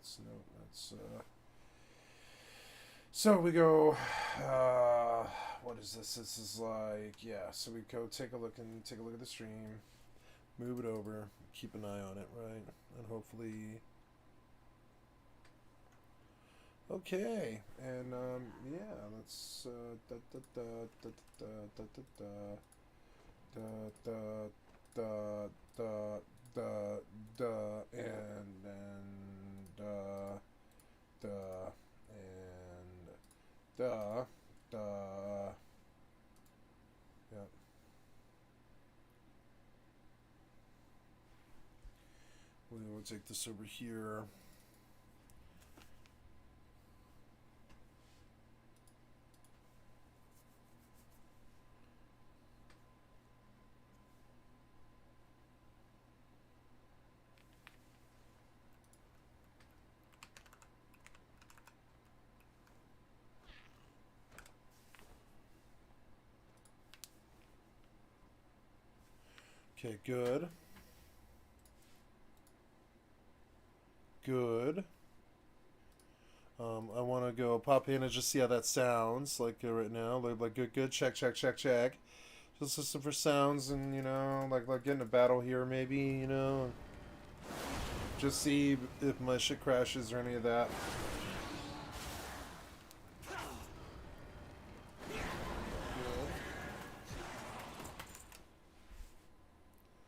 Let's note that's so we go what is this? This is like, yeah, so we go take a look at the stream, move it over, keep an eye on it, right? And hopefully okay. And yeah, let's da da da da da da da da da da da da da and then da and da. Yeah. We'll take this over here. Okay, good. Good. I want to go pop in and just see how that sounds like right now. Like good, good. Check, check, check, check. Just listen for sounds and like getting a battle here maybe. Just see if my shit crashes or any of that.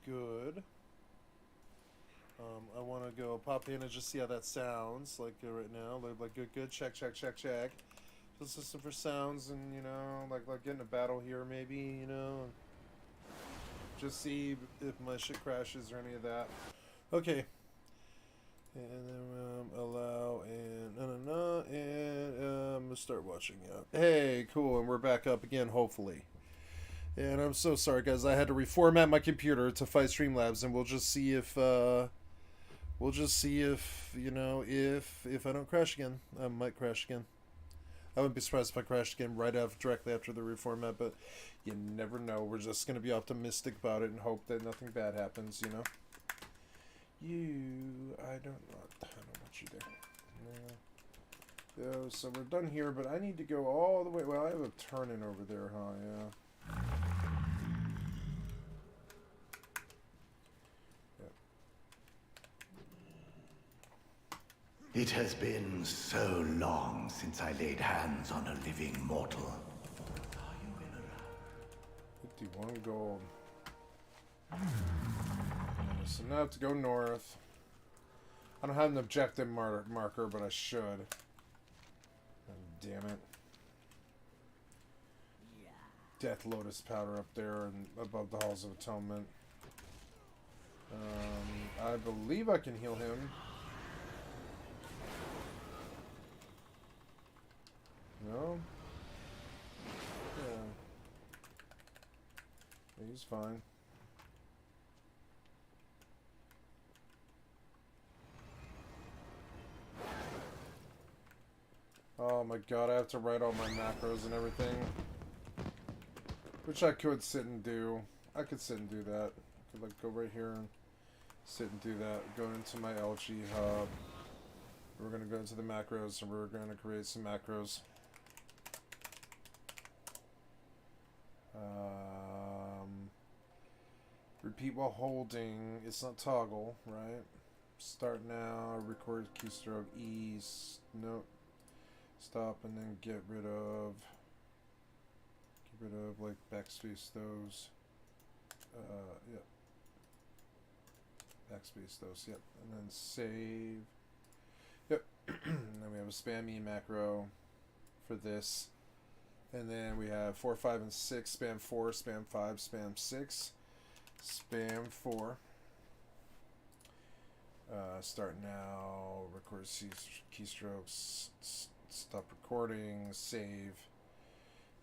Good. Good. I want to go pop in and just see how that sounds like right now. Like good, good. Check, check, check, check. Just listen for sounds and like getting a battle here maybe. Just see if my shit crashes or any of that. Okay. And then allow and start watching. Yeah. Hey, cool, and we're back up again. Hopefully. And I'm so sorry, guys. I had to reformat my computer to fight Streamlabs, and we'll just see if if I don't crash again. I might crash again. I wouldn't be surprised if I crashed again directly after the reformat, but you never know. We're just gonna be optimistic about it and hope that nothing bad happens. I don't want you there. No. So we're done here, but I need to go all the way. Well, I have a turn in over there, huh? Yeah. It has been so long since I laid hands on a living mortal. 51 gold. So now I have to go north. I don't have an objective marker, but I should. God damn it. Death Lotus powder up there and above the Halls of Atonement. I believe I can heal him. No? Yeah. He's fine. Oh my god, I have to write all my macros and everything. Which I could sit and do. I could sit and do that. I could like go right here and sit and do that. Go into my LG hub. We're gonna go into the macros and we're gonna create some macros. Repeat while holding. It's not toggle, right? Start now. Record keystroke E. Nope. Stop and then get rid of like backspace those. Yep. Backspace those. Yep. And then save. Yep. And then we have a spam E macro for this. And then we have 4, 5, and 6. Spam 4, spam 5, spam 6, spam 4. Start now. Record keystrokes. Stop recording. Save.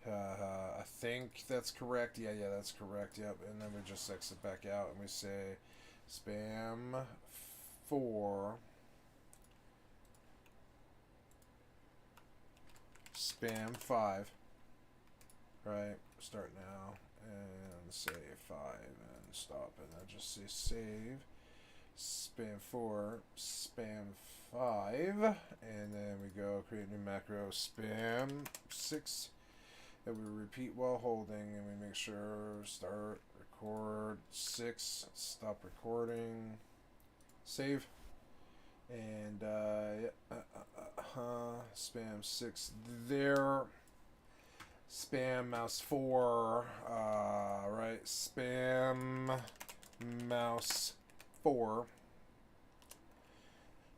I think that's correct. Yeah, that's correct. Yep. And then we just exit back out and we say spam 4. Spam 5. Right, start now and say 5 and stop and then just say save. Spam 4, spam 5, and then we go create new macro spam 6, and we repeat while holding, and we make sure start record 6, stop recording, save, and spam 6 there, spam mouse 4, right, spam mouse 4.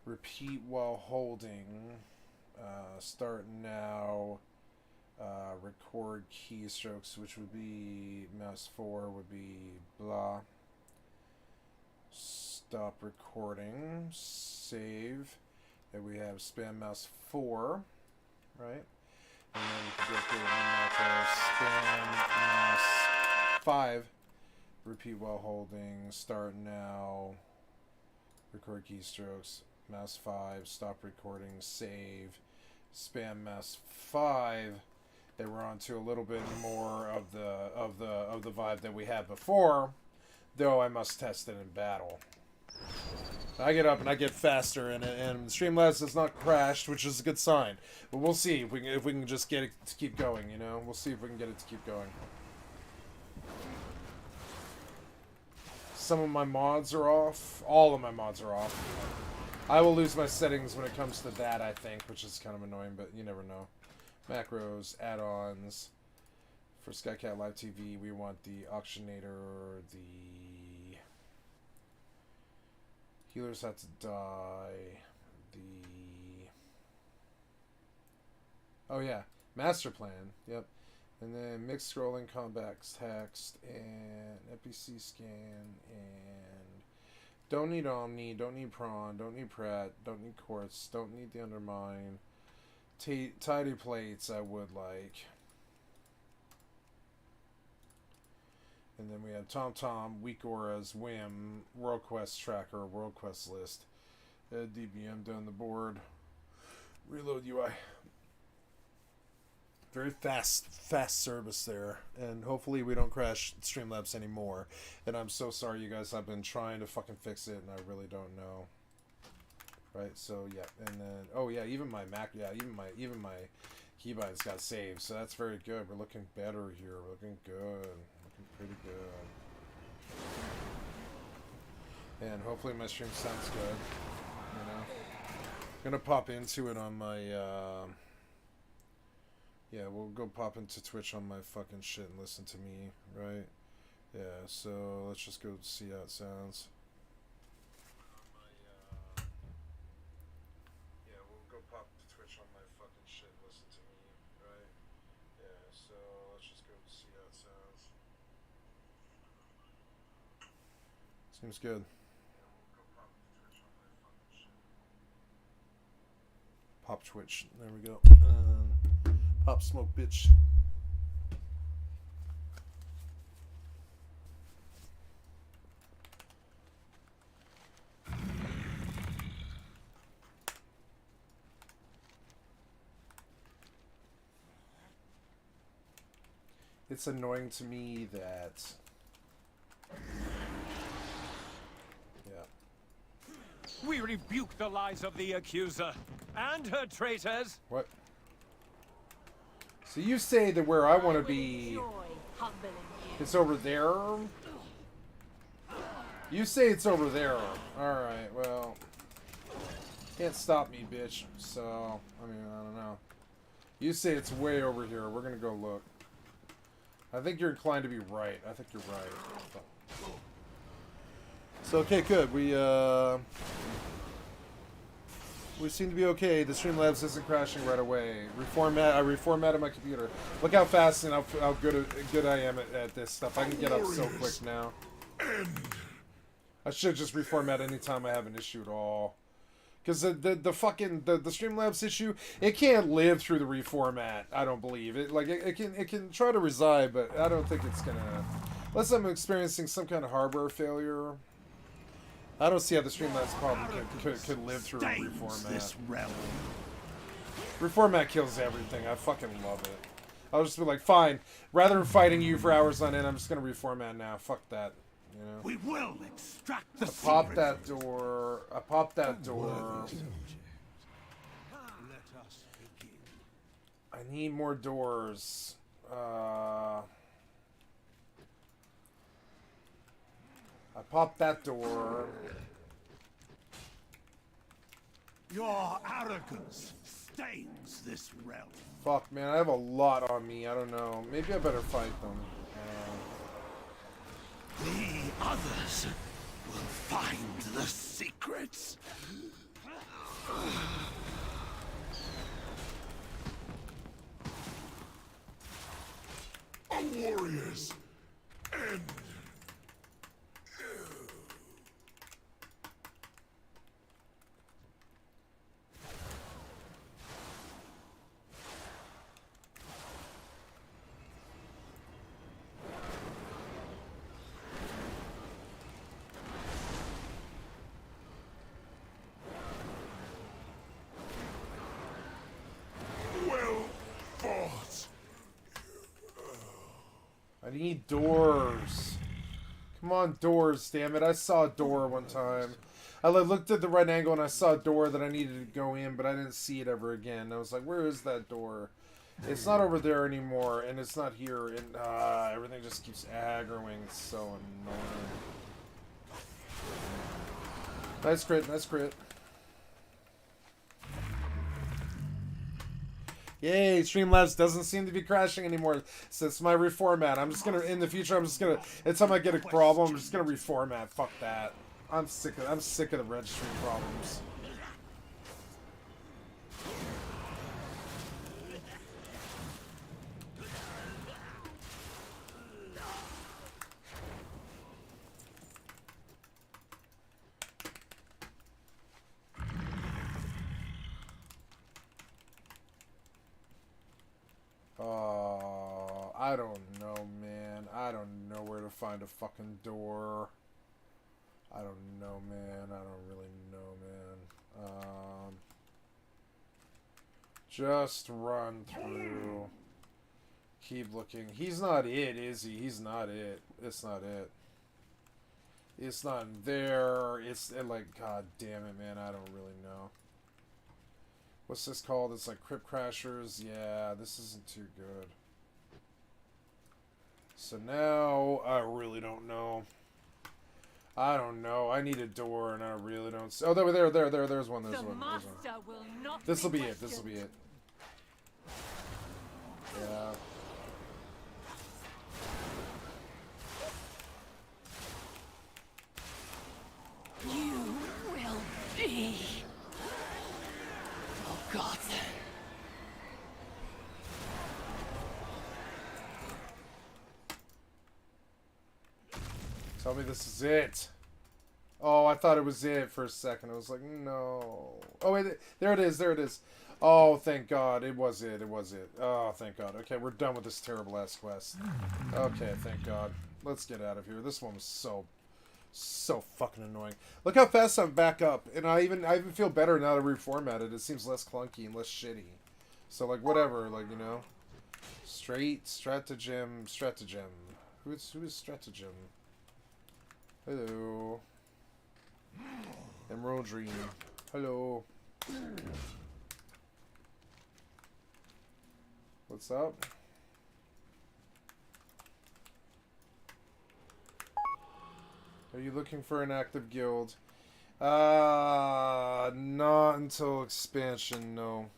Repeat while holding. Start now. Record keystrokes, which would be mouse 4 would be blah. Stop recording. Save. And we have spam mouse 4, right? And then we can go through macro spam mouse 5. Repeat while holding. Start now. Record keystrokes. Mouse 5, stop recording, save, spam mouse 5. Then we're on to a little bit more of the vibe that we had before, though I must test it in battle. I get up and I get faster, and Streamlabs has not crashed, which is a good sign. But we'll see if we can just get it to keep going. You know, we'll see if we can get it to keep going. Some of my mods are off. All of my mods are off. I will lose my settings when it comes to that, I think, which is kind of annoying, but you never know. Macros, add-ons. For Skycat Live TV, we want the Auctionator, the Healers Have to Die, oh yeah, Master Plan, yep. And then mixed scrolling, convex text, and NPC scan, and don't need Omni, don't need Prawn, don't need Pratt, don't need Quartz, don't need the Undermine. Tidy plates I would like. And then we have TomTom, Weak Auras, Whim, World Quest Tracker, World Quest List. DBM down the board. Reload UI. Very fast service there, and hopefully we don't crash Streamlabs anymore. And I'm so sorry, you guys. I've been trying to fucking fix it, and I really don't know. Right, so yeah, and then oh yeah, even my Mac, yeah, even my keybinds got saved, so that's very good. We're looking better here. We're looking good, looking pretty good. And hopefully my stream sounds good. You know, I'm gonna pop into it on my. Yeah, we'll go pop into Twitch on my fucking shit and listen to me, right? Yeah, so let's just go see how it sounds. Yeah, we'll go pop to Twitch on my fucking shit and listen to me, right? Yeah, so let's just go see how it sounds. Seems good. Yeah, we'll go pop to Twitch on my fucking shit. Pop Twitch, there we go. Pop Smoke, bitch. It's annoying to me that... Yeah. We rebuke the lies of the accuser and her traitors. What? So you say that where I want to be, it's over there? You say it's over there. Alright, well, can't stop me, bitch. So, I mean, I don't know. You say it's way over here. We're going to go look. I think you're inclined to be right. I think you're right. So, okay, good. We seem to be okay. The Streamlabs isn't crashing right away. I reformatted my computer. Look how fast and how good I am at this stuff. I can get up so quick now. I should just reformat anytime I have an issue at all. Because the Streamlabs issue, it can't live through the reformat. I don't believe it. Like it can try to reside, but I don't think it's gonna. Unless I'm experiencing some kind of hardware failure. I don't see how the Streamlabs problem could live through a reformat. This realm. Reformat kills everything. I fucking love it. I'll just be like, fine. Rather than fighting you for hours on end, I'm just gonna reformat now. Fuck that. You know. We will extract the I popped that door. us begin. I need more doors. I popped that door. Your arrogance stains this realm. Fuck, man, I have a lot on me. I don't know. Maybe I better fight them. The others will find the secrets. A warrior's end. Well fought. I need doors. Come on, doors, damn it. I saw a door one time. I looked at the right angle and I saw a door that I needed to go in, but I didn't see it ever again. I was like, where is that door? It's not over there anymore, and it's not here, and everything just keeps aggroing. It's so annoying. Nice crit, nice crit. Yay, Streamlabs doesn't seem to be crashing anymore since my reformat. I'm just gonna, in the future, I'm just gonna, anytime I get a problem, I'm just gonna reformat. Fuck that. I'm sick of the registry problems. I don't know, man. I don't know where to find a fucking door. I don't know, man. I don't really know, man. Just run through. Keep looking. He's not it, is he? He's not it. It's not it. It's not there. It's like, god damn it, man. I don't really know. What's this called? It's like Crypt Crashers. Yeah, this isn't too good. So now, I really don't know. I don't know. I need a door, and I really don't. Oh, there's one. There's one. This will be it. This will be it. Yeah. You will be. Oh God. Tell me this is it. Oh, I thought it was it for a second. I was like, no. Oh, wait. There it is. There it is. Oh, thank God. It was it. It was it. Oh, thank God. Okay, we're done with this terrible-ass quest. Okay, thank God. Let's get out of here. This one was so fucking annoying. Look how fast I'm back up. And I even feel better now that I reformatted. It seems less clunky and less shitty. So, like, whatever. Like, you know. Stratagem. Who is Stratagem? Hello. Emerald Dream. Hello. What's up? Are you looking for an active guild? Not until expansion, no.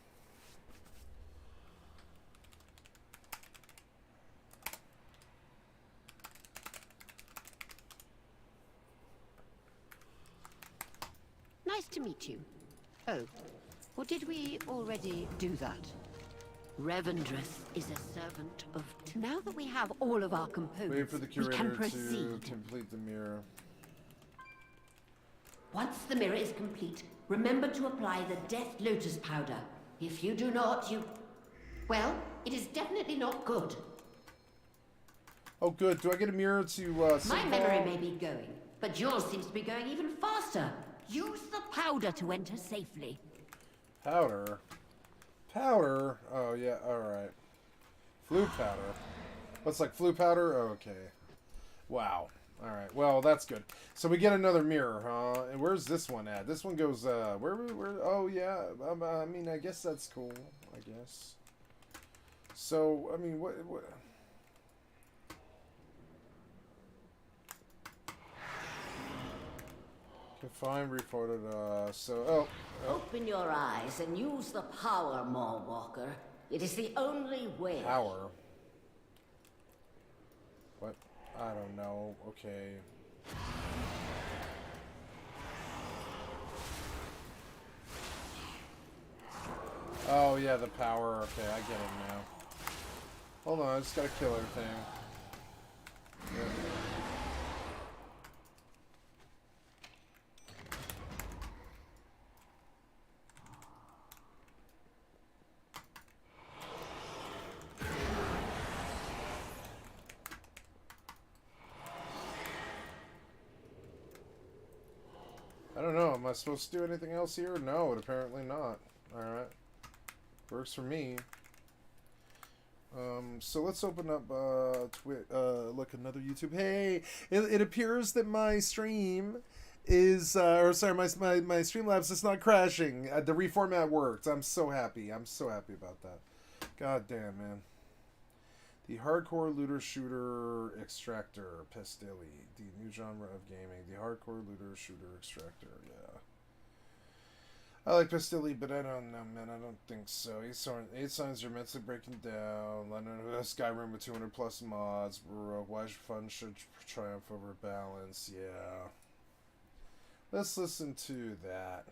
Nice to meet you. Oh, or did we already do that? Revendreth is a servant of... Now that we have all of our components, Wait for the we can curator proceed. to complete the mirror. Once the mirror is complete, remember to apply the Death Lotus powder. If you do not, you... Well, it is definitely not good. Oh, good. Do I get a mirror to My memory may be going, but yours seems to be going even faster. Use the powder to enter safely. Powder? Powder? Oh, yeah, alright. Flu powder. What's like flu powder? Oh, okay. Wow. Alright, well, that's good. So we get another mirror, huh? And where's this one at? This one goes, where, oh, yeah, I mean, I guess that's cool, I guess. So, I mean, what... Fine, reported, so, oh. Open your eyes and use the power, Mallwalker. It is the only way. Power? What? I don't know. Okay. Oh, yeah, the power. Okay, I get it now. Hold on, I just gotta kill everything. Yep. I don't know. Am I supposed to do anything else here? No, apparently not. Alright. Works for me. So let's open up, look, another YouTube. Hey! It appears that my stream is, or sorry, my Streamlabs is not crashing. The reformat worked. I'm so happy. I'm so happy about that. God damn, man. The hardcore looter shooter extractor, Pestilli, the new genre of gaming. The hardcore looter shooter extractor, yeah. I like Pestilli, but I don't know, man. I don't think so. 8 signs are mentally breaking down. London, Skyrim with 200 plus mods. Baroque, why fun should triumph over balance? Yeah. Let's listen to that.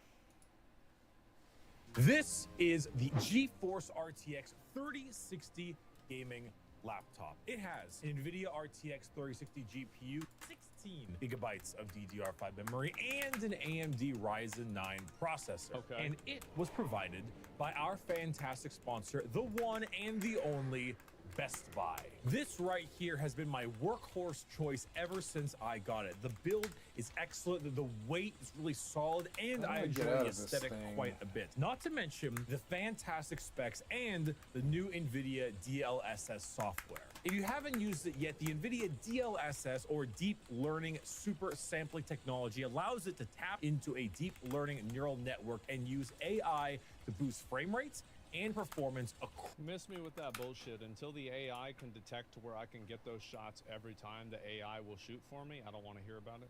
This is the GeForce RTX 3060 gaming laptop. It has an NVIDIA RTX 3060 GPU, 16 gigabytes of DDR5 memory, and an AMD Ryzen 9 processor. Okay. And it was provided by our fantastic sponsor, the one and the only Best Buy. This right here has been my workhorse choice ever since I got it. The build is excellent, the weight is really solid, and I enjoy the aesthetic quite a bit. Not to mention the fantastic specs and the new NVIDIA DLSS software. If you haven't used it yet, the NVIDIA DLSS, or Deep Learning Super Sampling Technology, allows it to tap into a deep learning neural network and use AI to boost frame rates and performance. Miss me with that bullshit. Until the AI can detect to where I can get those shots every time the AI will shoot for me, I don't want to hear about it.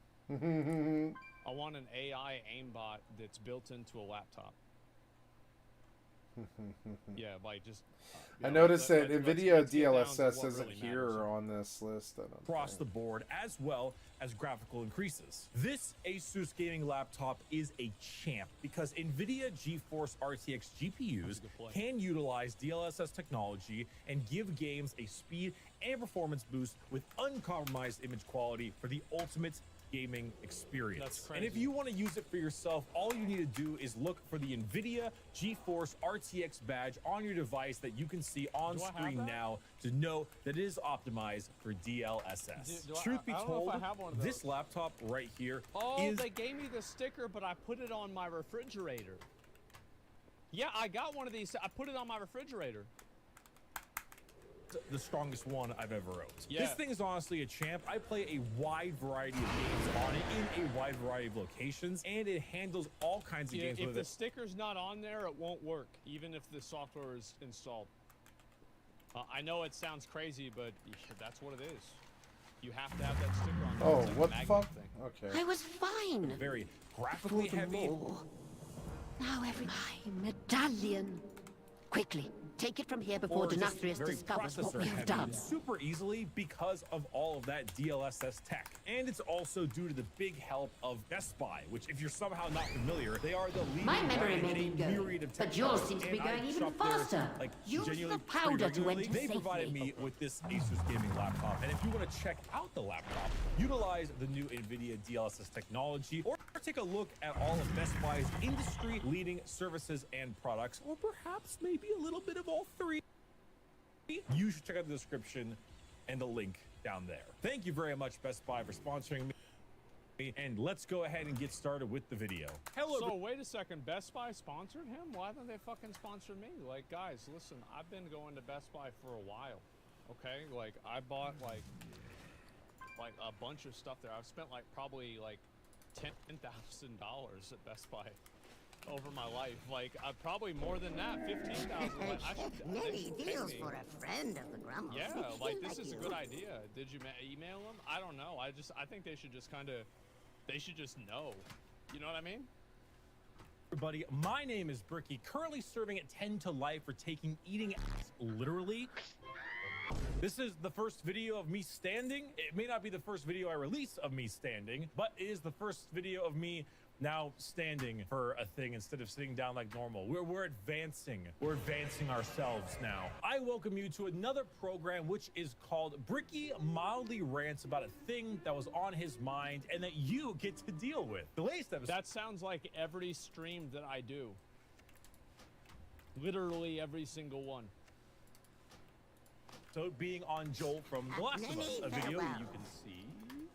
I want an AI aimbot that's built into a laptop. Yeah, like just... I noticed that NVIDIA DLSS isn't here on this list. Across the board, as well as graphical increases. This Asus gaming laptop is a champ because NVIDIA GeForce RTX GPUs can utilize DLSS technology and give games a speed and performance boost with uncompromised image quality for the ultimate gaming experience. That's crazy. And if you want to use it for yourself, all you need to do is look for the NVIDIA GeForce RTX badge on your device that you can see on screen now to know that it is optimized for DLSS. Truth be told, this laptop right here is... they gave me the sticker, but I put it on my refrigerator. Yeah, I got one of these. I put it on my refrigerator. The strongest one I've ever owned. Yeah. This thing is honestly a champ. I play a wide variety of games on it in a wide variety of locations, and it handles all kinds of games with it. If the sticker's not on there, it won't work, even if the software is installed. I know it sounds crazy, but that's what it is. You have to have that sticker on there. Oh, what the fuck? Okay. I was fine. Very graphically heavy. Now my medallion. Quickly, take it from here before Denathrius discovers what we have done. Super easily because of all of that DLSS tech. And it's also due to the big help of Best Buy, which, if you're somehow not familiar, they are the leading My memory brand may in be a myriad of tech. but yours seems to be going even faster. Use the powder to enter They safely. provided me with this Asus gaming laptop, and if you want to check out the laptop, utilize the new NVIDIA DLSS technology, or take a look at all of Best Buy's industry-leading services and products, or perhaps maybe a little bit of all three, you should check out the description and the link down there. Thank you very much, Best Buy, for sponsoring me. And let's go ahead and get started with the video. Hello. So wait a second, Best Buy sponsored him? Why haven't they fucking sponsored me? Like, guys, listen, I've been going to Best Buy for a while. Okay, like I bought like like a bunch of stuff there. I've spent like probably like $10,000 at Best Buy over my life. Like probably more than that, 15,000. Many deals for a friend of the Grummles. Yeah, like this is a good idea. Did you email them? I don't know. I think they should just they should just know. You know what I mean? Everybody, my name is Bricky, currently serving at 10 to life for taking eating ass literally. This is the first video of me standing. It may not be the first video I release of me standing, but it is the first video of me now standing for a thing instead of sitting down like normal. We're advancing. We're advancing ourselves now. I welcome you to another program which is called Bricky Mildly Rants about a thing that was on his mind and that you get to deal with. The latest episode. That sounds like every stream that I do. Literally every single one. So being on Joel from The Last of Us, a video you can see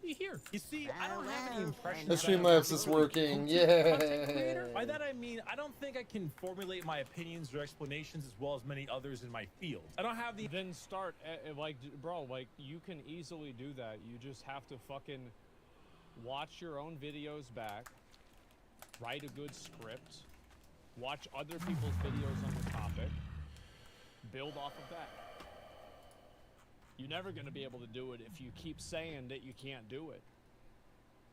here. You see, I don't have any impressions. The Streamlabs is working, yeah. By that I mean, I don't think I can formulate my opinions or explanations as well as many others in my field. I don't have the... Then start, like, bro, like, you can easily do that. You just have to fucking watch your own videos back, write a good script, watch other people's videos on the topic, build off of that. You're never going to be able to do it if you keep saying that you can't do it.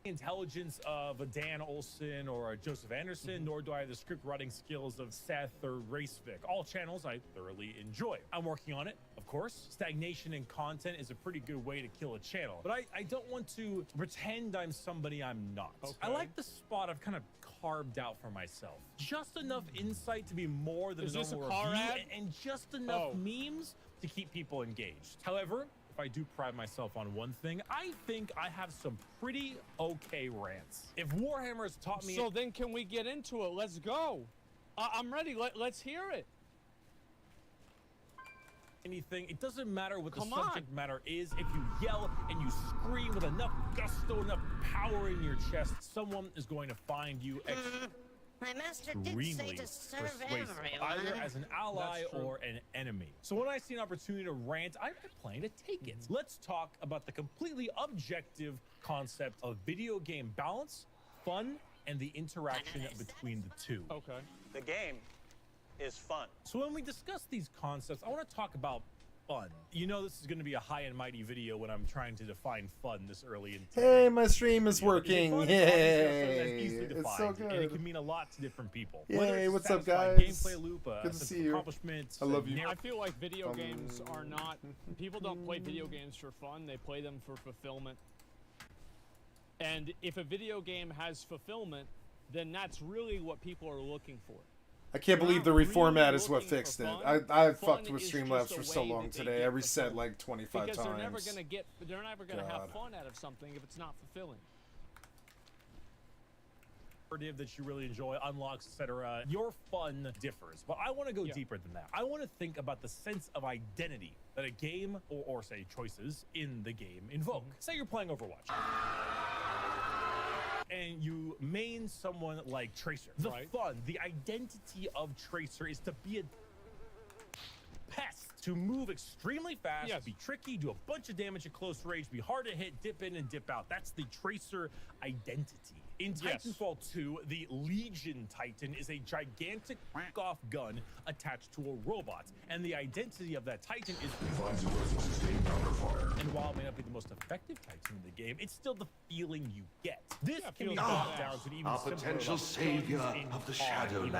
Intelligence of a Dan Olson or a Joseph Anderson, nor do I have the script writing skills of Seth or Racevic. All channels I thoroughly enjoy. I'm working on it, of course. Stagnation in content is a pretty good way to kill a channel, but I don't want to pretend I'm somebody I'm not. Okay. I like the spot I've kind of carved out for myself. Just enough insight to be more than a normal review, and just enough memes to keep people engaged. However, if I do pride myself on one thing, I think I have some pretty okay rants. If Warhammer has taught me... So then can we get into it? Let's go. I'm ready. Let's hear it. Anything, it doesn't matter what the subject matter is. If you yell and you scream with enough gusto, enough power in your chest, someone is going to find you my master did say to serve everyone. Either as an ally or an enemy. So when I see an opportunity to rant, I plan to take it. Let's talk about the completely objective concept of video game balance, fun, and the interaction between the two. Okay. The game is fun. So when we discuss these concepts, I want to talk about fun. You know, this is going to be a high and mighty video when I'm trying to define fun this early in time. Hey, my stream is working. Yay! It's so good. And it can mean a lot to different people. Yay, what's up, guys? Gameplay loop, good to see you. I love you. I feel like video games are not... People don't play video games for fun. They play them for fulfillment. And if a video game has fulfillment, then that's really what people are looking for. I can't believe the reformat is what fixed it. I've fucked with Streamlabs for so long today. I reset like 25 because times. They're never gonna have fun out of something if it's not fulfilling. That you really enjoy, unlocks, etc. Your fun differs, but I want to go deeper than that. I want to think about the sense of identity that a game or say choices in the game invoke. Say you're playing Overwatch. And you main someone like Tracer. The fun, the identity of Tracer is to be a pest, to move extremely fast, be tricky, do a bunch of damage at close range, be hard to hit, dip in and dip out. That's the Tracer identity. In Titanfall 2, the Legion Titan is a gigantic off gun attached to a robot, and the identity of that Titan is and while it may not be the most effective Titan in the game, it's still the feeling you get. This can be brought down to an even simpler potential savior of the Shadowland.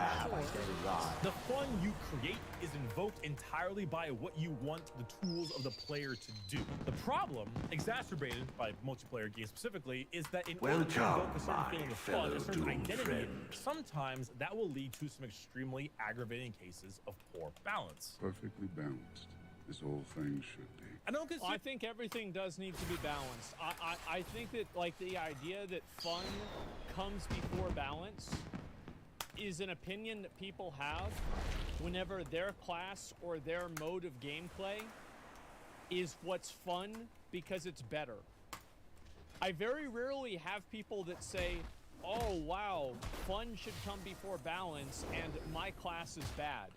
The fun you create is invoked entirely by what you want the tools of the player to do. The problem, exacerbated by multiplayer games specifically, is that in order to invoke a certain feeling of fun, a certain identity, sometimes that will lead to some extremely aggravating cases of poor balance. Perfectly balanced, as all things should be. I think everything does need to be balanced. I think that, like, the idea that fun comes before balance is an opinion that people have whenever their class or their mode of gameplay is what's fun because it's better. I very rarely have people that say, oh wow, fun should come before balance and my class is bad.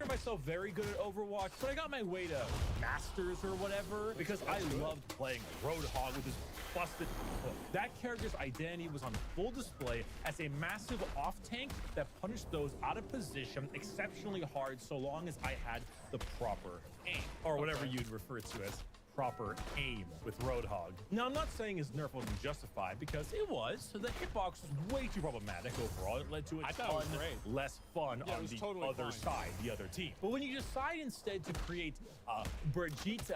myself very good at Overwatch, but I got my way to Masters or whatever because I loved playing Roadhog with his busted hook. That character's identity was on full display as a massive off tank that punished those out of position exceptionally hard so long as I had the proper aim, or whatever you'd refer to as proper aim with Roadhog. Now, I'm not saying his nerf wasn't justified because it was. The hitbox was way too problematic overall. It led to a ton less fun on the other side, the other team. But when you decide instead to create Bridget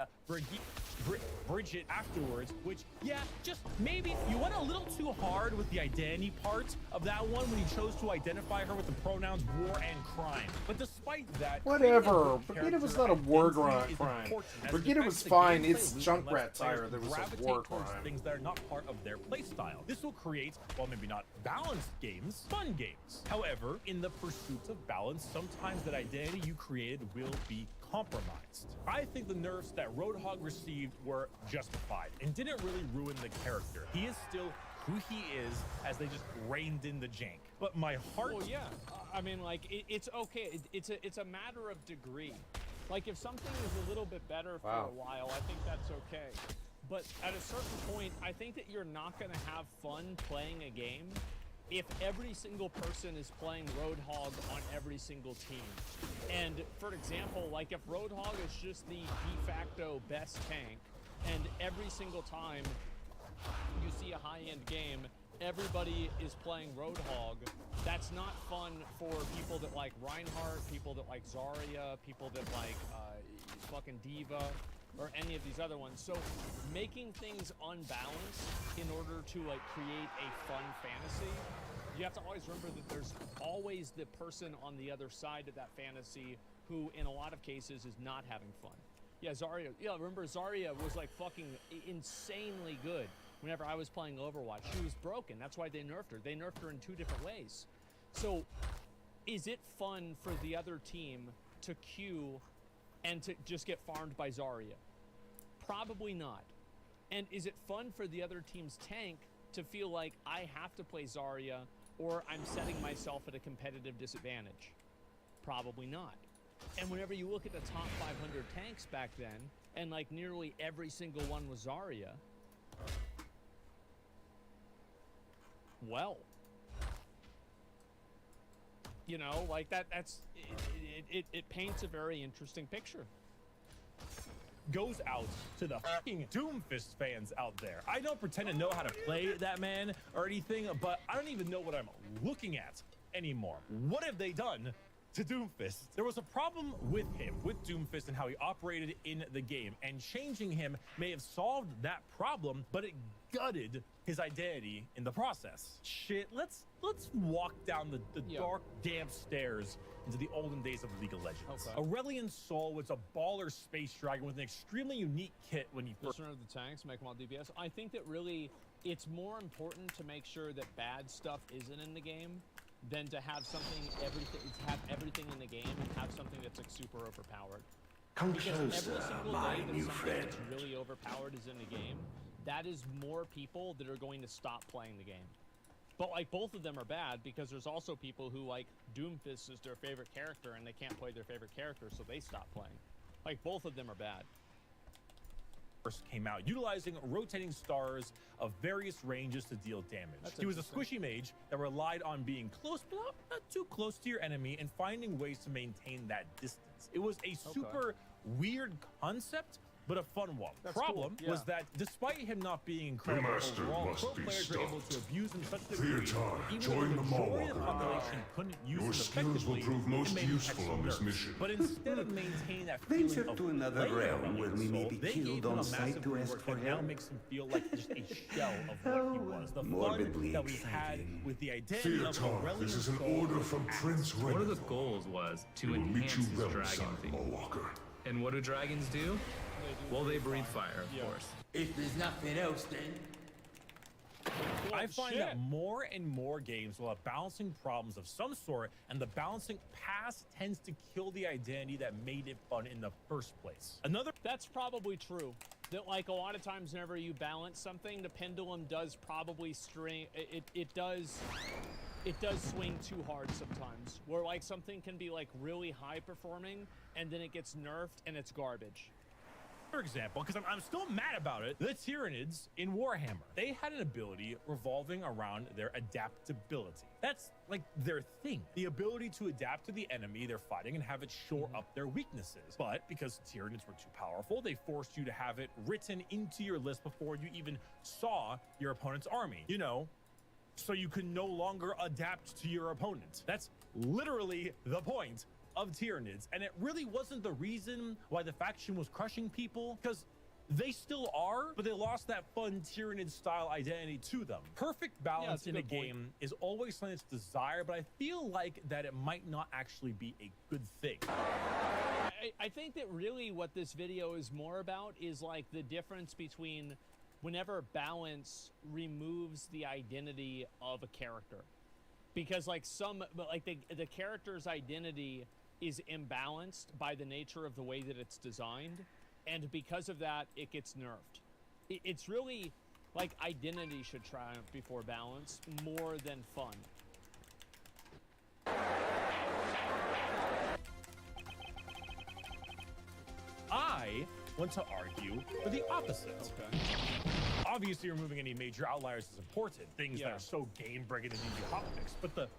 afterwards, which, yeah, just maybe you went a little too hard with the identity part of that one when you chose to identify her with the pronouns war and crime. But despite that, whatever. Brigitte was not a war crime. Brigitte was fine. It's Junkrat Tire that was a war crime. Things that are not part of their playstyle. This will create, well, maybe not balanced games, fun games. However, in the pursuit of balance, sometimes that identity you created will be compromised. I think the nerfs that Roadhog received were justified and didn't really ruin the character. He is still who he is as they just reined in the jank. But my heart... Well, yeah. I mean, like, it's okay. It's a matter of degree. Like, if something is a little bit better for a while, I think that's okay. But at a certain point, I think that you're not going to have fun playing a game if every single person is playing Roadhog on every single team. And for example, like if Roadhog is just the de facto best tank, and every single time you see a high-end game, everybody is playing Roadhog, that's not fun for people that like Reinhardt, people that like Zarya, people that like fucking Diva, or any of these other ones. So making things unbalanced in order to like create a fun fantasy, you have to always remember that there's always the person on the other side of that fantasy who in a lot of cases is not having fun. Yeah, Zarya, yeah, remember Zarya was like fucking insanely good whenever I was playing Overwatch. She was broken, that's why they nerfed her. They nerfed her in 2 different ways. So is it fun for the other team to queue and to just get farmed by Zarya? Probably not. And is it fun for the other team's tank to feel like I have to play Zarya or I'm setting myself at a competitive disadvantage? Probably not. And whenever you look at the top 500 tanks back then, and like nearly every single one was Zarya, well, you know, like it paints a very interesting picture. Goes out to the fucking Doomfist fans out there. I don't pretend to know how to play that man or anything, but I don't even know what I'm looking at anymore. What have they done to Doomfist? There was a problem with him, with Doomfist, and how he operated in the game, and changing him may have solved that problem, but it gutted his identity in the process. Shit, let's walk down the dark, damp stairs into the olden days of League of Legends. Okay. Aurelion Sol was a baller space dragon with an extremely unique kit when he first... Listener of the tanks, make them all DPS. I think that really, it's more important to make sure that bad stuff isn't in the game than to have everything in the game and have something that's like super overpowered. Come because closer, every single my day that new something friend. that's really overpowered is in the game, that is more people that are going to stop playing the game. But like both of them are bad because there's also people who like Doomfist is their favorite character and they can't play their favorite character, so they stop playing. Like both of them are bad. First came out, utilizing rotating stars of various ranges to deal damage. He was a squishy mage that relied on being close, but not too close to your enemy, and finding ways to maintain that distance. It was a super weird concept, but a fun one. Problem was that despite him not being incredible overall, pro players were able to abuse him such a degree that even the majority of the population couldn't use him effectively. Will prove most useful on this mission. But instead of maintaining that feeling Venture of to another realm where we may be they gave killed him on a sight massive to ask rework for that now help. makes him feel like just a shell of what he was. The fun Morbidly that we had exciting. with the identity of Theatar, Aurelion this is an Sol order from Prince One of the Renethor. goals was to We will meet enhance you his well, dragon son, theme. Walker. And what do dragons do? Well, they breathe fire, of course. If there's nothing else, then. I find that more and more games will have balancing problems of some sort, and the balancing pass tends to kill the identity that made it fun in the first place. That's probably true. That like a lot of times whenever you balance something, the pendulum does probably it does it does swing too hard sometimes, where like something can be like really high performing and then it gets nerfed and it's garbage. For example, because I'm still mad about it, the Tyranids in Warhammer, they had an ability revolving around their adaptability. That's like their thing. The ability to adapt to the enemy they're fighting and have it shore up their weaknesses. But because Tyranids were too powerful, they forced you to have it written into your list before you even saw your opponent's army. You know, so you can no longer adapt to your opponent. That's literally the point of Tyranids, and it really wasn't the reason why the faction was crushing people, because they still are, but they lost that fun Tyranid style identity to them. Perfect balance in a game is always something that's desired, but I feel like that it might not actually be a good thing. I think that really what this video is more about is like the difference between whenever balance removes the identity of a character, because like the character's identity is imbalanced by the nature of the way that it's designed, and because of that it gets nerfed. It's really like identity should triumph before balance more than fun. I want to argue for the opposite. Okay. Obviously, removing any major outliers is important, things that are so game-breaking and easy hotfix, but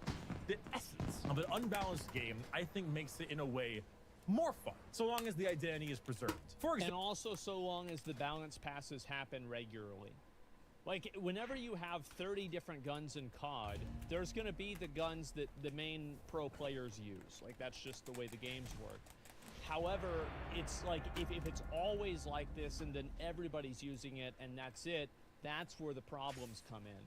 the essence of an unbalanced game, I think, makes it in a way more fun, so long as the identity is preserved. For example, and also so long as the balance passes happen regularly. Like whenever you have 30 different guns in COD, there's going to be the guns that the main pro players use. Like that's just the way the games work. However, it's like if it's always like this and then everybody's using it and that's it, that's where the problems come in.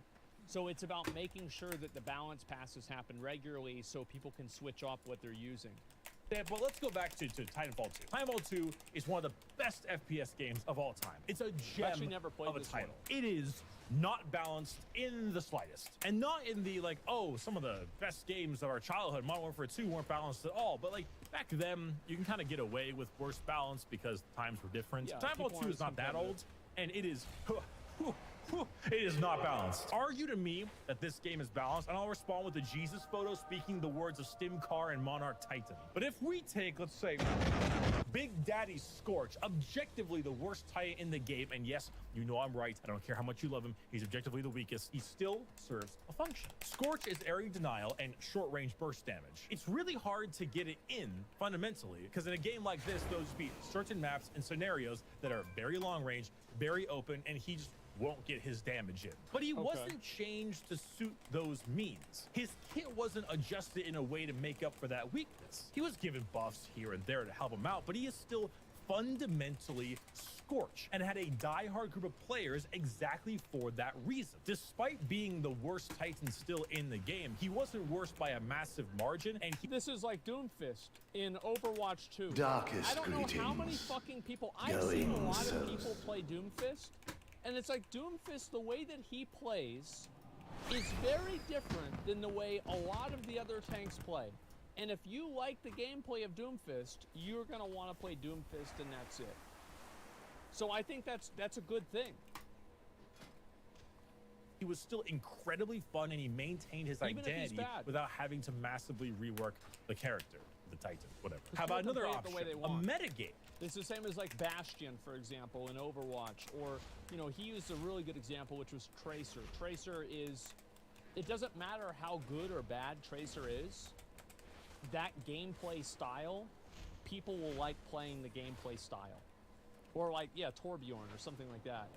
So it's about making sure that the balance passes happen regularly so people can switch off what they're using. Yeah, but let's go back to Titanfall 2. Titanfall 2 is one of the best FPS games of all time. It's a gem of a title. It is not balanced in the slightest. And not in the like, oh, some of the best games of our childhood, Modern Warfare 2, weren't balanced at all. But like back then, you can kind of get away with worse balance because times were different. Yeah, Titanfall 2 is not that old, and it is... it is not balanced. Argue to me that this game is balanced, and I'll respond with a Jesus photo speaking the words of Stimcar and Monarch Titan. But if we take, let's say, Big Daddy Scorch, objectively the worst Titan in the game, and yes, you know I'm right, I don't care how much you love him, he's objectively the weakest, he still serves a function. Scorch is area denial and short-range burst damage. It's really hard to get it in, fundamentally, because in a game like this, those would be certain maps and scenarios that are very long-range, very open, and he just won't get his damage in. But he wasn't changed to suit those means. His kit wasn't adjusted in a way to make up for that weakness. He was given buffs here and there to help him out, but he is still fundamentally Scorch and had a diehard group of players exactly for that reason. Despite being the worst Titan still in the game, he wasn't worse by a massive margin, and this is like Doomfist in Overwatch 2. Darkest I don't know how many fucking people I've seen a lot of people play Doomfist. And it's like Doomfist, the way that he plays is very different than the way a lot of the other tanks play. And if you like the gameplay of Doomfist, you're going to want to play Doomfist, and that's it. So I think that's a good thing. He was still incredibly fun, and he maintained his identity without having to massively rework the character, the Titan, whatever. How about another option, a metagame? It's the same as like Bastion, for example, in Overwatch, or, you know, he used a really good example, which was Tracer. Tracer is, it doesn't matter how good or bad Tracer is, that gameplay style, people will like playing the gameplay style. Or like, yeah, Torbjorn or something like that.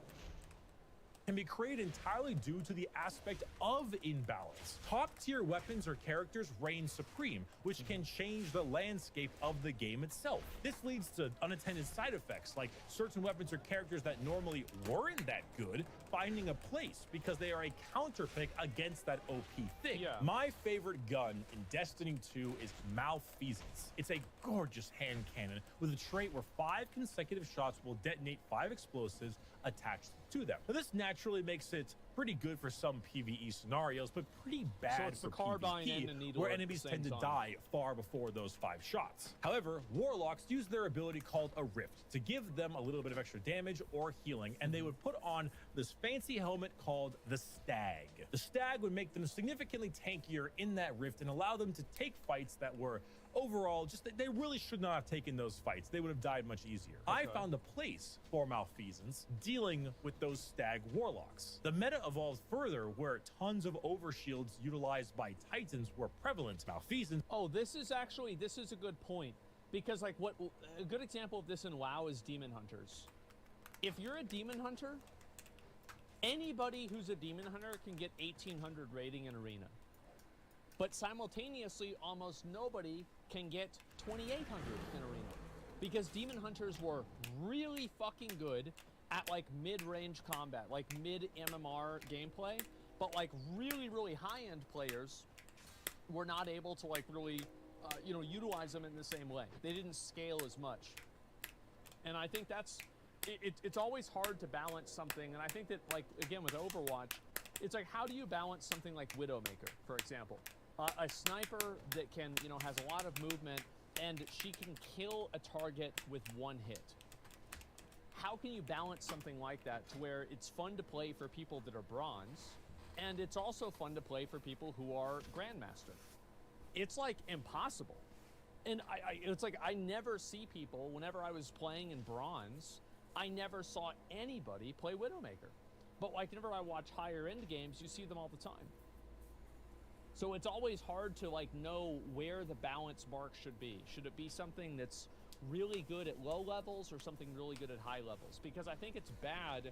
Can be created entirely due to the aspect of imbalance. Top-tier weapons or characters reign supreme, which can change the landscape of the game itself. This leads to unintended side effects, like certain weapons or characters that normally weren't that good finding a place because they are a counterpick against that OP thing. Yeah. My favorite gun in Destiny 2 is Malfeasance. It's a gorgeous hand cannon with a trait where 5 consecutive shots will detonate 5 explosives attached to them. Now, this naturally makes it pretty good for some PvE scenarios, but pretty bad So it's for the carbine PvP, and the needler where at the enemies same tend to time. die far before those 5 shots. However, Warlocks use their ability called a Rift to give them a little bit of extra damage or healing, and they would put on this fancy helmet called the Stag. The Stag would make them significantly tankier in that Rift and allow them to take fights that were overall just they really should not have taken those fights. They would have died much easier. I found a place for Malfeasance dealing with those Stag Warlocks. The meta evolved further where tons of overshields utilized by Titans were prevalent. Malfeasance. Oh, this is a good point, because like what a good example of this in WoW is Demon Hunters. If you're a Demon Hunter, anybody who's a Demon Hunter can get 1800 rating in Arena. But simultaneously, almost nobody can get 2800 in Arena. Because Demon Hunters were really fucking good at like mid-range combat, like mid-MMR gameplay, but like really, really high-end players were not able to like really, utilize them in the same way. They didn't scale as much. And I think it's always hard to balance something. And I think that, like, again, with Overwatch, it's like, how do you balance something like Widowmaker, for example? A sniper that can, has a lot of movement, and she can kill a target with one hit. How can you balance something like that to where it's fun to play for people that are bronze, and it's also fun to play for people who are Grandmaster? It's like impossible. And it's like I never see people, whenever I was playing in bronze, I never saw anybody play Widowmaker. But like whenever I watch higher end games, you see them all the time. So it's always hard to like know where the balance mark should be. Should it be something that's really good at low levels or something really good at high levels? Because I think it's bad,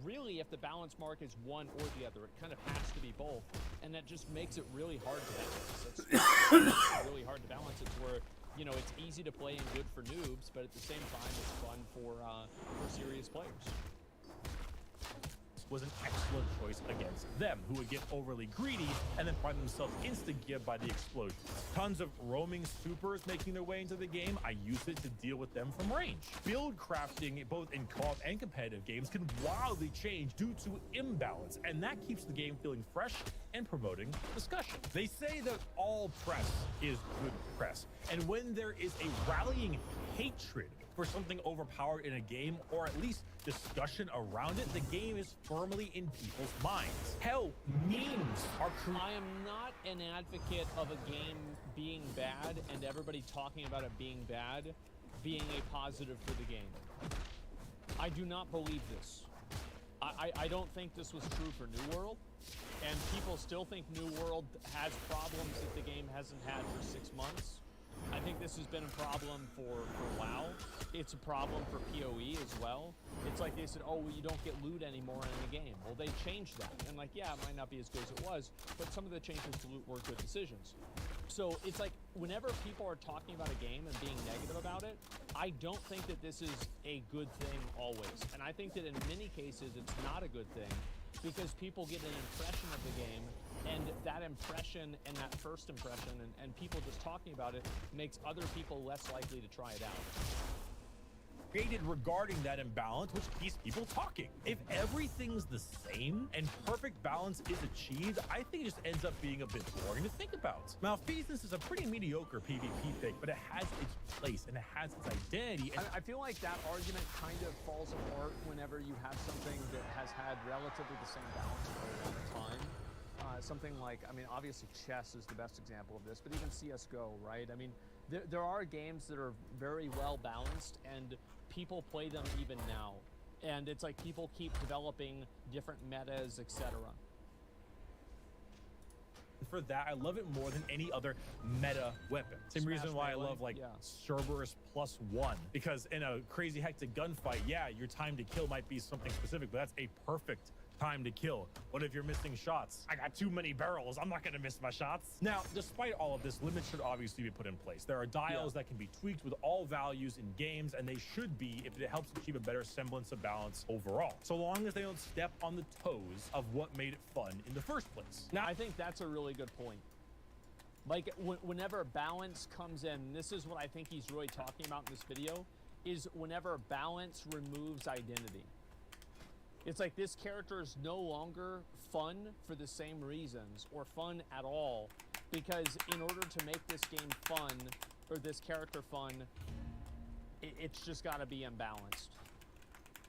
really, if the balance mark is one or the other. It kind of has to be both, and that just makes it really hard to balance. It's really hard to balance it to where, it's easy to play and good for noobs, but at the same time, it's fun for serious players. Was an excellent choice against them, who would get overly greedy and then find themselves insta-gibbed by the explosions. Tons of roaming supers making their way into the game. I use it to deal with them from range. Build crafting, both in co-op and competitive games, can wildly change due to imbalance, and that keeps the game feeling fresh and promoting discussion. They say that all press is good press, and when there is a rallying hatred for something overpowered in a game, or at least discussion around it, the game is firmly in people's minds. Hell, memes are I am not an advocate of a game being bad and everybody talking about it being bad being a positive for the game. I do not believe this. I don't think this was true for New World, and people still think New World has problems that the game hasn't had for 6 months. I think this has been a problem for WoW. It's a problem for PoE as well. It's like they said, oh, well, you don't get loot anymore in the game. Well, they changed that. And like, yeah, it might not be as good as it was, but some of the changes to loot were good decisions. So it's like, whenever people are talking about a game and being negative about it, I don't think that this is a good thing always. And I think that in many cases, it's not a good thing, because people get an impression of the game, and that impression and that first impression and people just talking about it makes other people less likely to try it out. Created regarding that imbalance, which keeps people talking. If everything's the same and perfect balance is achieved, I think it just ends up being a bit boring to think about. Malfeasance is a pretty mediocre PvP pick, but it has its place and it has its identity. And I feel like that argument kind of falls apart whenever you have something that has had relatively the same balance for a long time. Something like, obviously chess is the best example of this, but even CSGO, right? There are games that are very well balanced, and people play them even now. And it's like people keep developing different metas, etc. for that, I love it more than any other meta weapon. Same reason why I love like Cerberus +1, because in a crazy hectic gunfight, yeah, your time to kill might be something specific, but that's a perfect time to kill. What if you're missing shots? I got too many barrels. I'm not going to miss my shots. Now, despite all of this, limits should obviously be put in place. There are dials that can be tweaked with all values in games, and they should be if it helps achieve a better semblance of balance overall, so long as they don't step on the toes of what made it fun in the first place. Now, I think that's a really good point. Like, whenever balance comes in, this is what I think he's really talking about in this video, is whenever balance removes identity. It's like this character is no longer fun for the same reasons or fun at all, because in order to make this game fun or this character fun, it's just got to be imbalanced.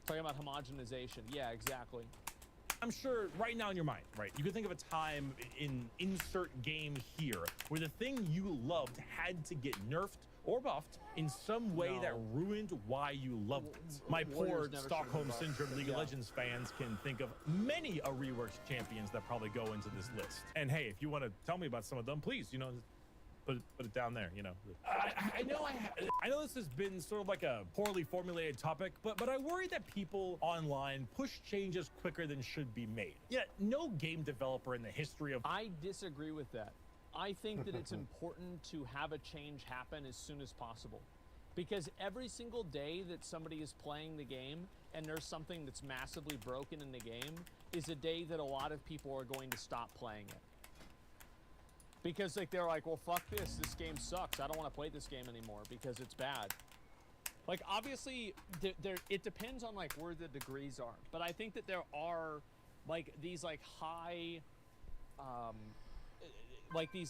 Talking about homogenization. Yeah, exactly. I'm sure right now in your mind, right, you can think of a time in insert game here where the thing you loved had to get nerfed or buffed in some way that ruined why you loved it. My poor Stockholm Syndrome League of Legends fans can think of many a reworked champions that probably go into this list. And hey, if you want to tell me about some of them, please, you know, put it down there, you know. I know this has been sort of like a poorly formulated topic, but I worry that people online push changes quicker than should be made. Yet no game developer in the history of... I disagree with that. I think that it's important to have a change happen as soon as possible. Because every single day that somebody is playing the game and there's something that's massively broken in the game is a day that a lot of people are going to stop playing it. Because like they're like, well, fuck this game sucks. I don't want to play this game anymore because it's bad. Like obviously it depends on like where the degrees are. But I think that there are like these like high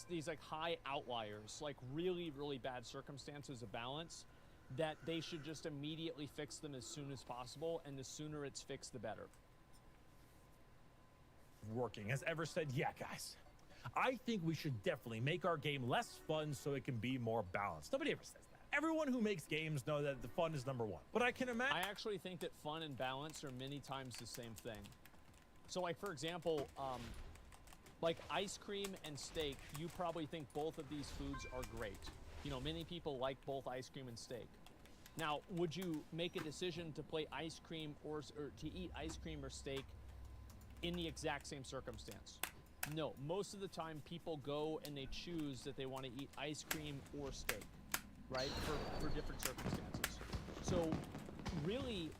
these like high outliers, like really, really bad circumstances of balance, that they should just immediately fix them as soon as possible, and the sooner it's fixed, the better. Working has ever said, yeah, guys, I think we should definitely make our game less fun so it can be more balanced. Nobody ever says that. Everyone who makes games know that the fun is number one. But I can imagine... I actually think that fun and balance are many times the same thing. So like, for example, like ice cream and steak, you probably think both of these foods are great. You know, many people like both ice cream and steak. Now, would you make a decision to play ice cream or to eat ice cream or steak in the exact same circumstance? No, most of the time people go and they choose that they want to eat ice cream or steak, right? For different circumstances. So really,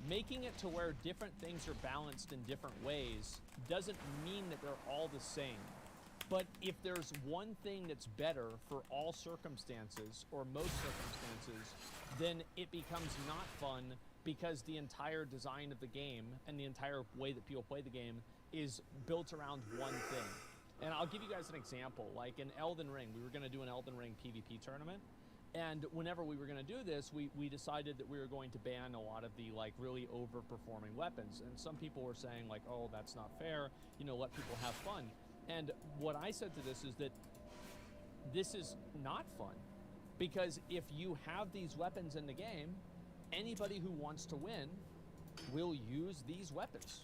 making it to where different things are balanced in different ways doesn't mean that they're all the same. But if there's one thing that's better for all circumstances, or most circumstances, then it becomes not fun because the entire design of the game and the entire way that people play the game is built around one thing. And I'll give you guys an example. Like in Elden Ring, we were going to do an Elden Ring PvP tournament. And whenever we were going to do this, we decided that we were going to ban a lot of the like really overperforming weapons. And some people were saying like, oh, that's not fair. You know, let people have fun. And what I said to this is that this is not fun. Because if you have these weapons in the game, anybody who wants to win will use these weapons.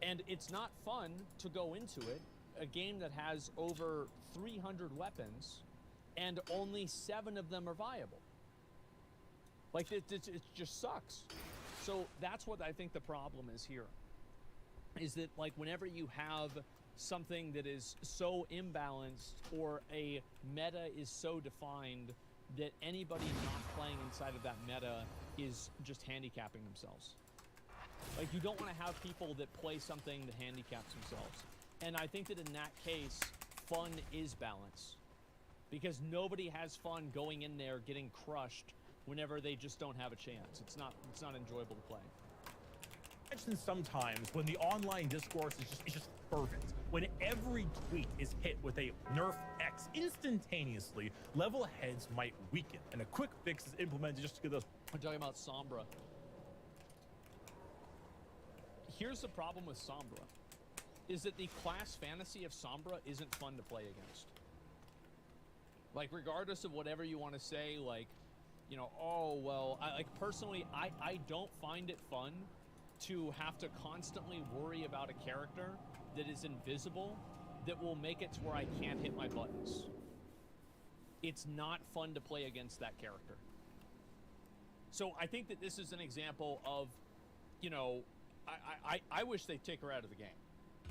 And it's not fun to go into it, a game that has over 300 weapons, and only 7 of them are viable. Like, it just sucks. So that's what I think the problem is here. Is that, like, whenever you have something that is so imbalanced, or a meta is so defined that anybody not playing inside of that meta is just handicapping themselves. Like, you don't want to have people that play something that handicaps themselves. And I think that in that case, fun is balance. Because nobody has fun going in there getting crushed whenever they just don't have a chance. It's not enjoyable to play. Imagine sometimes when the online discourse is just fervent, when every tweet is hit with a nerf X instantaneously, level heads might weaken, and a quick fix is implemented just to get those. I'm talking about Sombra. Here's the problem with Sombra, is that the class fantasy of Sombra isn't fun to play against. Like, regardless of whatever you want to say, like, you know, oh, well, personally, I don't find it fun to have to constantly worry about a character that is invisible that will make it to where I can't hit my buttons. It's not fun to play against that character. So I think that this is an example of, you know, I wish they'd take her out of the game.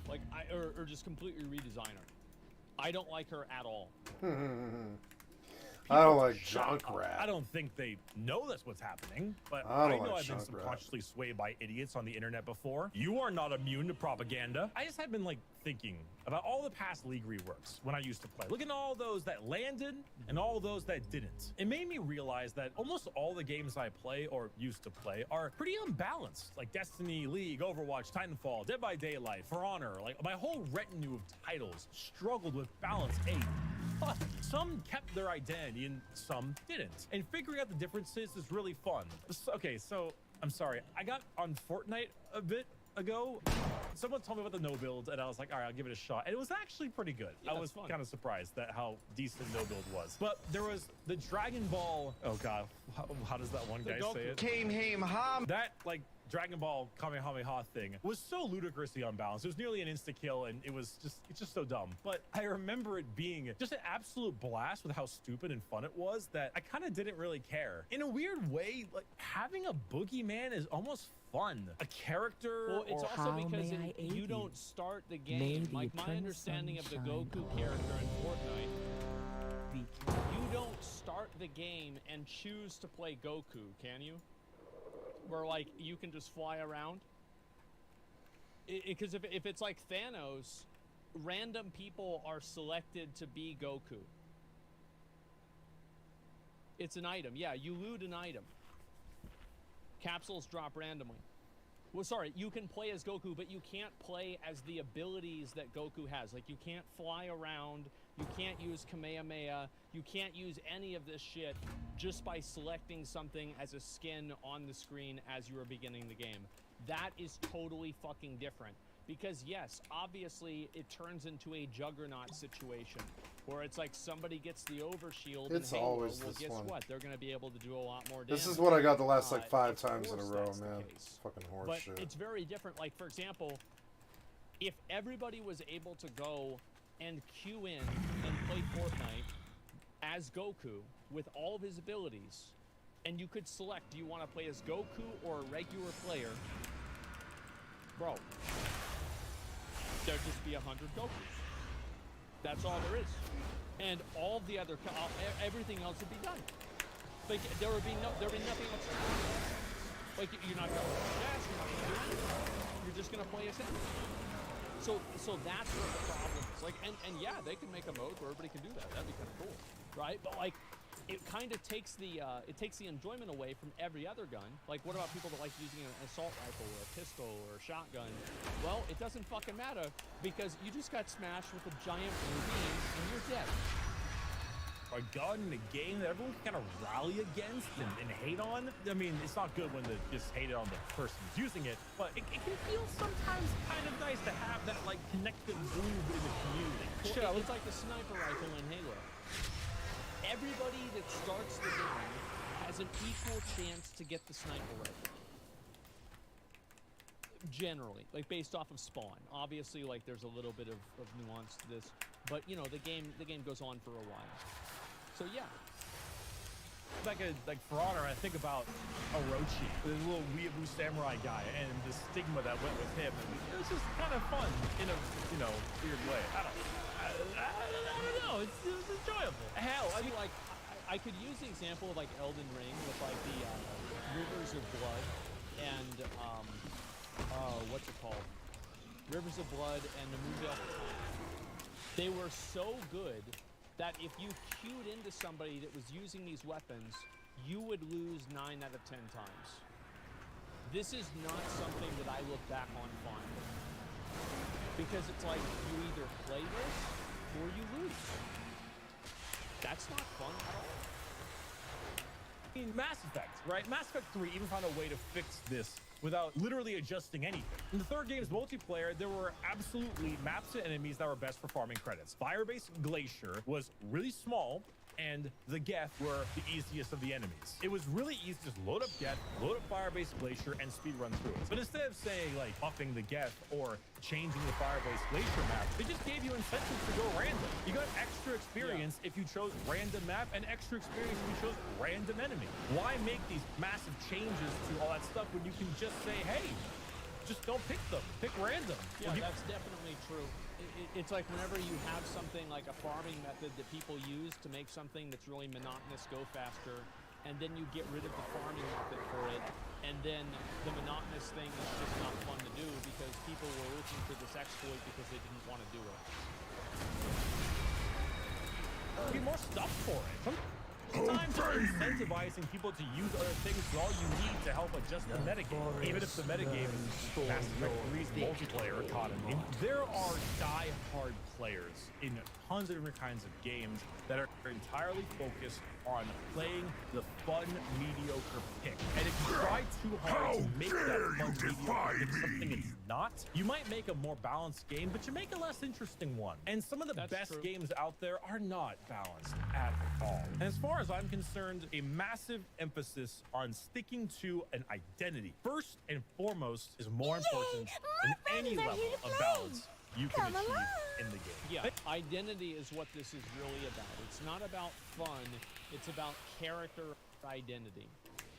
Like, or just completely redesign her. I don't like her at all. I don't people like shot up. Junkrat. I don't think they know that's what's happening, but I I don't know like I've been Junkrat. subconsciously swayed by idiots on the internet before. You are not immune to propaganda. I just have been like thinking about all the past league reworks when I used to play. Look at all those that landed and all those that didn't. It made me realize that almost all the games I play or used to play are pretty unbalanced. Like Destiny, League, Overwatch, Titanfall, Dead by Daylight, For Honor. Like my whole retinue of titles struggled with balance 8. But some kept their identity and some didn't. And figuring out the differences is really fun. Okay, so I'm sorry. I got on Fortnite a bit ago. Someone told me about the no build and I was like, all right, I'll give it a shot. And it was actually pretty good. Yeah, I was kind of surprised at how decent no build was. But there was the Dragon Ball. Oh God, how does that one guy say it? That like Dragon Ball Kamehameha thing was so ludicrously unbalanced. It was nearly an insta kill, and it's just so dumb. But I remember it being just an absolute blast with how stupid and fun it was that I kind of didn't really care. In a weird way, like having a boogeyman is almost fun. A character. Well, it's also How because may I aid you you? don't start the game. May the Like my eternal understanding of the sunshine Goku of character in Fortnite, you don't start the game and choose to play Goku, can you? Where like you can just fly around. Because if it's like Thanos, random people are selected to be Goku. It's an item. Yeah, you loot an item. Capsules drop randomly. Well, sorry, you can play as Goku, but you can't play as the abilities that Goku has. Like, you can't fly around, you can't use Kamehameha, you can't use any of this shit just by selecting something as a skin on the screen as you are beginning the game. That is totally fucking different. Because yes, obviously, it turns into a Juggernaut situation, where it's like somebody gets the overshield It's and Halo, always well, this guess one. what? They're going to be able to do a lot more damage. This is what I got the last like 5 Of times in a course row, that's the man. case. Fucking But horseshit. it's very different. Like, for example, if everybody was able to go and queue in and play Fortnite as Goku with all of his abilities, and you could select, do you want to play as Goku or a regular player? Bro, there'd just be 100 Gokus. That's all there is. And all the other, everything else would be done. Like, there'd be nothing else to do. Like, you're not going to dash, you're not going to do anything. You're just going to play as him. So that's what the problem is. Like, and yeah, they can make a mode where everybody can do that. That'd be kind of cool, right? But like, it kind of takes the enjoyment away from every other gun. Like, what about people that like using an assault rifle or a pistol or a shotgun? Well, it doesn't fucking matter because you just got smashed with a giant blue beam and you're dead. A gun in a game that everyone can kind of rally against and hate on. I mean, it's not good when they just hate it on the person who's using it, but it can feel sometimes kind of nice to have that like connective groove in the community. Well, it's like the sniper rifle in Halo. Everybody that starts the game has an equal chance to get the sniper rifle. Generally, like based off of spawn. Obviously, like there's a little bit of nuance to this, but you know the game goes on for a while. So yeah. Like For Honor, I think about Orochi, the little weeaboo samurai guy, and the stigma that went with him. And it was just kind of fun in a weird way. I don't know. It was enjoyable. Hell, I mean, like I could use the example of like Elden Ring with like the Rivers of Blood and what's it called? Rivers of Blood and the Moonveil Katana. They were so good that if you queued into somebody that was using these weapons, you would lose 9 out of 10 times. This is not something that I look back on fondly. Because it's like, you either play this, or you lose. That's not fun at all. I mean, Mass Effect, right? Mass Effect 3 even found a way to fix this without literally adjusting anything. In the third game's multiplayer, there were absolutely maps and enemies that were best for farming credits. Firebase Glacier was really small, and the Geth were the easiest of the enemies. It was really easy to just load up Geth, load up Firebase Glacier, and speedrun through it. But instead of saying, like, buffing the Geth or changing the Firebase Glacier map, they just gave you incentives to go random. You got extra experience if you chose random map, and extra experience if you chose random enemy. Why make these massive changes to all that stuff when you can just say, hey, just don't pick them. Pick random. Yeah, that's definitely true. It's like whenever you have something like a farming method that people use to make something that's really monotonous go faster, and then you get rid of the farming method for it, and then the monotonous thing is just not fun to do because people were looking for this exploit because they didn't want to do it. Get more stuff for it. Sometimes incentivizing people to use other things is all you need to help adjust the metagame. Even if the metagame is Mass Effect 3's multiplayer economy, there are die-hard players in tons of different kinds of games that are entirely focused on playing the fun, mediocre pick. And if you try too hard to make that fun, mediocre pick something it's not, you might make a more balanced game, but you make a less interesting one. And some of the best games out there are not balanced at all. And as far as I'm concerned, a massive emphasis on sticking to an identity, first and foremost, is more important than any level of balance you can achieve in the game. Yeah, identity is what this is really about. It's not about fun, it's about character identity.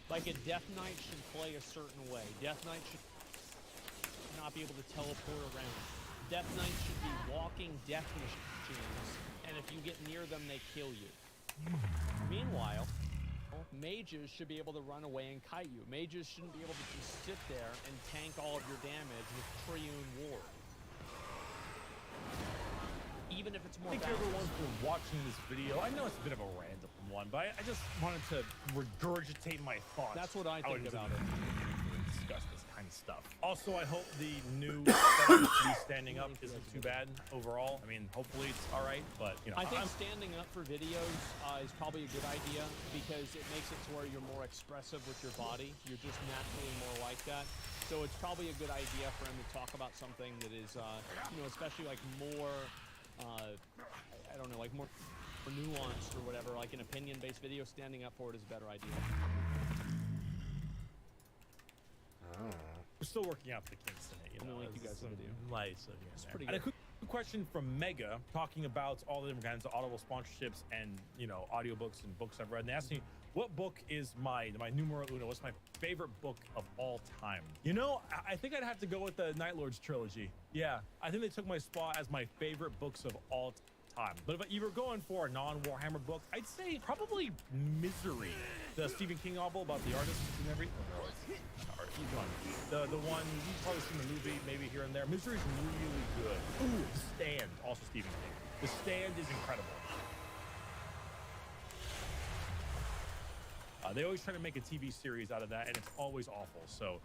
Like a Death Knight should play a certain way. Death Knight should not be able to teleport around. Death Knight should be walking death machines, and if you get near them, they kill you. Meanwhile, mages should be able to run away and kite you. Mages shouldn't be able to just sit there and tank all of your damage with Triune Ward. Even if it's more Thank you everyone for watching this video. I know it's a bit of a random one, but I just wanted to regurgitate my thoughts. That's what I think about it. Discuss this kind of stuff. Also, I hope the new setup to be standing up isn't too bad overall. I mean, hopefully it's all right, but you know. I think standing up for videos is probably a good idea because it makes it to where you're more expressive with your body. You're just naturally more like that. So it's probably a good idea for him to talk about something that is, you know, especially like more. I don't know, like more nuanced or whatever, like an opinion-based video. Standing up for it is a better idea. We're still working out the kinks in it, you know. Link you guys the video. Lights. It's pretty good. And a quick question from Mega, talking about all the different kinds of Audible sponsorships and, you know, audiobooks and books I've read. And they asked me, what book is my numero uno? What's my favorite book of all time? You know, I think I'd have to go with the Night Lords trilogy. Yeah, I think they took my spot as my favorite books of all time. But if you were going for a non-Warhammer book, I'd say probably Misery, the Stephen King novel about the artists and everything. The one you've probably seen the movie, maybe here and there. Misery's really good. Ooh, The Stand, also Stephen King. The Stand is incredible. They always try to make a TV series out of that, and it's always awful. So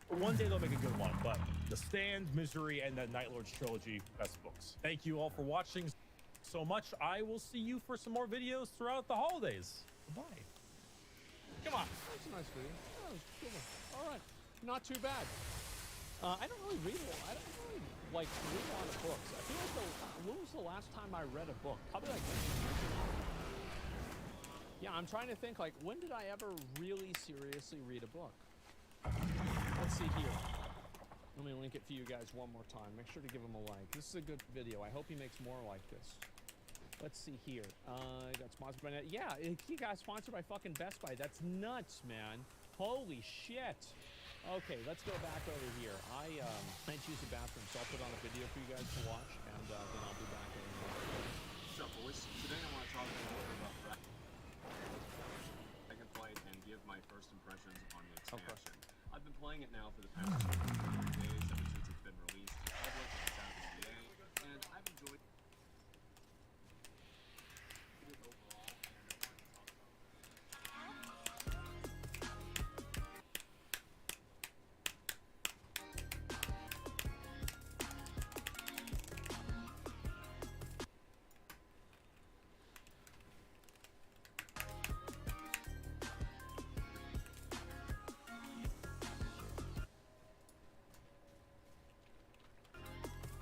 one day they'll make a good one, but The Stand, Misery, and that Night Lords trilogy, best books. Thank you all for watching so much. I will see you for some more videos throughout the holidays. Goodbye. Come on. That's a nice video. That was a good one. All right. Not too bad. I don't really read a lot. I don't really like read a lot of books. I feel like when was the last time I read a book? Probably like 10 years ago. Yeah, I'm trying to think, like, when did I ever really seriously read a book? Let's see here. Let me link it for you guys one more time. Make sure to give him a like. This is a good video. I hope he makes more like this. Let's see here. Got sponsored by Net. Yeah, he got sponsored by fucking Best Buy. That's nuts, man. Holy shit. Okay, let's go back over here. I need to use the bathroom, so I'll put on a video for you guys to watch, and then I'll be back over here. What's up, boys? Today I want to talk about Dragon Flight and give my first impressions on the expansion. I've been playing it now for the past 2 days, ever since it's been released to the public and it's out of the EA, and I've enjoyed it overall, and I wanted to talk about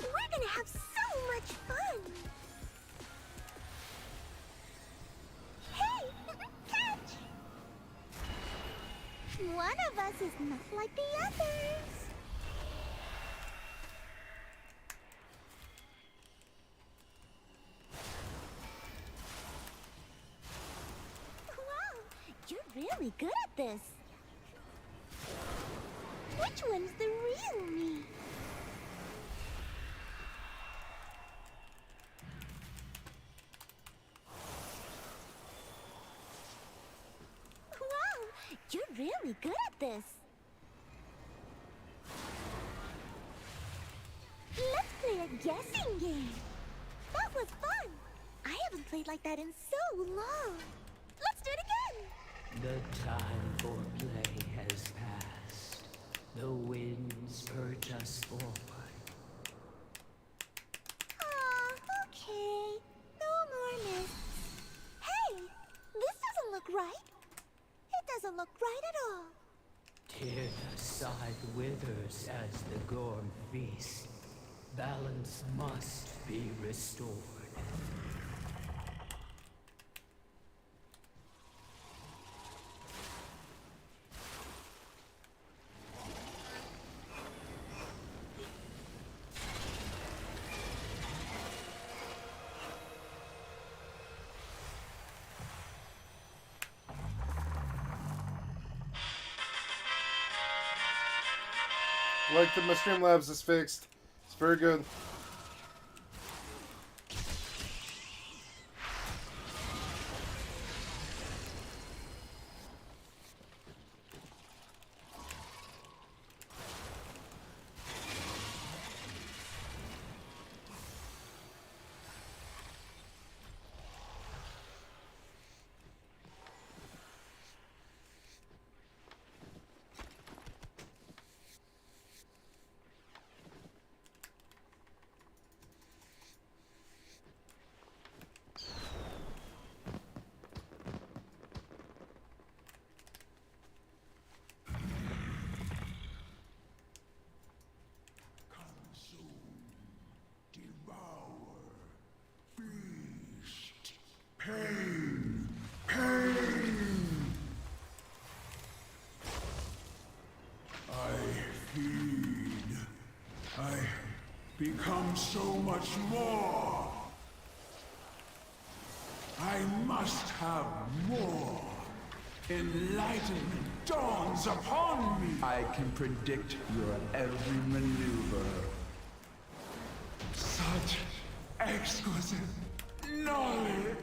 We're gonna have so much fun! Hey! Catch! One of us is not like the others! Wow! You're really good at this! Which one's the real me? really good at this. Let's play a guessing game. That was fun. I haven't played like that in so long. Let's do it again. The time for play has passed. The winds urge us forward. Okay. No more myths. Hey, this doesn't look right. It doesn't look right at all. Tyrna's side withers as the Gorm feast. Balance must be restored. Like the Streamlabs is fixed. It's very good. Pain! Pain! I feed. I become so much more. I must have more. Enlightenment dawns upon me. I can predict your every maneuver. Such exquisite knowledge.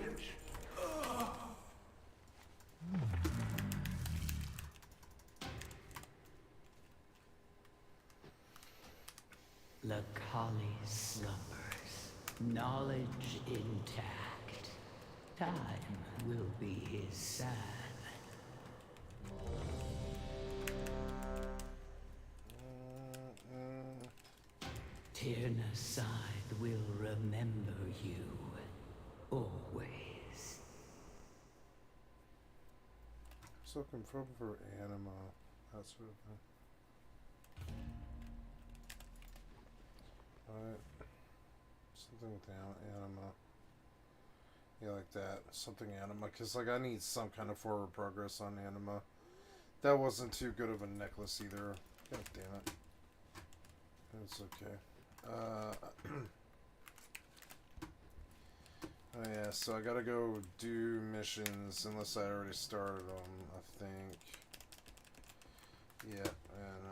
Lakali slumbers, knowledge intact. Time will be his salve. Tyrna's side will remember you, always. So confirmed for anima, that sort of thing. Alright. Something with the anima. Yeah, like that. Something anima. Because, like, I need some kind of forward progress on anima. That wasn't too good of a necklace either. God damn it. It's okay. Oh yeah, so I gotta go do missions, unless I already started them, I think. Yeah, and,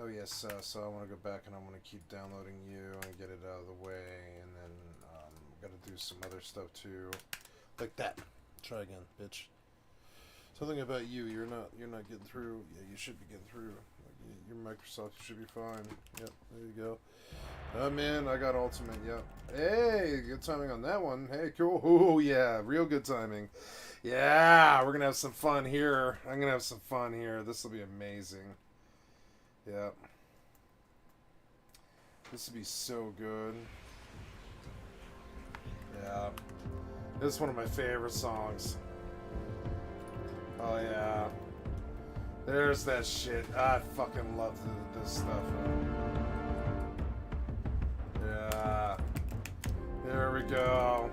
oh yes, so I want to go back and I want to keep downloading you and get it out of the way, and then, gotta do some other stuff too. Like that. Try again, bitch. Something about you, you're not getting through. Yeah, you should be getting through. You're Microsoft, you should be fine. Yep, there you go. Oh man, I got ultimate, yep. Hey, good timing on that one. Hey, cool. Oh yeah, real good timing. Yeah, we're gonna have some fun here. I'm gonna have some fun here. This will be amazing. Yep. This will be so good. Yeah. This is one of my favorite songs. Oh yeah. There's that shit. I fucking love this stuff. Yeah. There we go.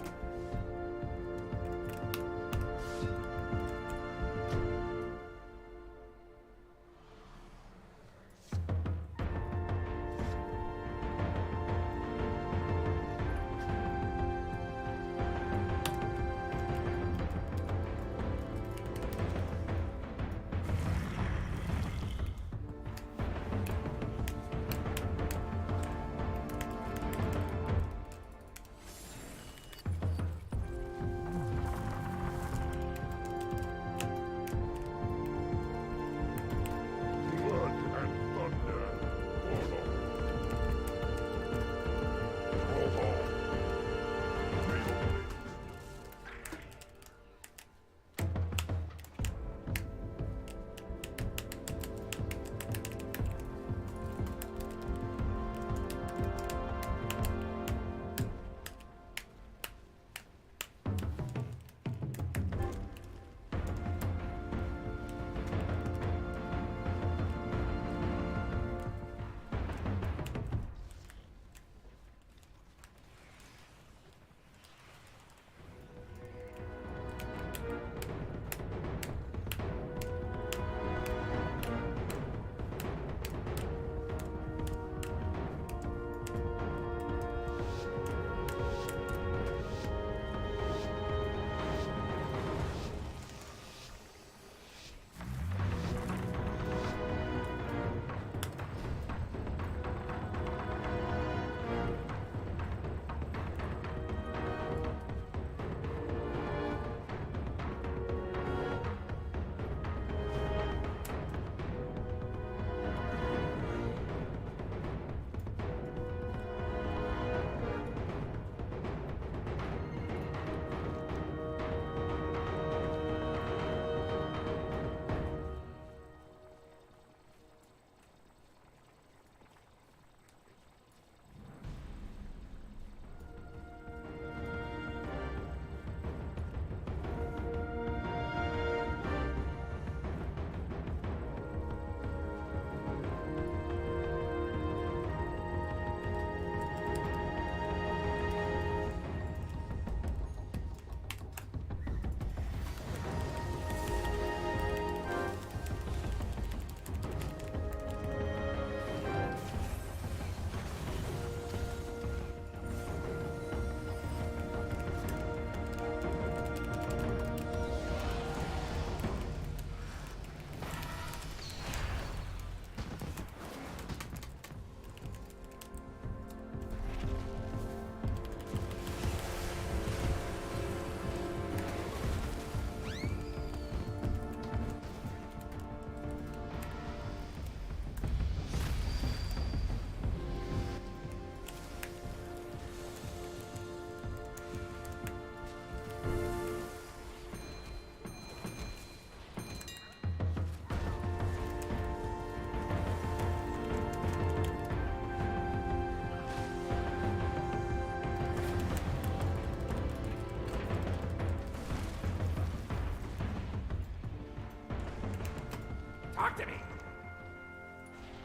talk to me.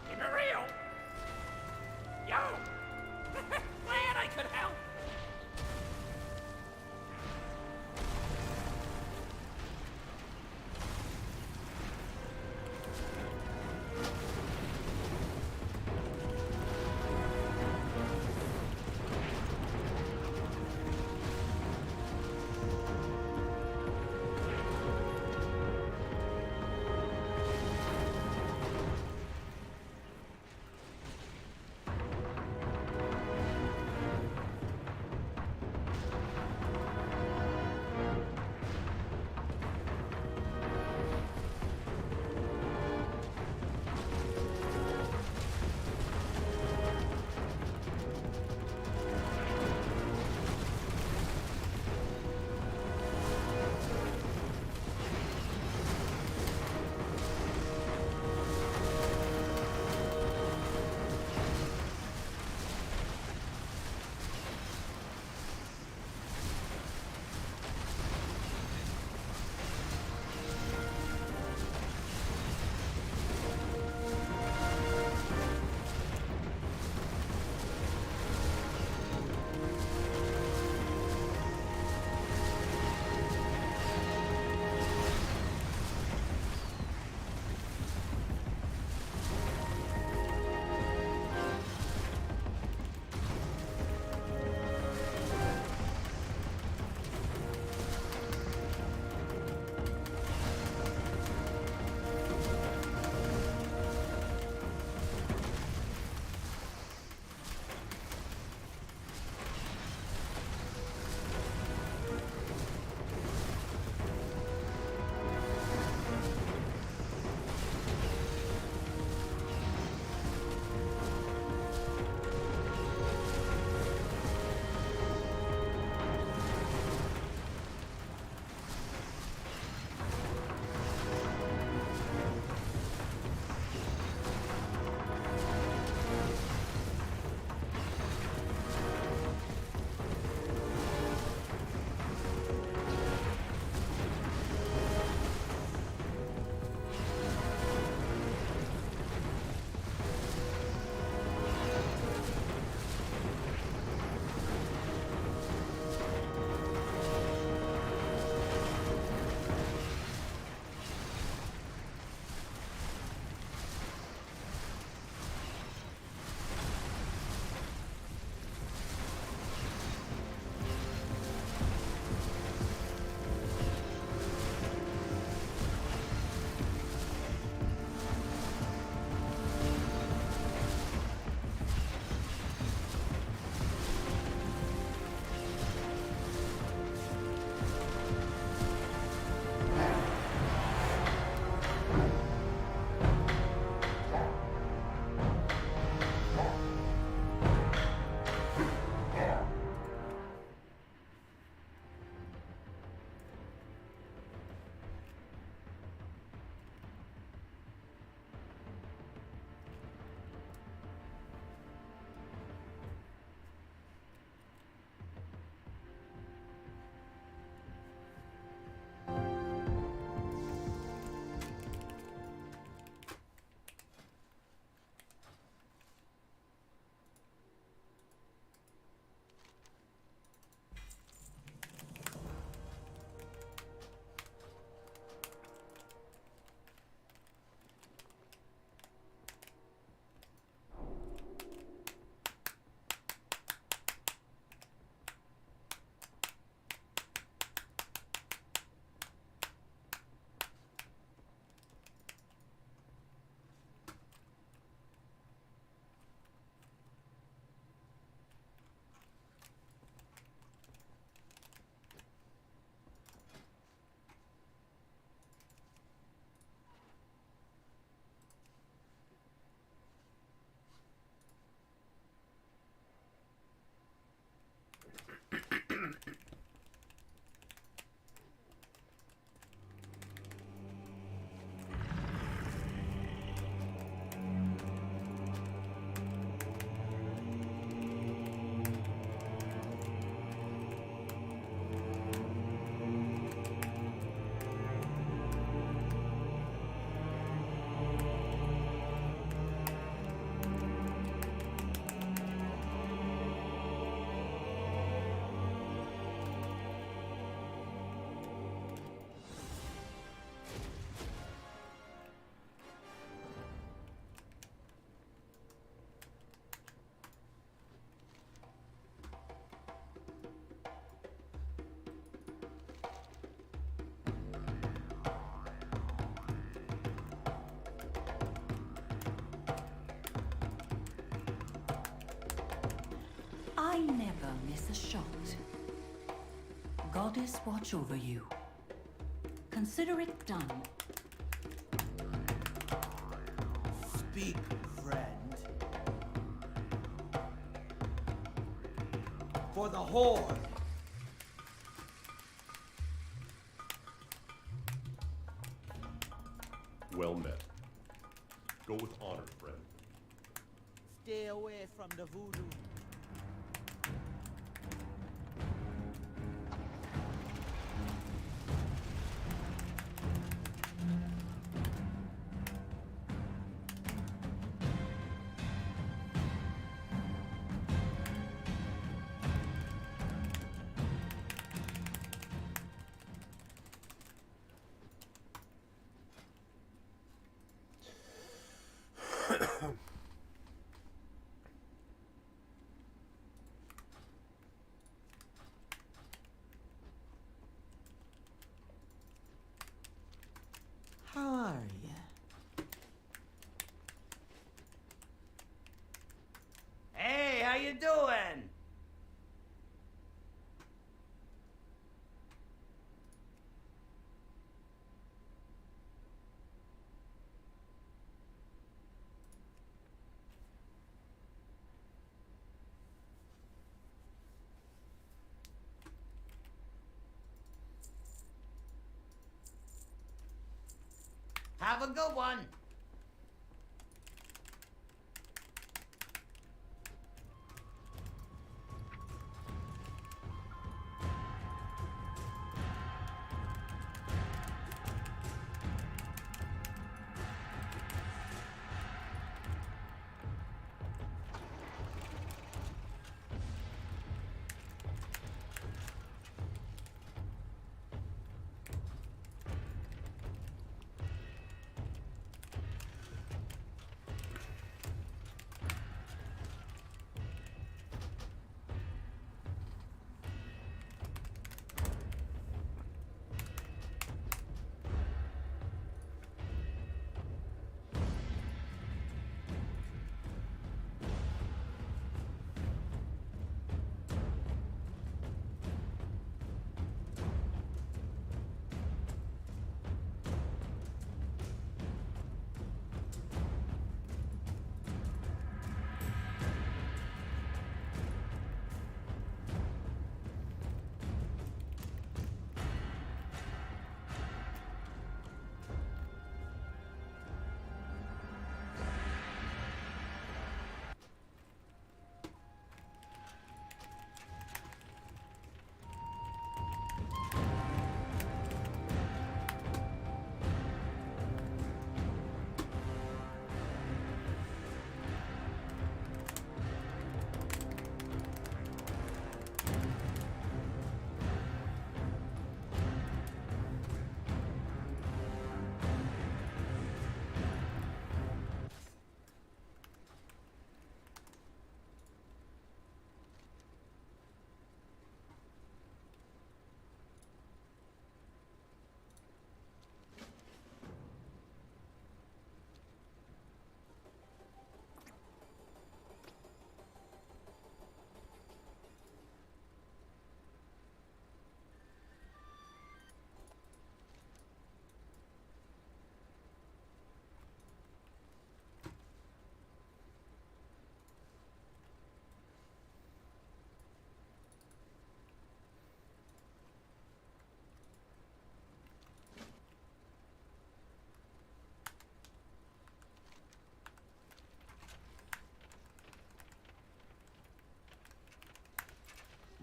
Keep it real. Yo. Glad I could help. I never miss a shot. Goddess watch over you. Consider it done. Speak, friend. For the Horde. Well met. Go with honor, friend. Stay away from the voodoo. How are you? Hey, how you doing? Have a good one.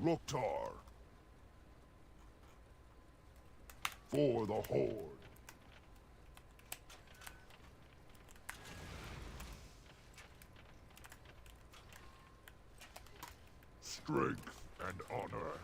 Loktar. For the Horde. Strength and honor.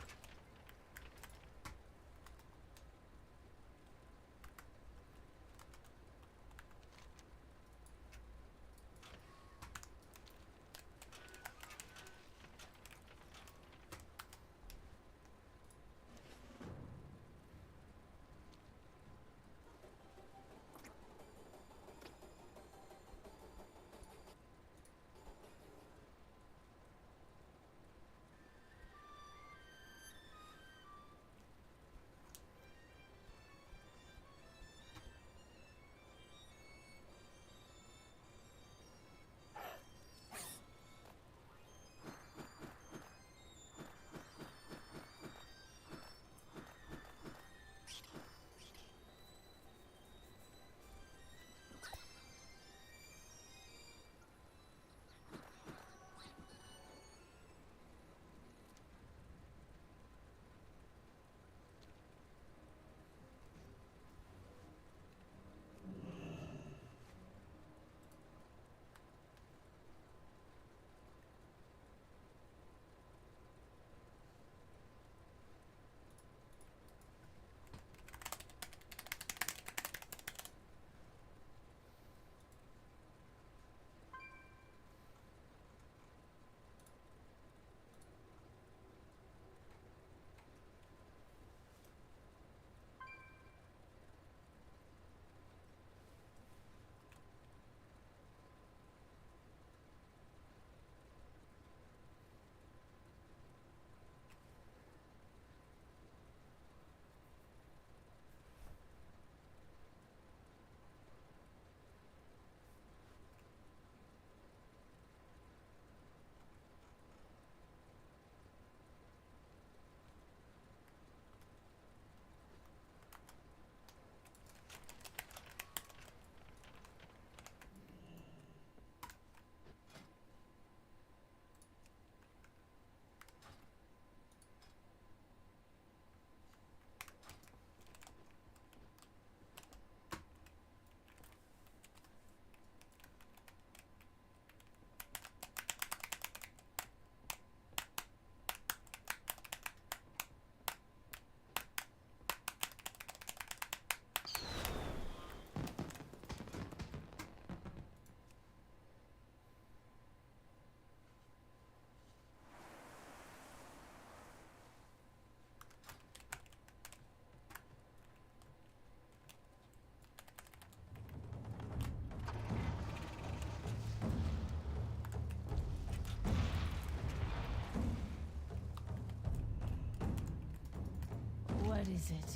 What is it?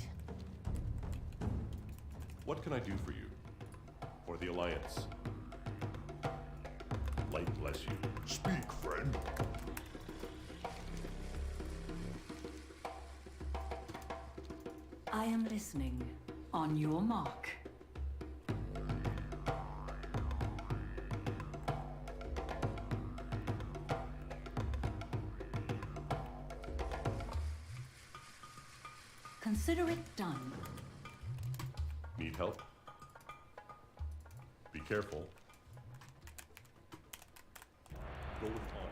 What can I do for you? For the Alliance? Light bless you. Speak, friend. I am listening. On your mark. Consider it done. Need help? Be careful. Go with honor.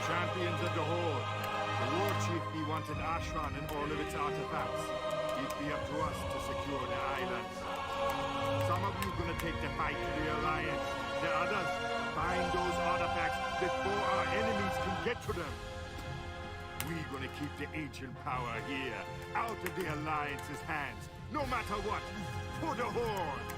Champions of the Horde. The war chief he wanted Ashran and all of its artifacts. It'd be up to us to secure the islands. Some of you gonna take the fight to the Alliance. The others, find those artifacts before our enemies can get to them. We're gonna keep the ancient power here, out of the Alliance's hands, no matter what, for the Horde!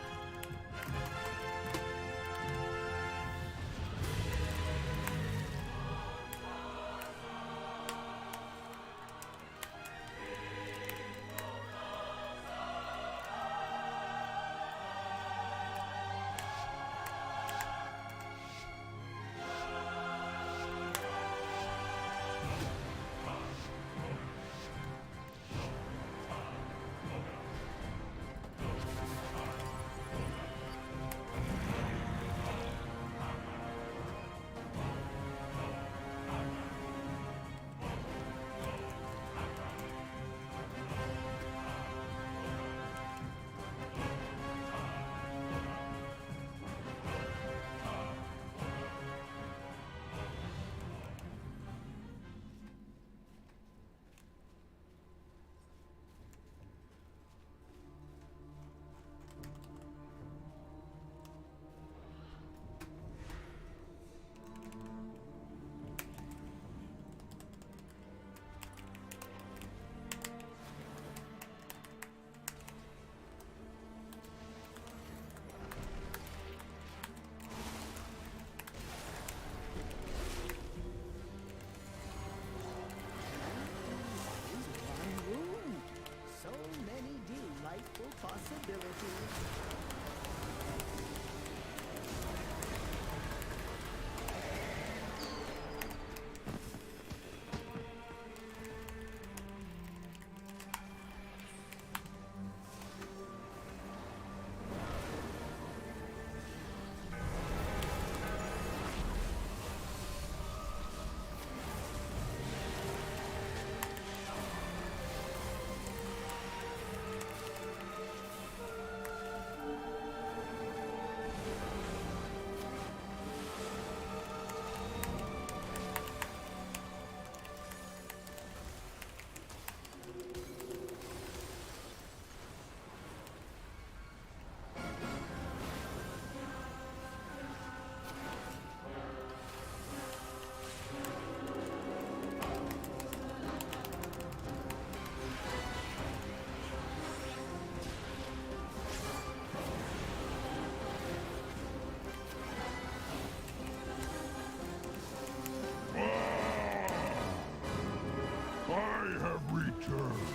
I have returned.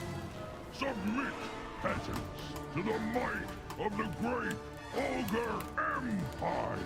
Submit, peasants to the might of the great Ogre Empire.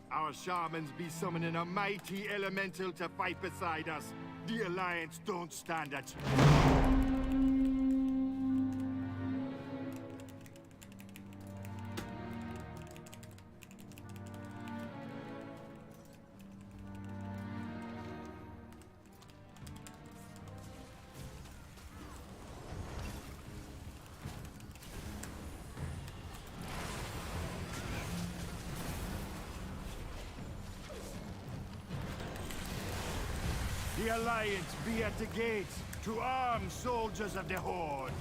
Our shamans be summoning a mighty elemental to fight beside us. The Alliance don't stand a chance. The Alliance be at the gates to arm soldiers of the Horde.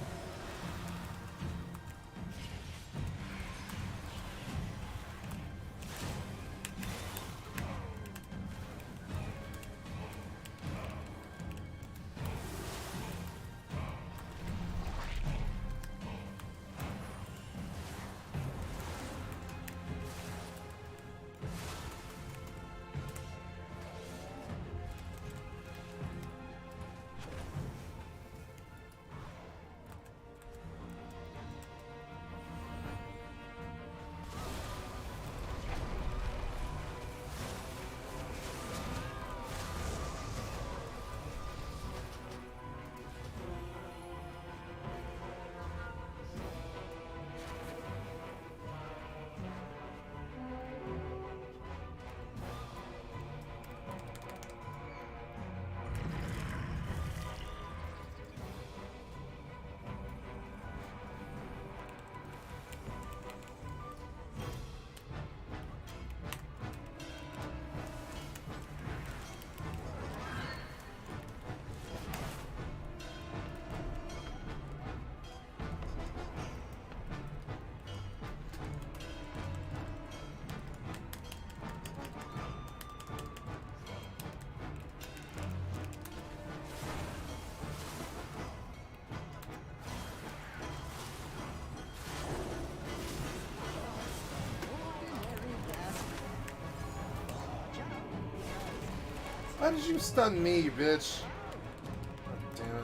How did you stun me, bitch? God damn it.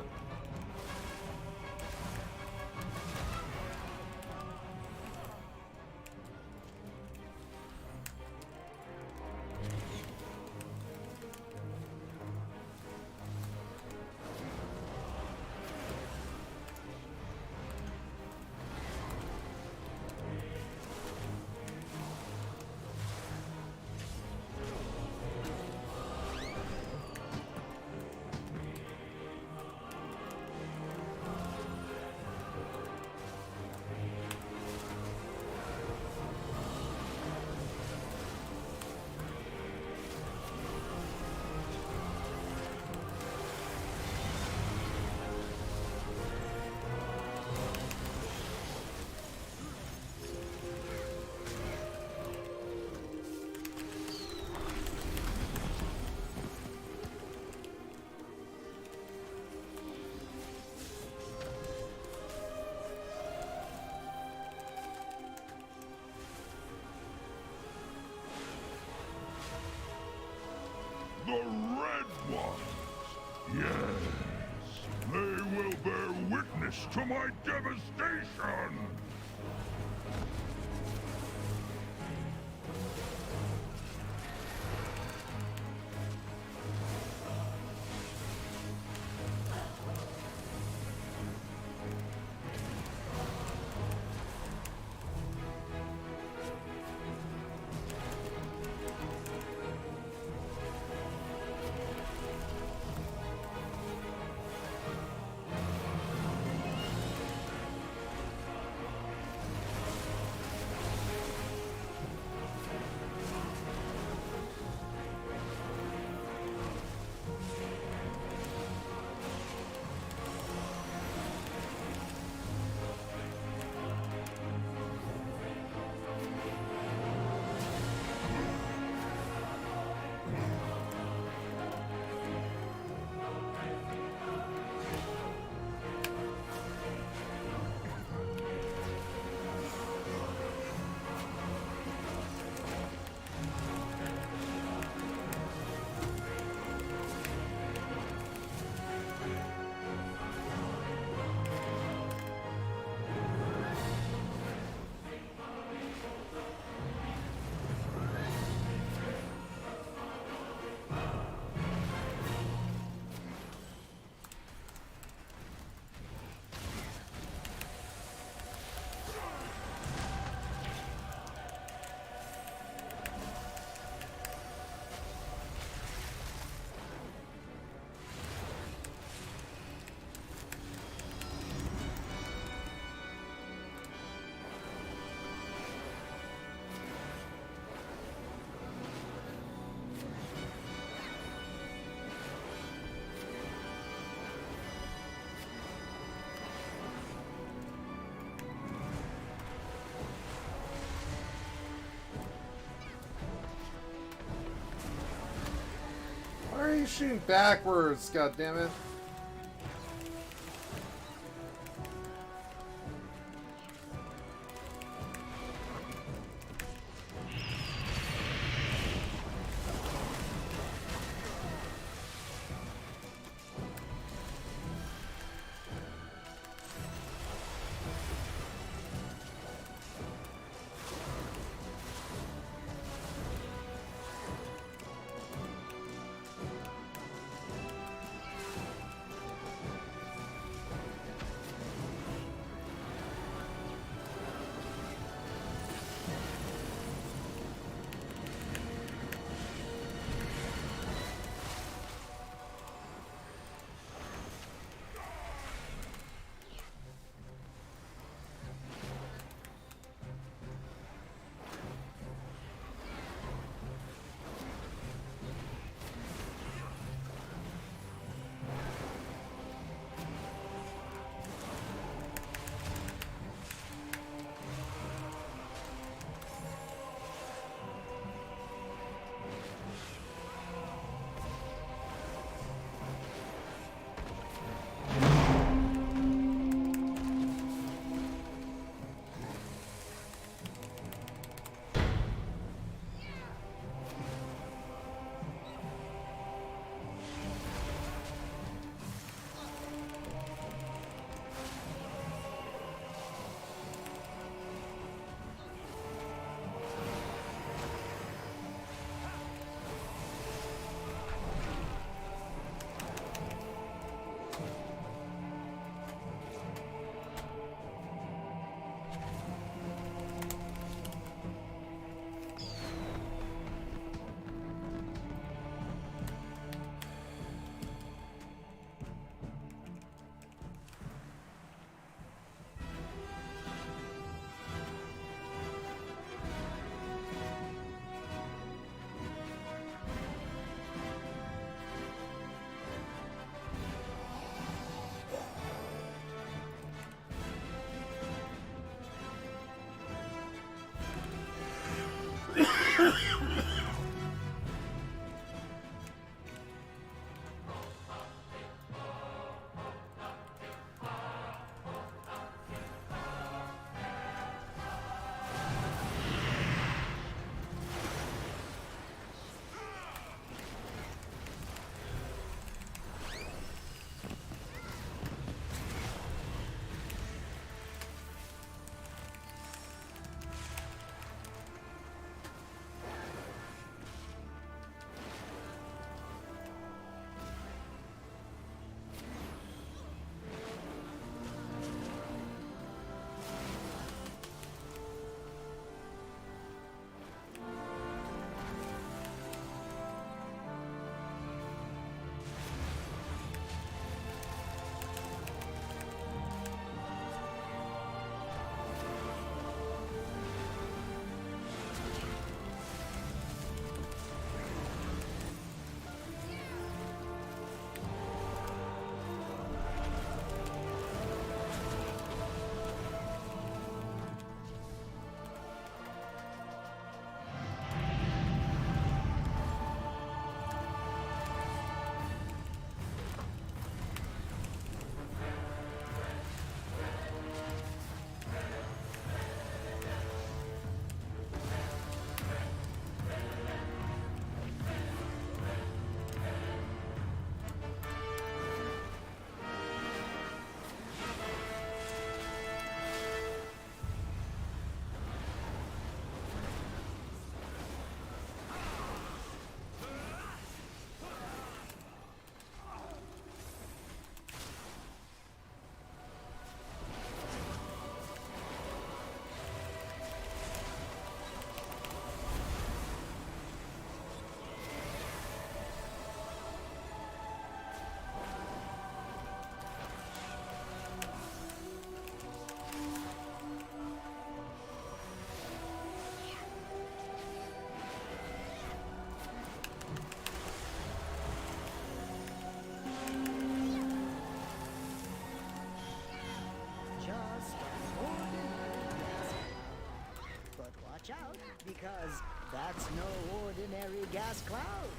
The Red Ones! Yes, they will bear witness to my devastation! Why are you shooting backwards, god damn it? because that's no ordinary gas cloud.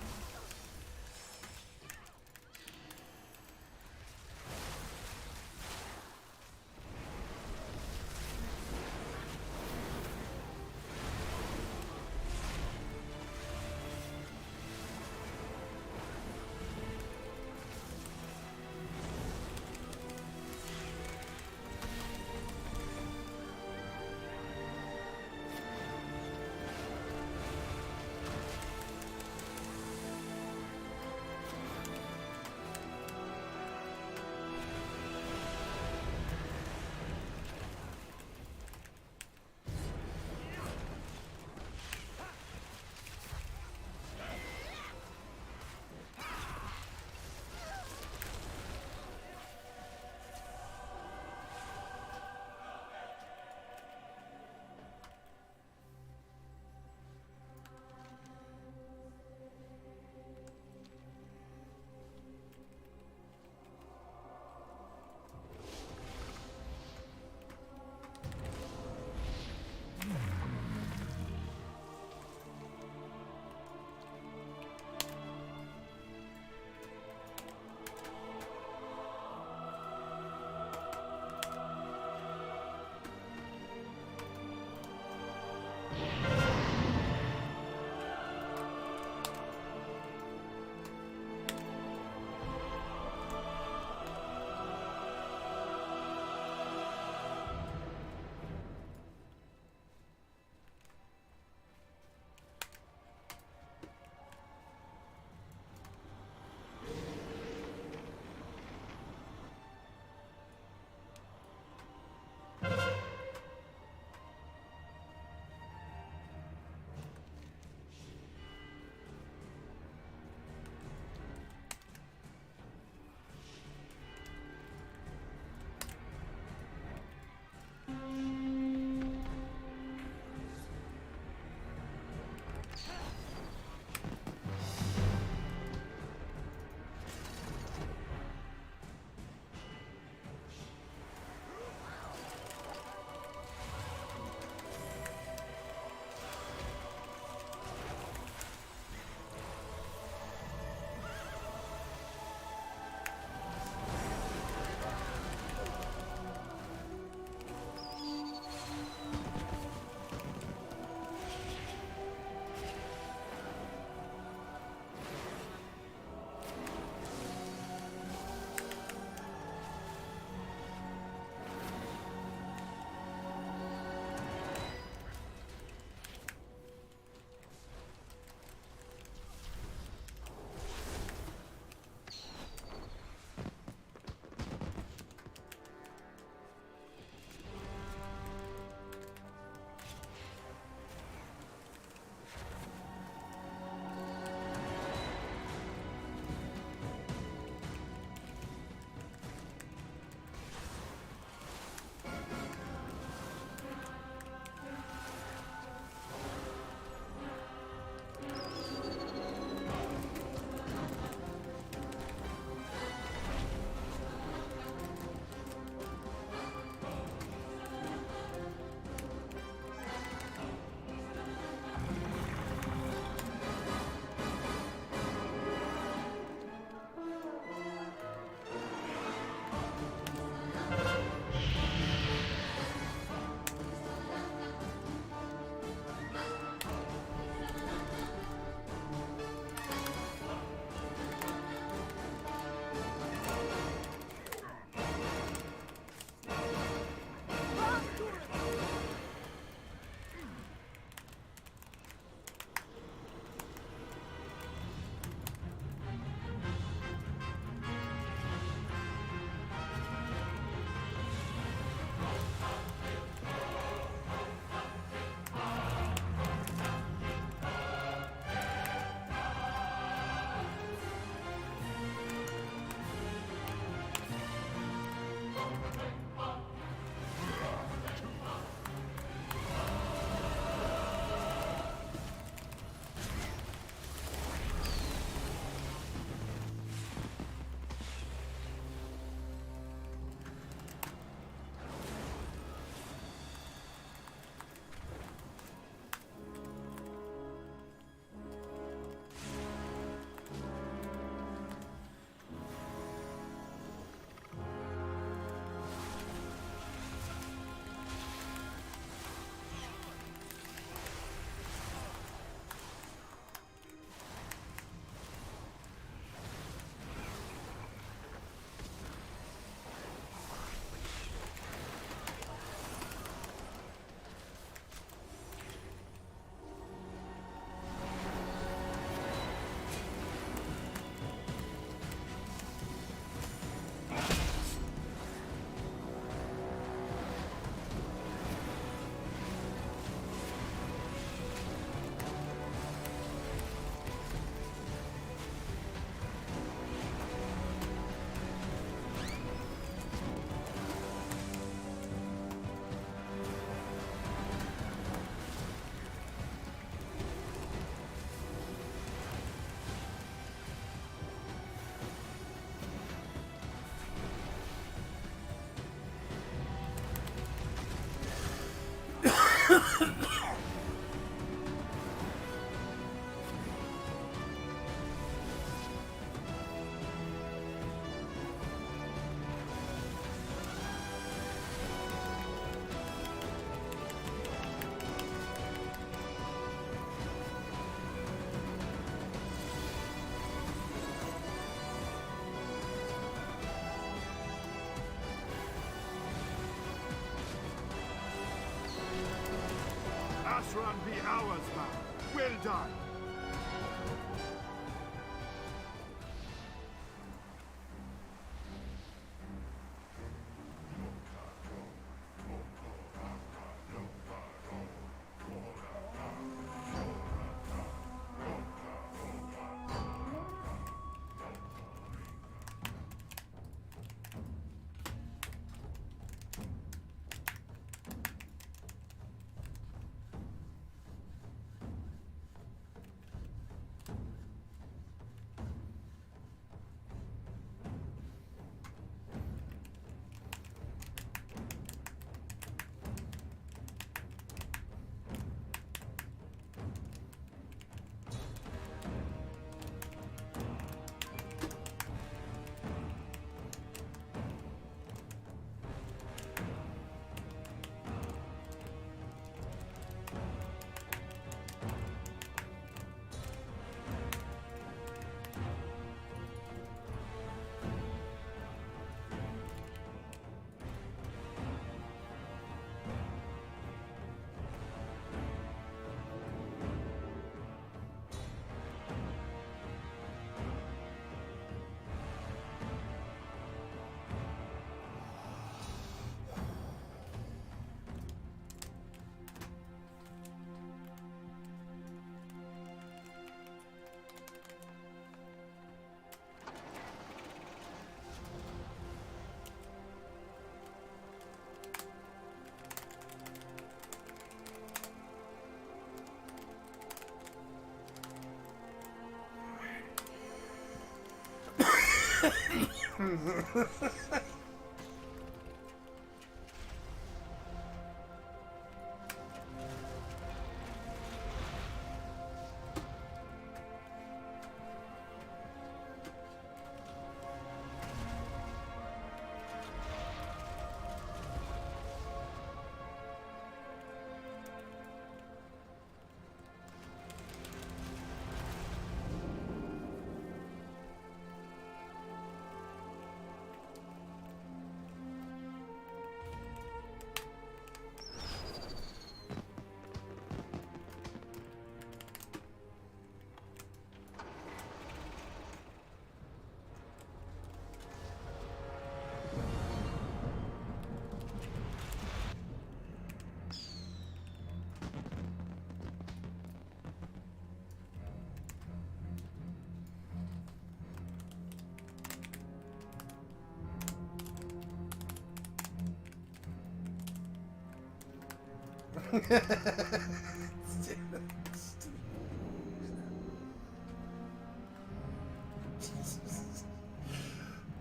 Ashran be ours, man. Well done.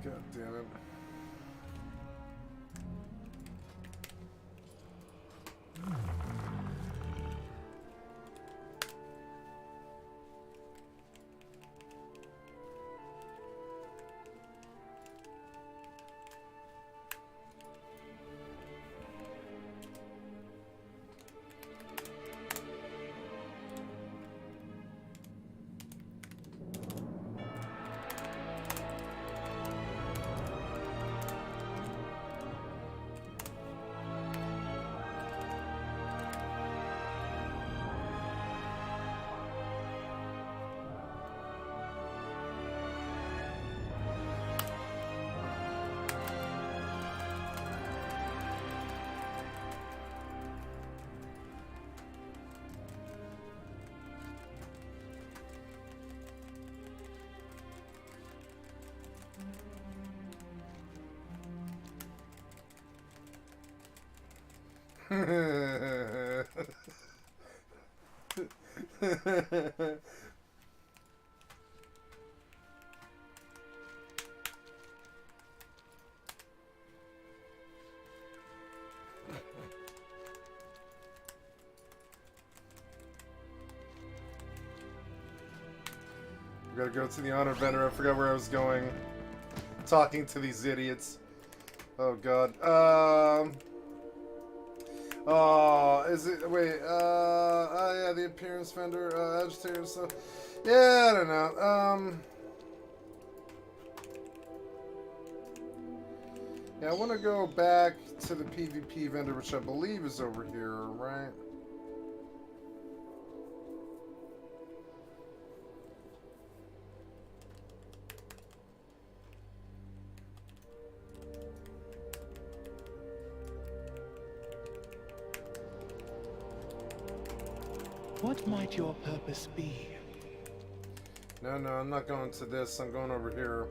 God damn it. We gotta go to the honor vendor. I forgot where I was going. Talking to these idiots. Oh god. Oh, is it? Wait. Oh yeah, the appearance vendor, agitator stuff. Yeah, I don't know. Yeah, I want to go back to the PvP vendor, which I believe is over here, right? What might your purpose be? No, I'm not going to this. I'm going over here.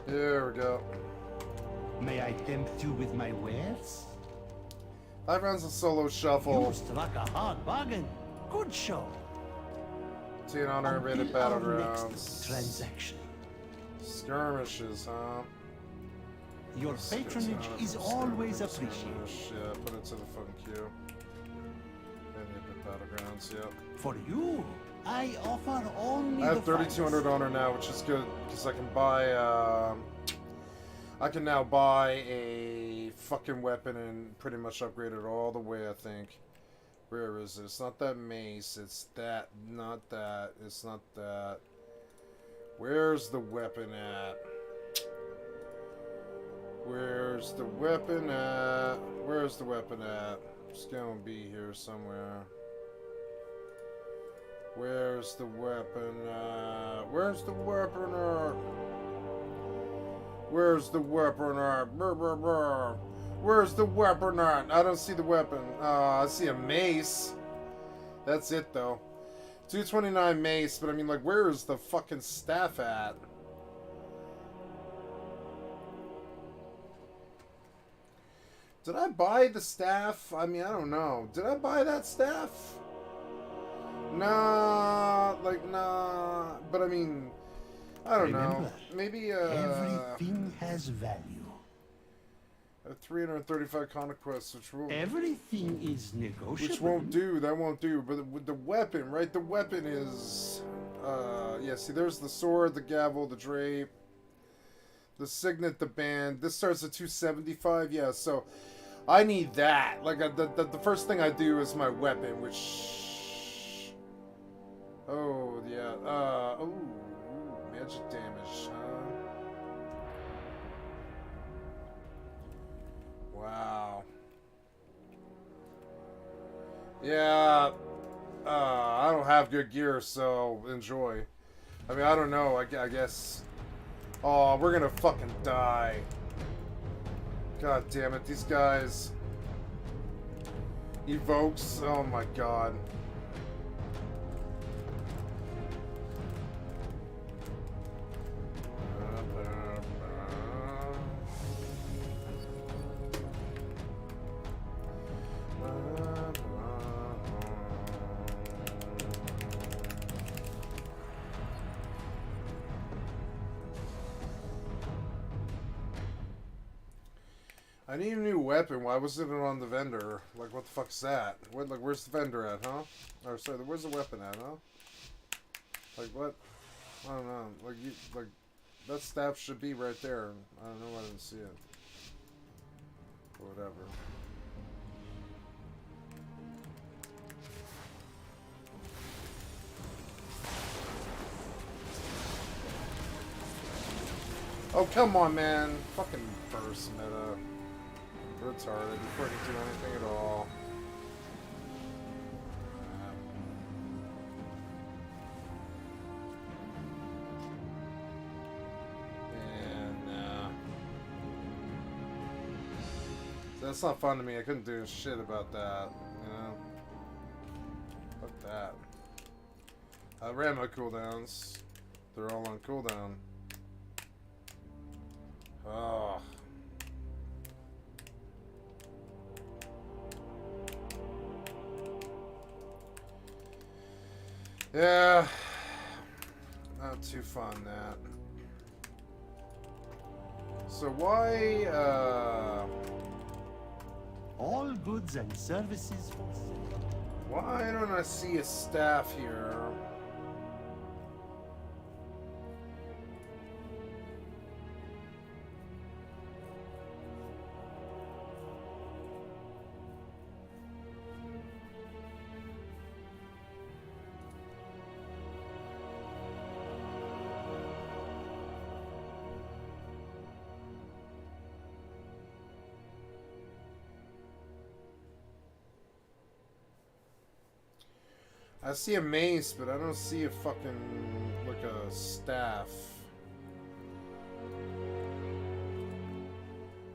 There we go. May I tempt you with my wares? 5 rounds of solo shuffle. You struck a hard bargain. Good show. See an honor rated battlegrounds. Transaction. Skirmishes, huh? Your patronage is always appreciated. Yeah, put it to the fucking queue. And the battlegrounds, yep. For you, I offer only I have 3,200 honor now, which is good because I can buy. I can now buy a fucking weapon and pretty much upgrade it all the way. I think. Where is it? It's not that mace. It's that. Not that. It's not that. Where's the weapon at? Where's the weapon at? Where's the weapon at? It's gonna be here somewhere. Where's the weapon at? Where's the weapon at? Where's the weapon at? Brr, brr, brr. Where's the weapon at? I don't see the weapon. I see a mace. That's it though. 229 mace, but I mean, like, where is the fucking staff at? Did I buy the staff? I mean, I don't know. Did I buy that staff? Nah, like, nah. But I mean, I don't know. Maybe, everything has value. I have 335 conquests, which will... Everything is negotiable. Which won't do. That won't do. But with the weapon, right? The weapon is... yeah, see, there's the sword, the gavel, the drape, the signet, the band. This starts at 275. Yeah, so I need that. Like, the first thing I do is my weapon, which... Oh, yeah. Oh, magic damage, huh? Wow. Yeah. I don't have good gear, so enjoy. I mean, I don't know. I guess... Oh, we're gonna fucking die. God damn it. These guys... Evokes. Oh my god. I need a new weapon. Why wasn't it on the vendor? Like, what the fuck's that? What, like, where's the vendor at, huh? Or, sorry, where's the weapon at, huh? Like, what? I don't know. Like, that staff should be right there. I don't know why I didn't see it. Or whatever. Oh, come on, man. Fucking burst meta. Retarded before I can do anything at all. And, that's not fun to me. I couldn't do shit about that, you know? Fuck that. I ran my cooldowns. They're all on cooldown. Oh. Yeah. Not too fun, that. So why, All goods and services for sale. Why don't I see a staff here? I see a mace, but I don't see a fucking, like, a staff.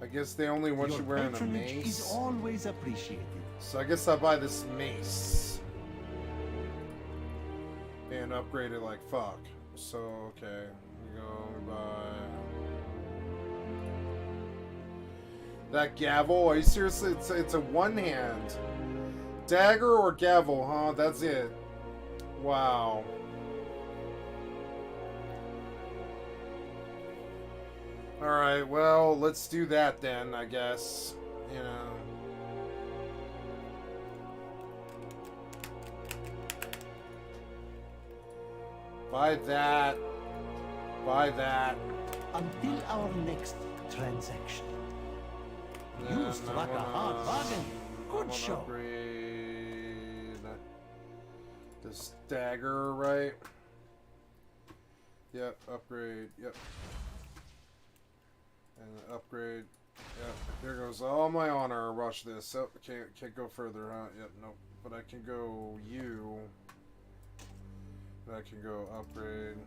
I guess they only want you wearing a patronage mace. is always appreciated. So I guess I'll buy this mace. And upgrade it like fuck. So, okay. We go, we buy... That gavel? Are you seriously? It's a one hand. Dagger or gavel, huh? That's it. Wow. Alright, well, let's do that then, I guess. You know. Buy that. Buy that. Until our next transaction. You struck a hard bargain. Good show. Upgrade this dagger, right? Yep, upgrade. Yep. And upgrade. Yep. There goes all my honor. Rush this. Oh, can't go further, huh? Yep, nope. But I can go you. I can go upgrade.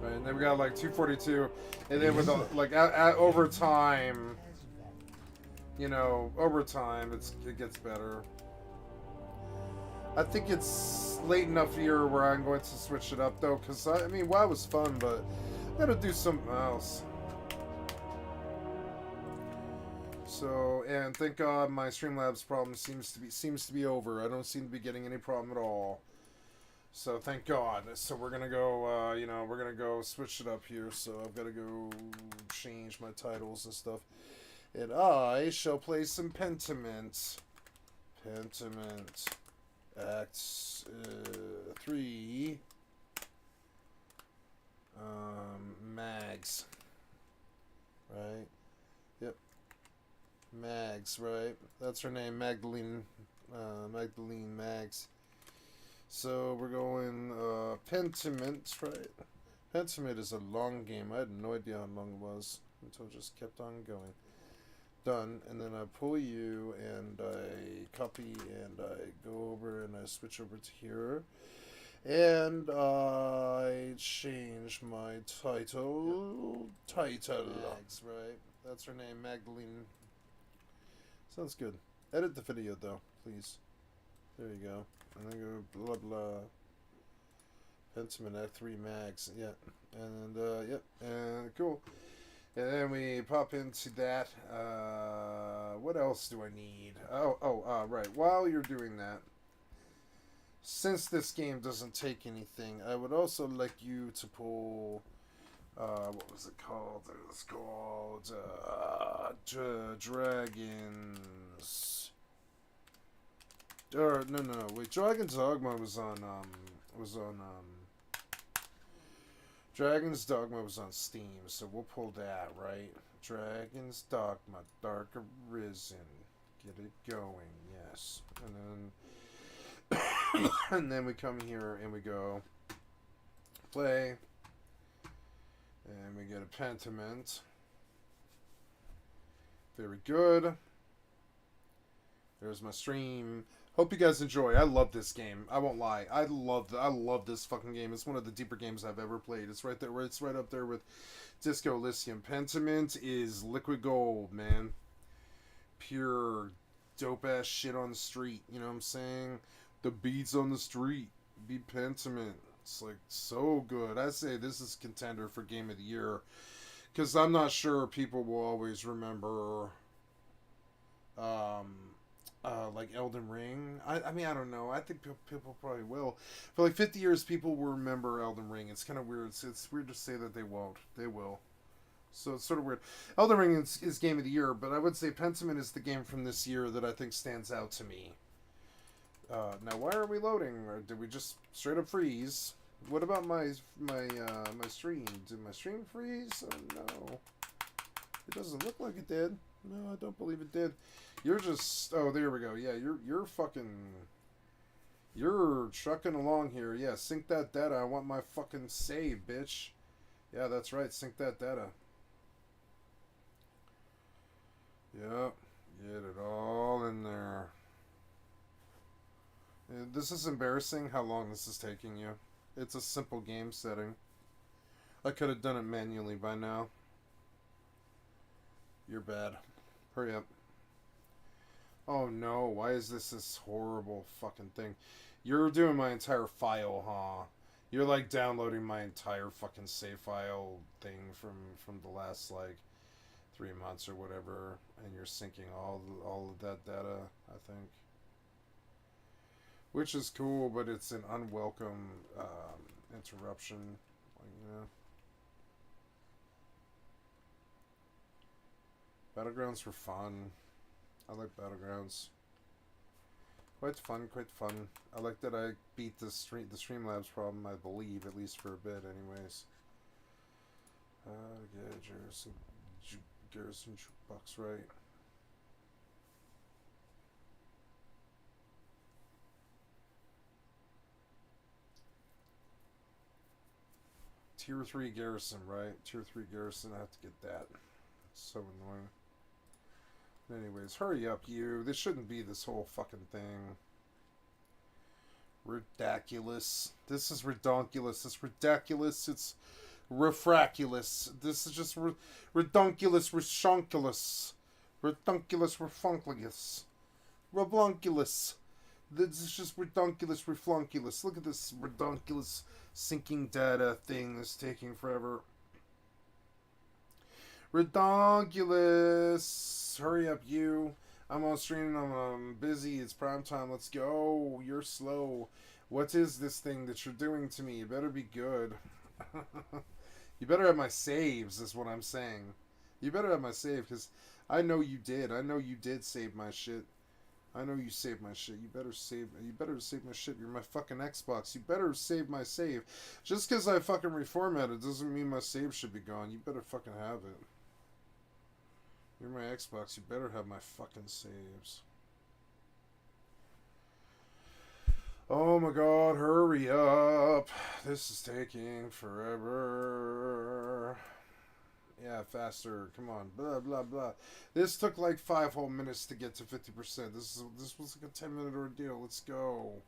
Right, and then we got like 242, and then with the, like over time, you know, over time it gets better. I think it's late enough here where I'm going to switch it up though, because I mean WoW was fun, but I gotta do something else. So, and thank God my Streamlabs problem seems to be over. I don't seem to be getting any problem at all. So thank God. So we're gonna go, you know, we're gonna go switch it up here. So I've got to go change my titles and stuff. And I shall play some Pentiment. Pentiment Act 3. Mags. Right? Yep. Mags, right? That's her name, Magdalene. Magdalene Mags. So we're going Pentiment, right? Pentiment is a long game. I had no idea how long it was until it just kept on going. Done, and then I pull you and I copy and I go over and I switch over to here. And I change my title. Mags, right? That's her name, Magdalene. Sounds good. Edit the video though, please. There you go. And then go blah blah. Pentiment Act 3 Mags. Yeah. And yep. And cool. And then we pop into that. What else do I need? Right. While you're doing that, since this game doesn't take anything, I would also like you to pull. What was it called? It was called Dragons. Or no. Wait, Dragon's Dogma was on Dragon's Dogma was on Steam, so we'll pull that, right? Dragon's Dogma, Dark Arisen. Get it going, yes. And then and then we come here and we go play. And we get a Pentiment. Very good. There's my stream. Hope you guys enjoy. I love this game. I won't lie. I love this fucking game. It's one of the deeper games I've ever played. It's right there. It's right up there with Disco Elysium. Pentiment is liquid gold, man. Pure dope ass shit on the street. You know what I'm saying? The beats on the street. Be Pentiment. It's like so good. I say this is contender for Game of the Year, because I'm not sure people will always remember like Elden Ring. I mean, I don't know. I think people probably will. For like 50 years, people will remember Elden Ring. It's kind of weird. It's weird to say that they won't. They will. So it's sort of weird. Elden Ring is Game of the Year, but I would say Pentiment is the game from this year that I think stands out to me. Now, why are we loading? Or did we just straight up freeze? What about my stream? Did my stream freeze? Oh no. It doesn't look like it did. No, I don't believe it did. You're just... Oh, there we go. Yeah, you're fucking... You're trucking along here. Yeah, sync that data. I want my fucking save, bitch. Yeah, that's right. Sync that data. Yep. Get it all in there. This is embarrassing how long this is taking you. It's a simple game setting. I could have done it manually by now. You're bad. Hurry up. Oh no, why is this horrible fucking thing? You're doing my entire file, huh? You're like downloading my entire fucking save file thing from the last like 3 months or whatever, and you're syncing all of that data, I think. Which is cool, but it's an unwelcome interruption, like, you know. Battlegrounds were fun. I like Battlegrounds. Quite fun, quite fun. I like that I beat the Streamlabs problem, I believe, at least for a bit, anyways. Yeah, Garrison Jukebox, right. Tier 3 Garrison, right? Tier 3 Garrison, I have to get that. It's so annoying. Anyways, hurry up, you. This shouldn't be this whole fucking thing. Ridiculous. This is redonkulous. It's ridiculous. It's refraculous. This is just redonkulous, reshonkulous. Redonkulous, refunculous. Reblunculous. This is just redonkulous, reflunculous. Look at this redonkulous syncing data thing that's taking forever. Redonkulous. Hurry up, you. I'm on stream. I'm busy. It's prime time. Let's go. You're slow. What is this thing that you're doing to me? You better be good. You better have my saves, is what I'm saying. You better have my save, because I know you did. I know you did save my shit. I know you saved my shit. You better save my shit. You're my fucking Xbox. You better save my save. Just because I fucking reformatted doesn't mean my save should be gone. You better fucking have it. You're my Xbox. You better have my fucking saves. Oh my god, hurry up. This is taking forever. Yeah, faster. Come on. Blah, blah, blah. This took like 5 whole minutes to get to 50%. This was like a 10-minute ordeal. Let's go.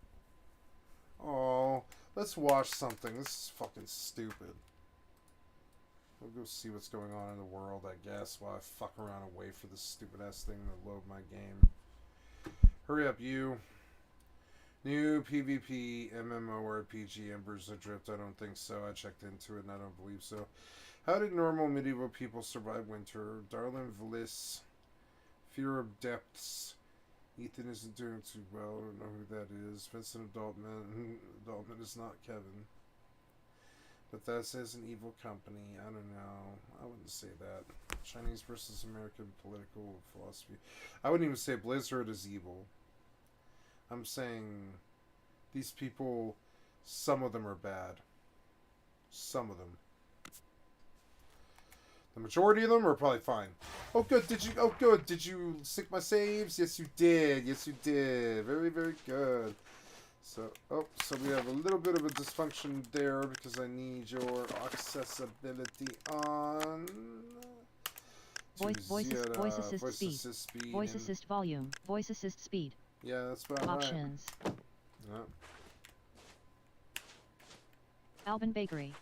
Oh, let's watch something. This is fucking stupid. We'll go see what's going on in the world, I guess, while I fuck around and wait for this stupid-ass thing to load my game. Hurry up, you. New PvP MMORPG Embers Adrift. I don't think so. I checked into it and I don't believe so. How did normal medieval people survive winter? Darlin Vliss. Fear of Depths. Ethan isn't doing too well. I don't know who that is. Vincent Adultman. Adultman is not Kevin. But that says an evil company. I don't know. I wouldn't say that. Chinese versus American political philosophy. I wouldn't even say Blizzard is evil. I'm saying these people, some of them are bad. Some of them. The majority of them are probably fine. Oh, good. Oh, good. Did you sync my saves? Yes, you did. Yes, you did. Very, very good. So we have a little bit of a dysfunction there because I need your accessibility on. Voice assist speed. Voice assist volume. Voice assist speed. Yeah, that's about Options. Right. Yeah. Alban Bakery.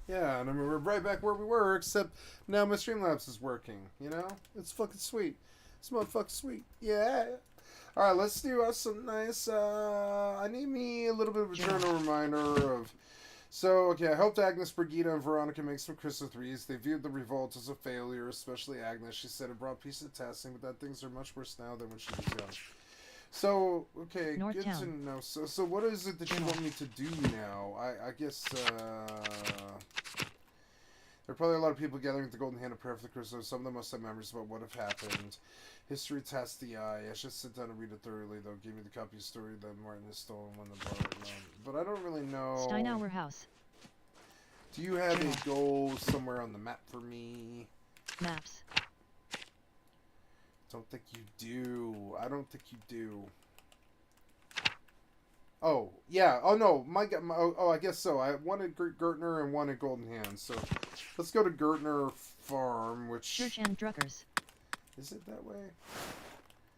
Yeah, and I mean, we're right back where we were, except now my Streamlabs is working, you know? It's fucking sweet. It's motherfucking sweet. Yeah. Alright, let's do some nice, I need me a little bit of a journal reminder of... So, okay, I helped Agnes, Brigida, and Veronica make some Crystal 3s. They viewed the revolt as a failure, especially Agnes. She said it brought peace to testing, but that things are much worse now than when she was young. So, okay, good to know. So what is it that you want me to do now? I guess, there are probably a lot of people gathering at the Golden Hand of Prayer for the Crystal. Some of them must have memories about what have happened. History tests the eye. I should sit down and read it thoroughly, though. Give me the copy of the story that Martin has stolen when the bar. But I don't really know. Steinauer House. Do you have a goal somewhere on the map for me? Maps. Don't think you do. I don't think you do. Oh, yeah. Oh, no. I guess so. I wanted Gertner and wanted Golden Hand. So, let's go to Gertner Farm, which... Church and Druckers. Is it that way?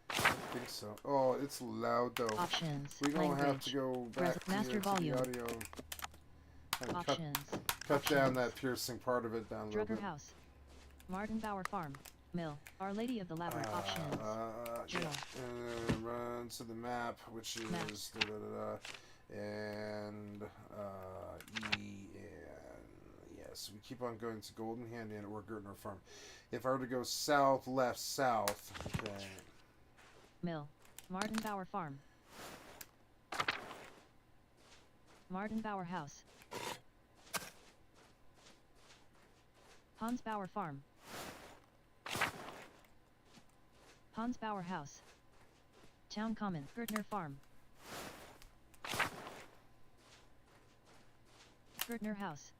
I don't think so. Oh, it's loud, though. Options. We're going to have to go back Master to volume. the audio. And Options. cut down that piercing part of it down a little Drugger bit. House. Martinbauer Farm. Mill. Our Lady of the Labyrinth. Options. Journal. And run to the map, which is and E, and yes, we keep on going to Golden Hand Inn or Gertner Farm. If I were to go south, left, south, okay. Mill. Martinbauer Farm. Martinbauer House. Hansbauer Farm. Hansbauer House. Town Common. Gertner Farm. Gertner House.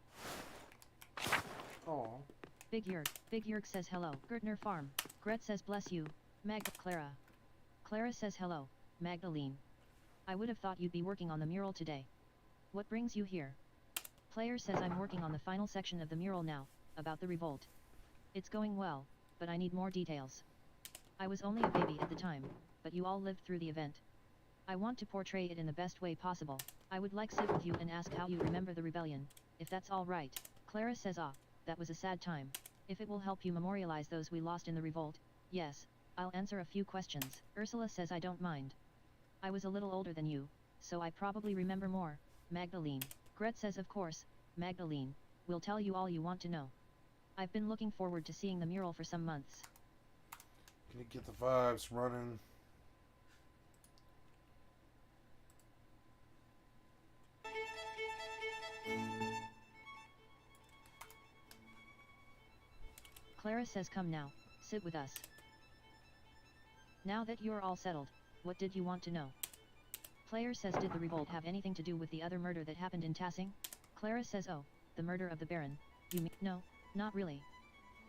Oh. Big Yerg. Big Yerg says hello. Gertner Farm. Gret says bless you. Clara. Clara says hello. Magdalene. I would have thought you'd be working on the mural today. What brings you here? Player says I'm working on the final section of the mural now, about the revolt. It's going well, but I need more details. I was only a baby at the time, but you all lived through the event. I want to portray it in the best way possible. I would like to sit with you and ask how you remember the rebellion, if that's all right. Clara says that was a sad time. If it will help you memorialize those we lost in the revolt, yes, I'll answer a few questions. Ursula says I don't mind. I was a little older than you, so I probably remember more. Magdalene. Gret says of course, Magdalene, we'll tell you all you want to know. I've been looking forward to seeing the mural for some months. Can you get the vibes running? Clara says come now, sit with us. Now that you're all settled, what did you want to know? Player says did the revolt have anything to do with the other murder that happened in Tassing? Clara says oh, the murder of the Baron, you mean? No, not really.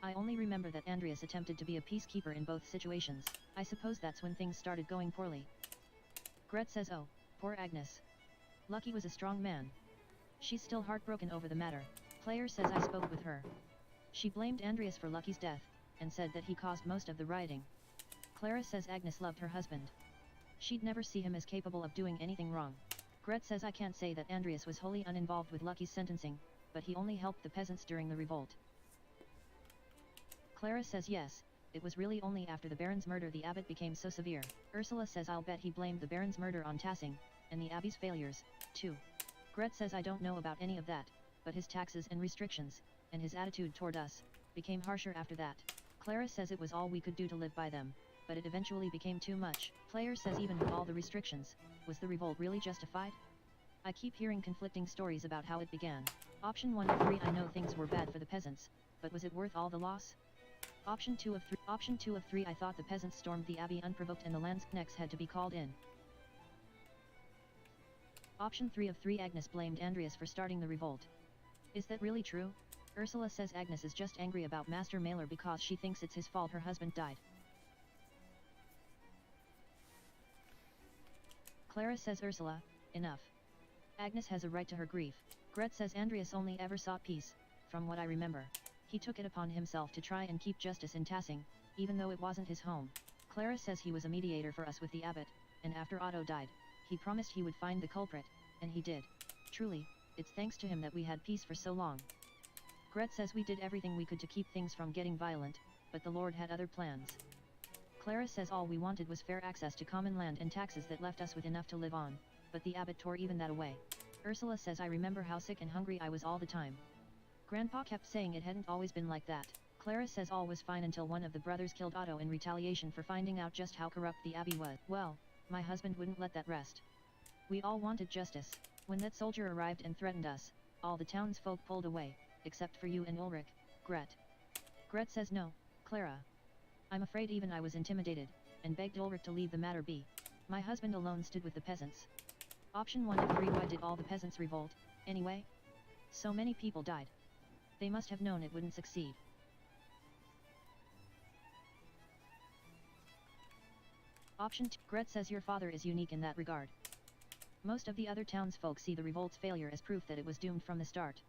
I only remember that Andreas attempted to be a peacekeeper in both situations. I suppose that's when things started going poorly. Gret says oh, poor Agnes. Lucky was a strong man. She's still heartbroken over the matter. Player says I spoke with her. She blamed Andreas for Lucky's death, and said that he caused most of the rioting. Clara says Agnes loved her husband. She'd never see him as capable of doing anything wrong. Gret says I can't say that Andreas was wholly uninvolved with Lucky's sentencing, but he only helped the peasants during the revolt. Clara says yes, it was really only after the Baron's murder the abbot became so severe. Ursula says I'll bet he blamed the Baron's murder on Tassing, and the abbey's failures, too. Gret says I don't know about any of that, but his taxes and restrictions, and his attitude toward us, became harsher after that. Clara says it was all we could do to live by them, but it eventually became too much. Player says even with all the restrictions, was the revolt really justified? I keep hearing conflicting stories about how it began. Option 1 of 3 I know things were bad for the peasants, but was it worth all the loss? Option 2 of 3 I thought the peasants stormed the abbey unprovoked and the landsknechts had to be called in. Option 3 of 3 Agnes blamed Andreas for starting the revolt. Is that really true? Ursula says Agnes is just angry about Master Mailer because she thinks it's his fault her husband died. Clara says Ursula, enough. Agnes has a right to her grief. Gret says Andreas only ever sought peace, from what I remember. He took it upon himself to try and keep justice in Tassing, even though it wasn't his home. Clara says he was a mediator for us with the abbot, and after Otto died, he promised he would find the culprit, and he did. Truly, it's thanks to him that we had peace for so long. Gret says we did everything we could to keep things from getting violent, but the Lord had other plans. Clara says all we wanted was fair access to common land and taxes that left us with enough to live on, but the abbot tore even that away. Ursula says I remember how sick and hungry I was all the time. Grandpa kept saying it hadn't always been like that. Clara says all was fine until one of the brothers killed Otto in retaliation for finding out just how corrupt the abbey was. Well, my husband wouldn't let that rest. We all wanted justice. When that soldier arrived and threatened us, all the townsfolk pulled away, except for you and Ulrich, Gret. Gret says no, Clara. I'm afraid even I was intimidated, and begged Ulrich to leave the matter be. My husband alone stood with the peasants. Option 1 of 3 Why did all the peasants revolt, anyway? So many people died. They must have known it wouldn't succeed. Option 2 Gret says your father is unique in that regard. Most of the other townsfolk see the revolt's failure as proof that it was doomed from the start.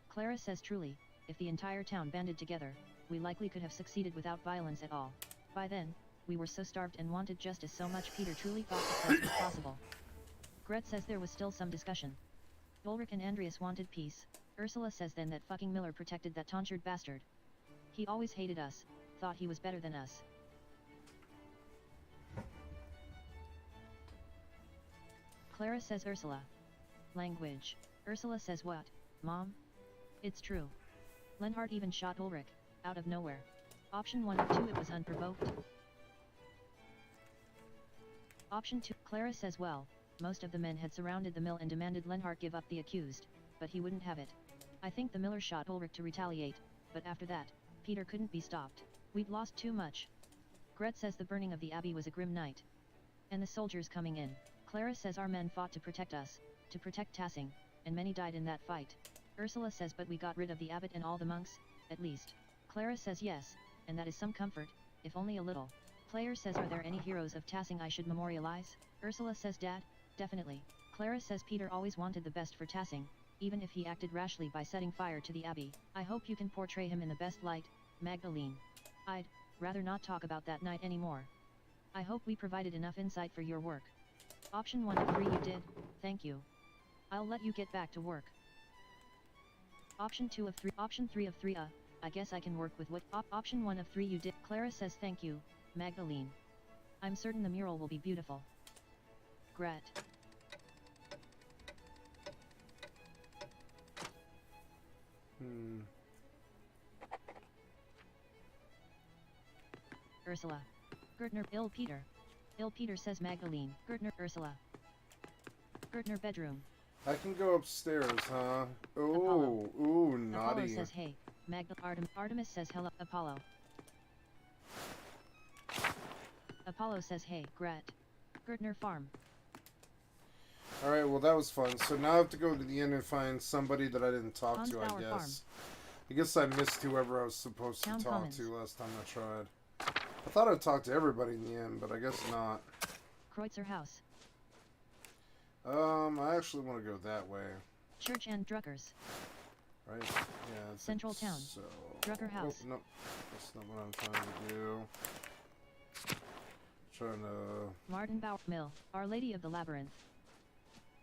Clara says truly, if the entire town banded together, we likely could have succeeded without violence at all. By then, we were so starved and wanted justice so much Peter truly thought that was possible. Gret says there was still some discussion. Ulrich and Andreas wanted peace. Ursula says then that fucking Miller protected that tonsured bastard. He always hated us, thought he was better than us. Clara says Ursula. Language. Ursula says what, Mom? It's true. Lenhart even shot Ulrich, out of nowhere. Option 1 of 2 it was unprovoked. Option 2 Clara says well, most of the men had surrounded the mill and demanded Lenhart give up the accused, but he wouldn't have it. I think the Miller shot Ulrich to retaliate, but after that, Peter couldn't be stopped. We'd lost too much. Gret says the burning of the abbey was a grim night. And the soldiers coming in. Clara says our men fought to protect us, to protect Tassing, and many died in that fight. Ursula says but we got rid of the abbot and all the monks, at least. Clara says yes, and that is some comfort, if only a little. Player says are there any heroes of Tassing I should memorialize? Ursula says Dad, definitely. Clara says Peter always wanted the best for Tassing, even if he acted rashly by setting fire to the abbey. I hope you can portray him in the best light, Magdalene. I'd rather not talk about that night anymore. I hope we provided enough insight for your work. Option 1 of 3 you did, thank you. I'll let you get back to work. Option 2 of 3, option 3 of 3 I guess I can work with what option 1 of 3 you did. Clara says thank you, Magdalene. I'm certain the mural will be beautiful. Gret. Ursula. Gertner, ill Peter. Ill Peter says Magdalene. Gertner, Ursula. Gertner bedroom. I can go upstairs, huh? Oh, ooh, naughty. Apollo says hey. Artemis says hello. Apollo. Apollo says hey. Gret. Gertner farm. Alright, well that was fun. So now I have to go to the inn and find somebody that I didn't talk to, I guess. Farm. I guess I missed whoever I was supposed Town to talk Commons. to last time I tried. I thought I'd talk to everybody in the inn, but I guess not. Kreutzer house. I actually want to go that way. Church and Druckers. Right? Yeah. Central Town. So. Drucker house. Oh, no. That's not what I'm trying to do. Trying to... Mardenbauer Mill. Our Lady of the Labyrinth.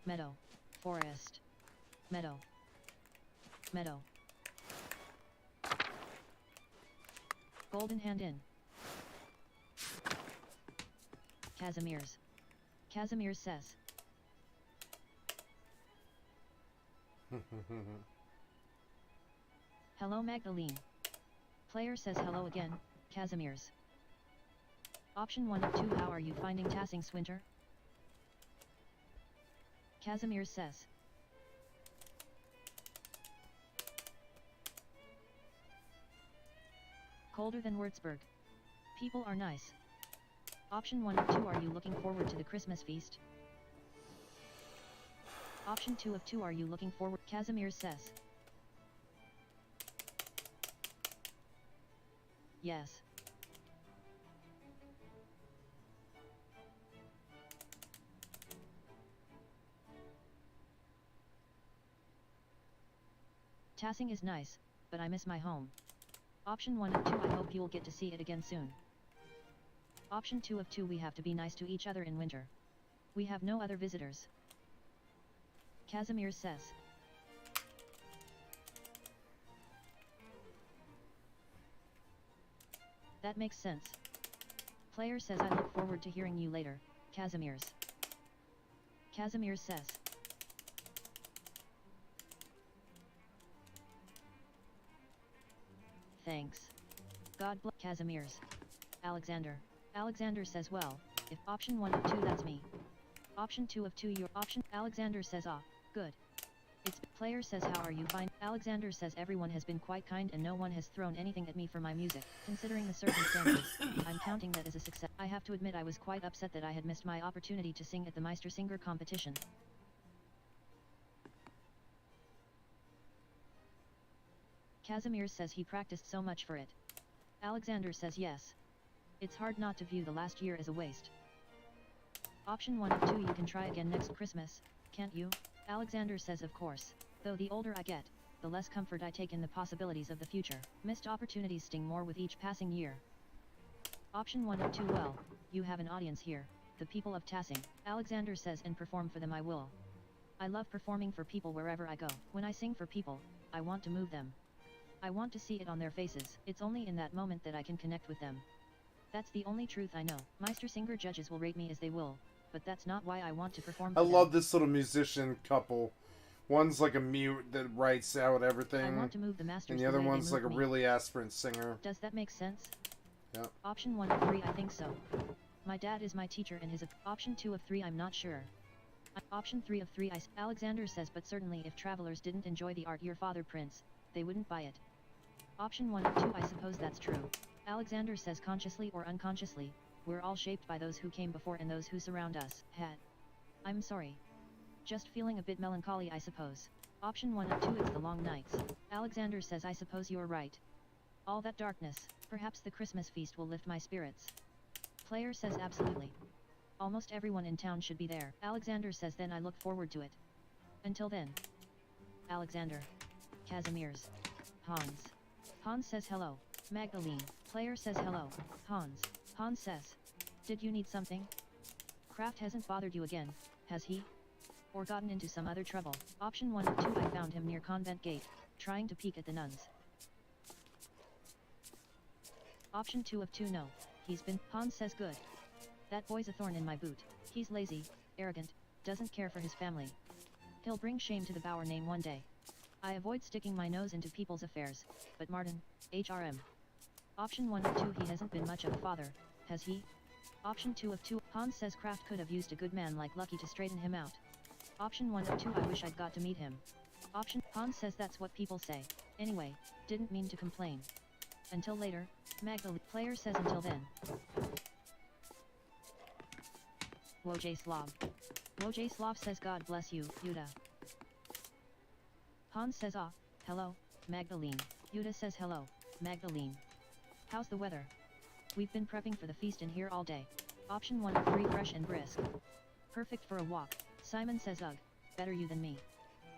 Meadow. Forest. Meadow. Meadow. Golden Hand Inn. Casimir's. Casimir says. Hello Magdalene. Player says hello again, Casimir's. Option 1 of 2 how are you finding Tassing Swinter? Casimir says. Colder than Würzburg. People are nice. Option 1 of 2 are you looking forward to the Christmas feast? Option 2 of 2 are you looking forward? Casimir says. Yes. Tassing is nice, but I miss my home. Option 1 of 2 I hope you'll get to see it again soon. Option 2 of 2 we have to be nice to each other in winter. We have no other visitors. Casimir says. That makes sense. Player says I look forward to hearing you later, Casimir's. Casimir says. Thanks. God bless Casimir's. Alexander. Alexander says well, if option 1 of 2 that's me. Option 2 of 2 your option. Alexander says ah, good. It's player says how are you fine? Alexander says everyone has been quite kind and no one has thrown anything at me for my music. Considering the circumstances, I'm counting that as a success. I have to admit I was quite upset that I had missed my opportunity to sing at the Meister Singer competition. Casimir says he practiced so much for it. Alexander says yes. It's hard not to view the last year as a waste. Option 1 of 2 you can try again next Christmas, can't you? Alexander says of course. Though the older I get, the less comfort I take in the possibilities of the future. Missed opportunities sting more with each passing year. Option 1 of 2 well, you have an audience here, the people of Tassing. Alexander says and perform for them I will. I love performing for people wherever I go. When I sing for people, I want to move them. I want to see it on their faces. It's only in that moment that I can connect with them. That's the only truth I know. Meistersinger judges will rate me as they will, but that's not why I want to perform for I them. love this little musician couple. One's like a mute that writes out everything. I want to move the masters and the other way they one's like a move me. really aspirant singer. Does that make sense? Yeah. Option 1 of 3, I think so. My dad is my teacher and his option 2 of 3, I'm not sure. Option 3 of 3, Alexander says, but certainly if travelers didn't enjoy the art your father prints, they wouldn't buy it. Option 1 of 2, I suppose that's true. Alexander says, consciously or unconsciously, we're all shaped by those who came before and those who surround us. I'm sorry. Just feeling a bit melancholy, I suppose. Option 1 of 2, it's the long nights. Alexander says, I suppose you're right. All that darkness, perhaps the Christmas feast will lift my spirits. Player says, absolutely. Almost everyone in town should be there. Alexander says, then I look forward to it. Until then. Alexander. Casimir's. Hans. Hans says hello. Magdalene. Player says hello. Hans. Hans says, did you need something? Kraft hasn't bothered you again, has he? Or gotten into some other trouble? Option 1 of 2, I found him near Convent Gate, trying to peek at the nuns. Option 2 of 2, no. He's been. Hans says, good. That boy's a thorn in my boot. He's lazy, arrogant, doesn't care for his family. He'll bring shame to the Bauer name one day. I avoid sticking my nose into people's affairs, but Martin, HRM. Option 1 of 2, he hasn't been much of a father, has he? Option 2 of 2, Hans says Kraft could have used a good man like Lucky to straighten him out. Option 1 of 2, I wish I'd got to meet him. Option, Hans says that's what people say. Anyway, didn't mean to complain. Until later, Magdalene. Player says until then. Wojslav. Wojslav says God bless you, Yuda. Hans says ah, hello, Magdalene. Yuda says hello, Magdalene. How's the weather? We've been prepping for the feast in here all day. Option 1 of 3, fresh and brisk. Perfect for a walk. Simon says ugh, better you than me.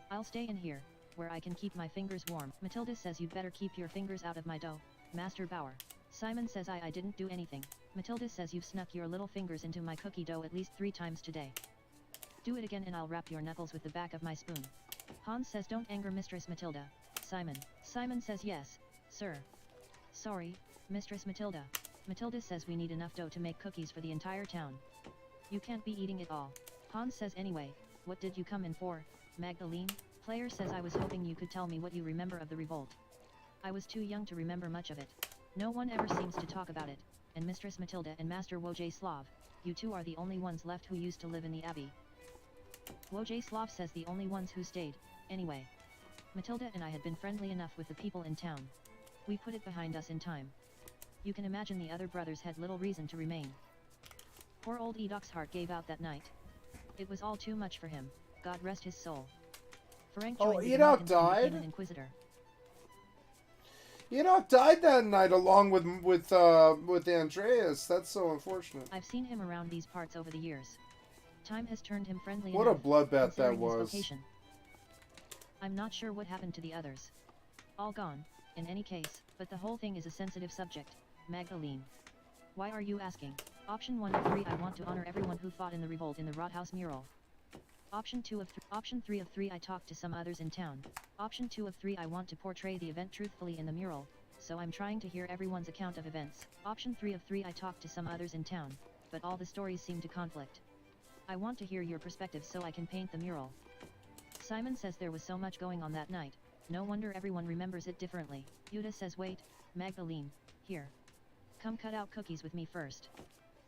I'll stay in here, where I can keep my fingers warm. Matilda says you'd better keep your fingers out of my dough, Master Bauer. Simon says I didn't do anything. Matilda says you've snuck your little fingers into my cookie dough at least 3 times today. Do it again and I'll wrap your knuckles with the back of my spoon. Hans says don't anger Mistress Matilda, Simon. Simon says yes, sir. Sorry, Mistress Matilda. Matilda says we need enough dough to make cookies for the entire town. You can't be eating it all. Hans says anyway, what did you come in for, Magdalene? Player says I was hoping you could tell me what you remember of the revolt. I was too young to remember much of it. No one ever seems to talk about it, and Mistress Matilda and Master Wojslav, you two are the only ones left who used to live in the abbey. Wojslav says the only ones who stayed, anyway. Matilda and I had been friendly enough with the people in town. We put it behind us in time. You can imagine the other brothers had little reason to remain. Poor old Edoc's heart gave out that night. It was all too much for him, God rest his soul. Ferenc joined the Edoc Demonicans and died? became an Inquisitor. Enoch died that night along with Andreas. That's so unfortunate. I've seen him around these parts over the years. Time has turned him friendly What a enough, bloodbath that considering his was. vocation. I'm not sure what happened to the others. All gone, in any case, but the whole thing is a sensitive subject, Magdalene. Why are you asking? Option 1 of 3, I want to honor everyone who fought in the revolt in the Rathaus mural. Option 3 of 3, I talked to some others in town. Option 2 of 3, I want to portray the event truthfully in the mural, so I'm trying to hear everyone's account of events. Option 3 of 3, I talked to some others in town, but all the stories seem to conflict. I want to hear your perspective so I can paint the mural. Simon says there was so much going on that night, no wonder everyone remembers it differently. Yuda says wait, Magdalene, here. Come cut out cookies with me first.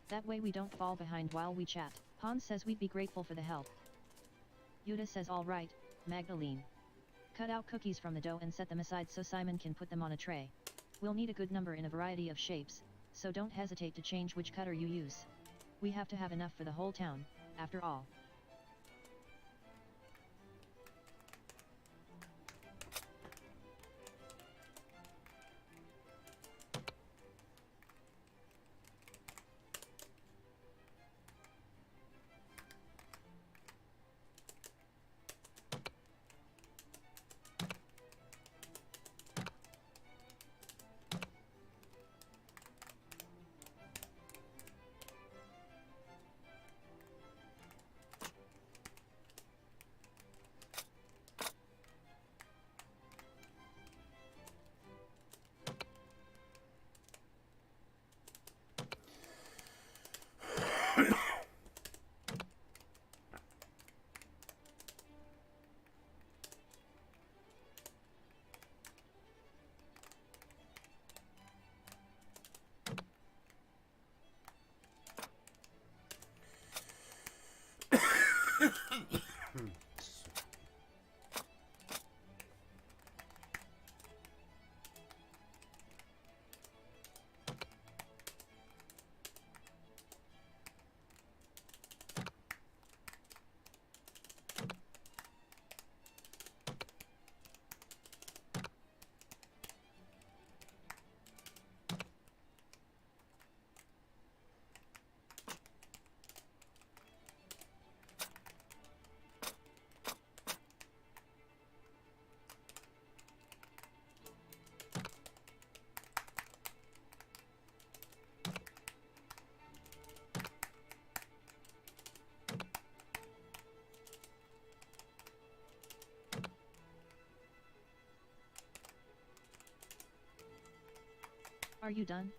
That way we don't fall behind while we chat. Hans says we'd be grateful for the help. Yuda says all right, Magdalene. Cut out cookies from the dough and set them aside so Simon can put them on a tray. We'll need a good number in a variety of shapes, so don't hesitate to change which cutter you use. We have to have enough for the whole town, after all. Are you done?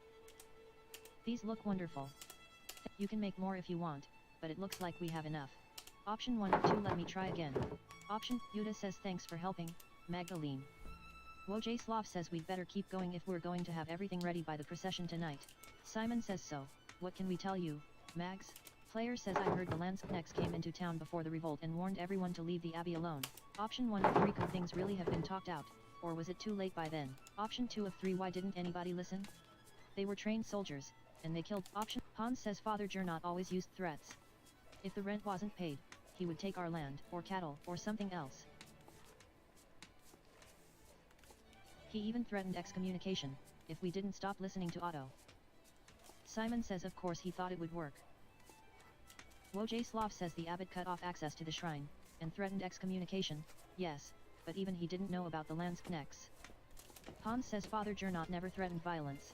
These look wonderful. You can make more if you want, but it looks like we have enough. Option 1 of 2, let me try again. Option, Yuta says thanks for helping, Magdalene. Wojciech says we'd better keep going if we're going to have everything ready by the procession tonight. Simon says so. What can we tell you, Mags? Player says I heard the Landsknechts came into town before the revolt and warned everyone to leave the abbey alone. Option 1 of 3, could things really have been talked out, or was it too late by then? Option 2 of 3, why didn't anybody listen? They were trained soldiers, and they killed. Option, Hans says Father Gernot always used threats. If the rent wasn't paid, he would take our land, or cattle, or something else. He even threatened excommunication, if we didn't stop listening to Otto. Simon says of course he thought it would work. Wojciech says the abbot cut off access to the shrine, and threatened excommunication, yes, but even he didn't know about the Landsknechts. Hans says Father Gernot never threatened violence.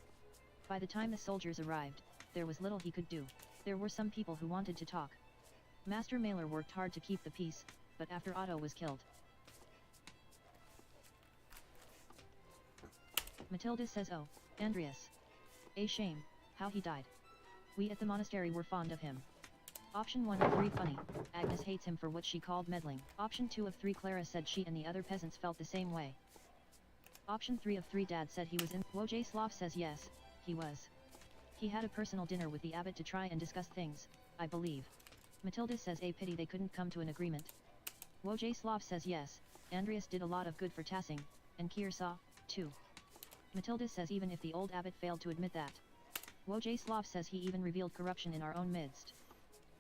By the time the soldiers arrived, there was little he could do. There were some people who wanted to talk. Master Mailer worked hard to keep the peace, but after Otto was killed. Matilda says oh, Andreas. A shame, how he died. We at the monastery were fond of him. Option 1 of 3, funny, Agnes hates him for what she called meddling. Option 2 of 3, Clara said she and the other peasants felt the same way. Option 3 of 3, Dad said he was in. Wojciech says yes, he was. He had a personal dinner with the abbot to try and discuss things, I believe. Matilda says a pity they couldn't come to an agreement. Wojciech says yes, Andreas did a lot of good for Tassing, and Kier saw, too. Matilda says even if the old abbot failed to admit that. Wojciech says he even revealed corruption in our own midst.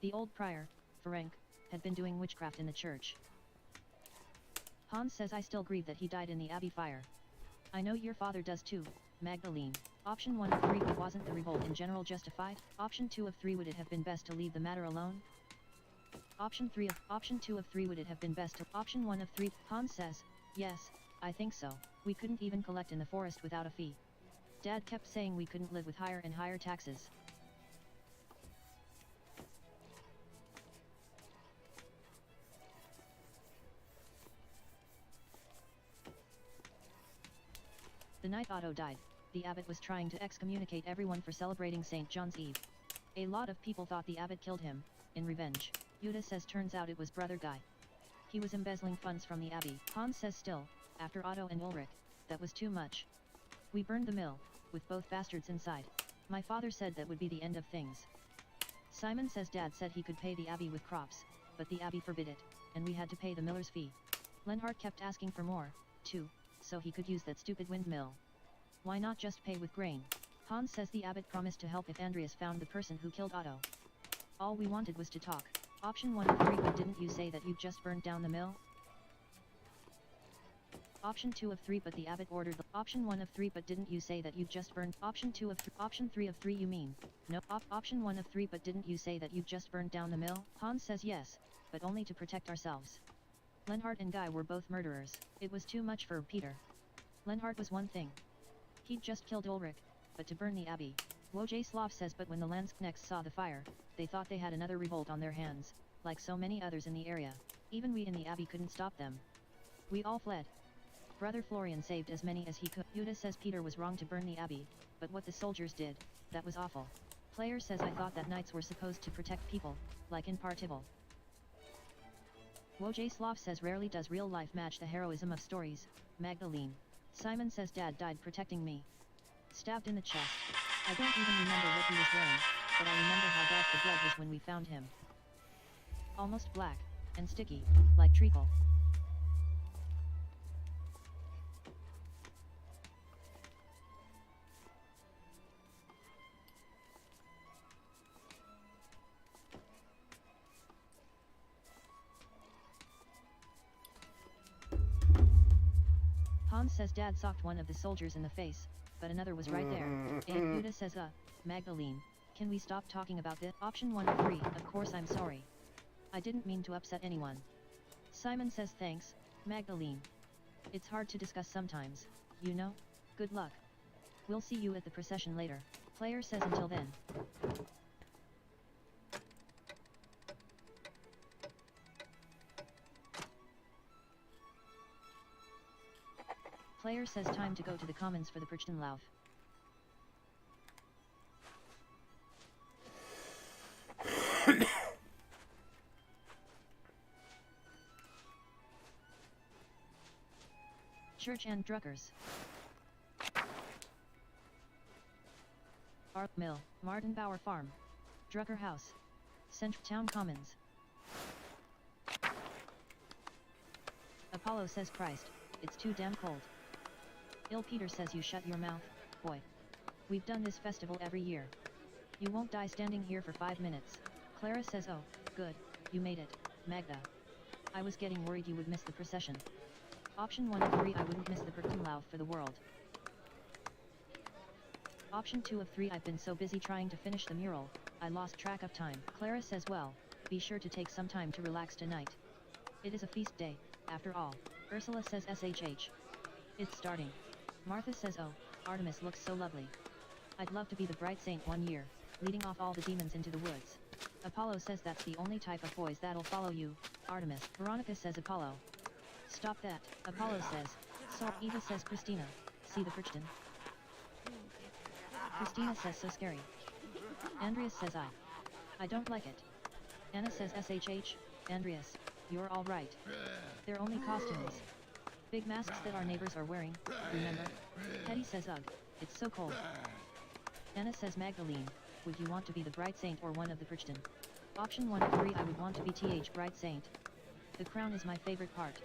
The old prior, Ferenc, had been doing witchcraft in the church. Hans says I still grieve that he died in the abbey fire. I know your father does too, Magdalene. Option 1 of 3, but wasn't the revolt in general justified? Option 2 of 3, would it have been best to leave the matter alone? Option 2 of 3, would it have been best to. Option 1 of 3, Hans says, yes, I think so. We couldn't even collect in the forest without a fee. Dad kept saying we couldn't live with higher and higher taxes. The night Otto died, the abbot was trying to excommunicate everyone for celebrating St. John's Eve. A lot of people thought the abbot killed him, in revenge. Yuta says turns out it was Brother Guy. He was embezzling funds from the abbey. Hans says still, after Otto and Ulrich, that was too much. We burned the mill, with both bastards inside. My father said that would be the end of things. Simon says Dad said he could pay the abbey with crops, but the abbey forbid it, and we had to pay the miller's fee. Lenhart kept asking for more, too, so he could use that stupid windmill. Why not just pay with grain? Hans says the abbot promised to help if Andreas found the person who killed Otto. All we wanted was to talk. Option 1 of 3, but didn't you say that you just burned down the mill? Option 2 of 3, but the abbot ordered the. Option 1 of 3, but didn't you say that you just burned. Option 2 of 3. Option 3 of 3, you mean? No. Option 1 of 3, but didn't you say that you just burned down the mill? Hans says yes, but only to protect ourselves. Lenhart and Guy were both murderers. It was too much for Peter. Lenhart was one thing. He'd just killed Ulrich, but to burn the abbey. Wojciech says but when the Landsknechts saw the fire, they thought they had another revolt on their hands, like so many others in the area. Even we in the abbey couldn't stop them. We all fled. Brother Florian saved as many as he could. Yuta says Peter was wrong to burn the abbey, but what the soldiers did, that was awful. Player says I thought that knights were supposed to protect people, like in Partival. Wojciech says rarely does real life match the heroism of stories, Magdalene. Simon says Dad died protecting me. Stabbed in the chest. I don't even remember what he was wearing, but I remember how dark the blood was when we found him. Almost black, and sticky, like treacle. Hans says Dad socked one of the soldiers in the face, but another was right there. And Yuta says Magdalene, can we stop talking about this? Option 1 of 3, of course I'm sorry. I didn't mean to upset anyone. Simon says thanks, Magdalene. It's hard to discuss sometimes, you know? Good luck. We'll see you at the procession later. Player says until then. Player says time to go to the commons for the Perchtenlauf. Church and Druckers. Arp Mill, Martin Bauer Farm. Drucker House. Central Town Commons. Apollo says Christ, it's too damn cold. Il Peter says you shut your mouth, boy. We've done this festival every year. You won't die standing here for 5 minutes. Clara says oh, good, you made it, Magda. I was getting worried you would miss the procession. Option 1 of 3 I wouldn't miss the Berkenlauf for the world. Option 2 of 3 I've been so busy trying to finish the mural, I lost track of time. Clara says well, be sure to take some time to relax tonight. It is a feast day, after all. Ursula says SHH. It's starting. Martha says oh, Artemis looks so lovely. I'd love to be the bright saint one year, leading off all the demons into the woods. Apollo says that's the only type of boys that'll follow you, Artemis. Veronica says Apollo. Stop that, Apollo says. So Eva says Christina, see the Crichton? Christina says so scary. Andreas says I don't like it. Anna says SHH, Andreas, you're all right. They're only costumes. Big masks that our neighbors are wearing, remember? Hetty says ugh, it's so cold. Anna says Magdalene, would you want to be the bright saint or one of the Crichton? Option 1 of 3 I would want to be TH bright saint. The crown is my favorite part.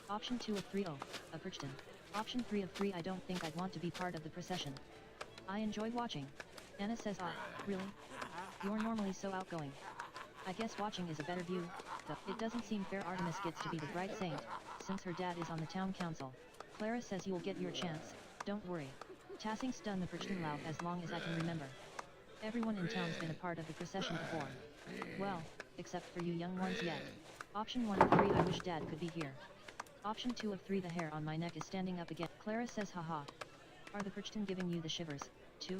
Option 2 of 3 oh, a Crichton. Option 3 of 3 I don't think I'd want to be part of the procession. I enjoy watching. Anna says ah, really? You're normally so outgoing. I guess watching is a better view, though it doesn't seem fair Artemis gets to be the bright saint, since her dad is on the town council. Clara says you'll get your chance, don't worry. Tassing's done the Berchtenlauf as long as I can remember. Everyone in town's been a part of the procession before. Well, except for you young ones yet. Option 1 of 3 I wish dad could be here. Option 2 of 3 the hair on my neck is standing up again. Clara says haha. Are the Crichton giving you the shivers, too?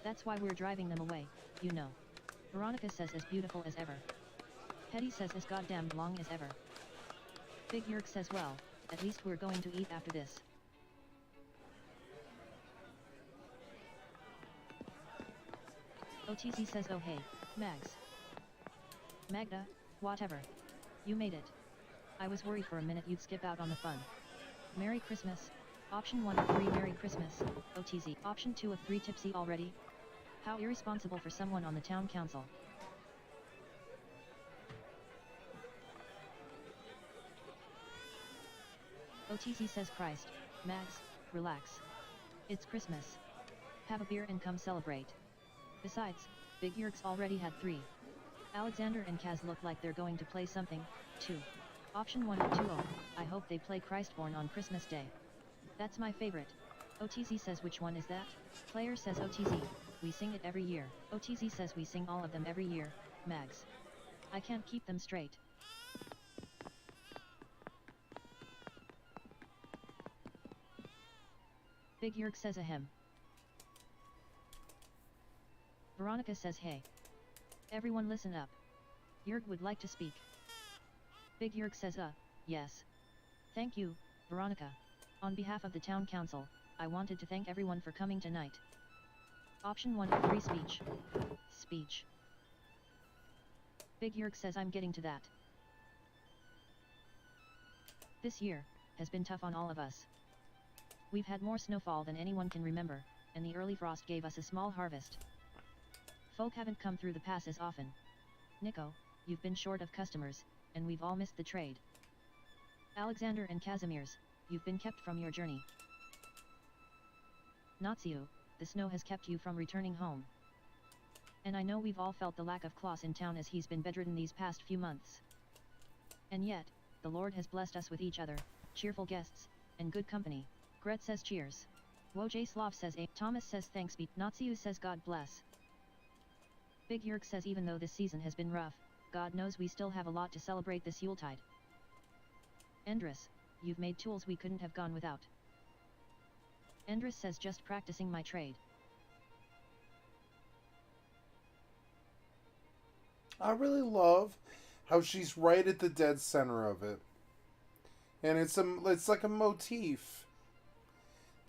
That's why we're driving them away, you know. Veronica says as beautiful as ever. Hetty says as goddamn long as ever. Big Yerk says well, at least we're going to eat after this. OTZ says oh hey, Mags. Magda, whatever. You made it. I was worried for a minute you'd skip out on the fun. Merry Christmas. Option 1 of 3 Merry Christmas, OTZ. Option 2 of 3 Tipsy already? How irresponsible for someone on the town council. OTZ says Christ, Mags, relax. It's Christmas. Have a beer and come celebrate. Besides, Big Yerk's already had 3. Alexander and Kaz look like they're going to play something, too. Option 1 of 2 oh, I hope they play Christborn on Christmas Day. That's my favorite. OTZ says which one is that? Player says OTZ, we sing it every year. OTZ says we sing all of them every year, Mags. I can't keep them straight. Big Yerk says ahem. Veronica says hey. Everyone listen up. Yerk would like to speak. Big Yerk says yes. Thank you, Veronica. On behalf of the town council, I wanted to thank everyone for coming tonight. Option 1 of 3 speech. Speech. Big Yerk says I'm getting to that. This year has been tough on all of us. We've had more snowfall than anyone can remember, and the early frost gave us a small harvest. Folk haven't come through the pass as often. Nico, you've been short of customers, and we've all missed the trade. Alexander and Casimir's, you've been kept from your journey. Natsiu, the snow has kept you from returning home. And I know we've all felt the lack of Klaus in town as he's been bedridden these past few months. And yet, the Lord has blessed us with each other, cheerful guests, and good company. Gret says cheers. Wojslav says a. Thomas says thanks be. Natsiu says God bless. Big Yerk says even though this season has been rough, God knows we still have a lot to celebrate this Yuletide. Endris, you've made tools we couldn't have gone without. Endris says just practicing my trade. I really love how she's right at the dead center of it. And it's like a motif.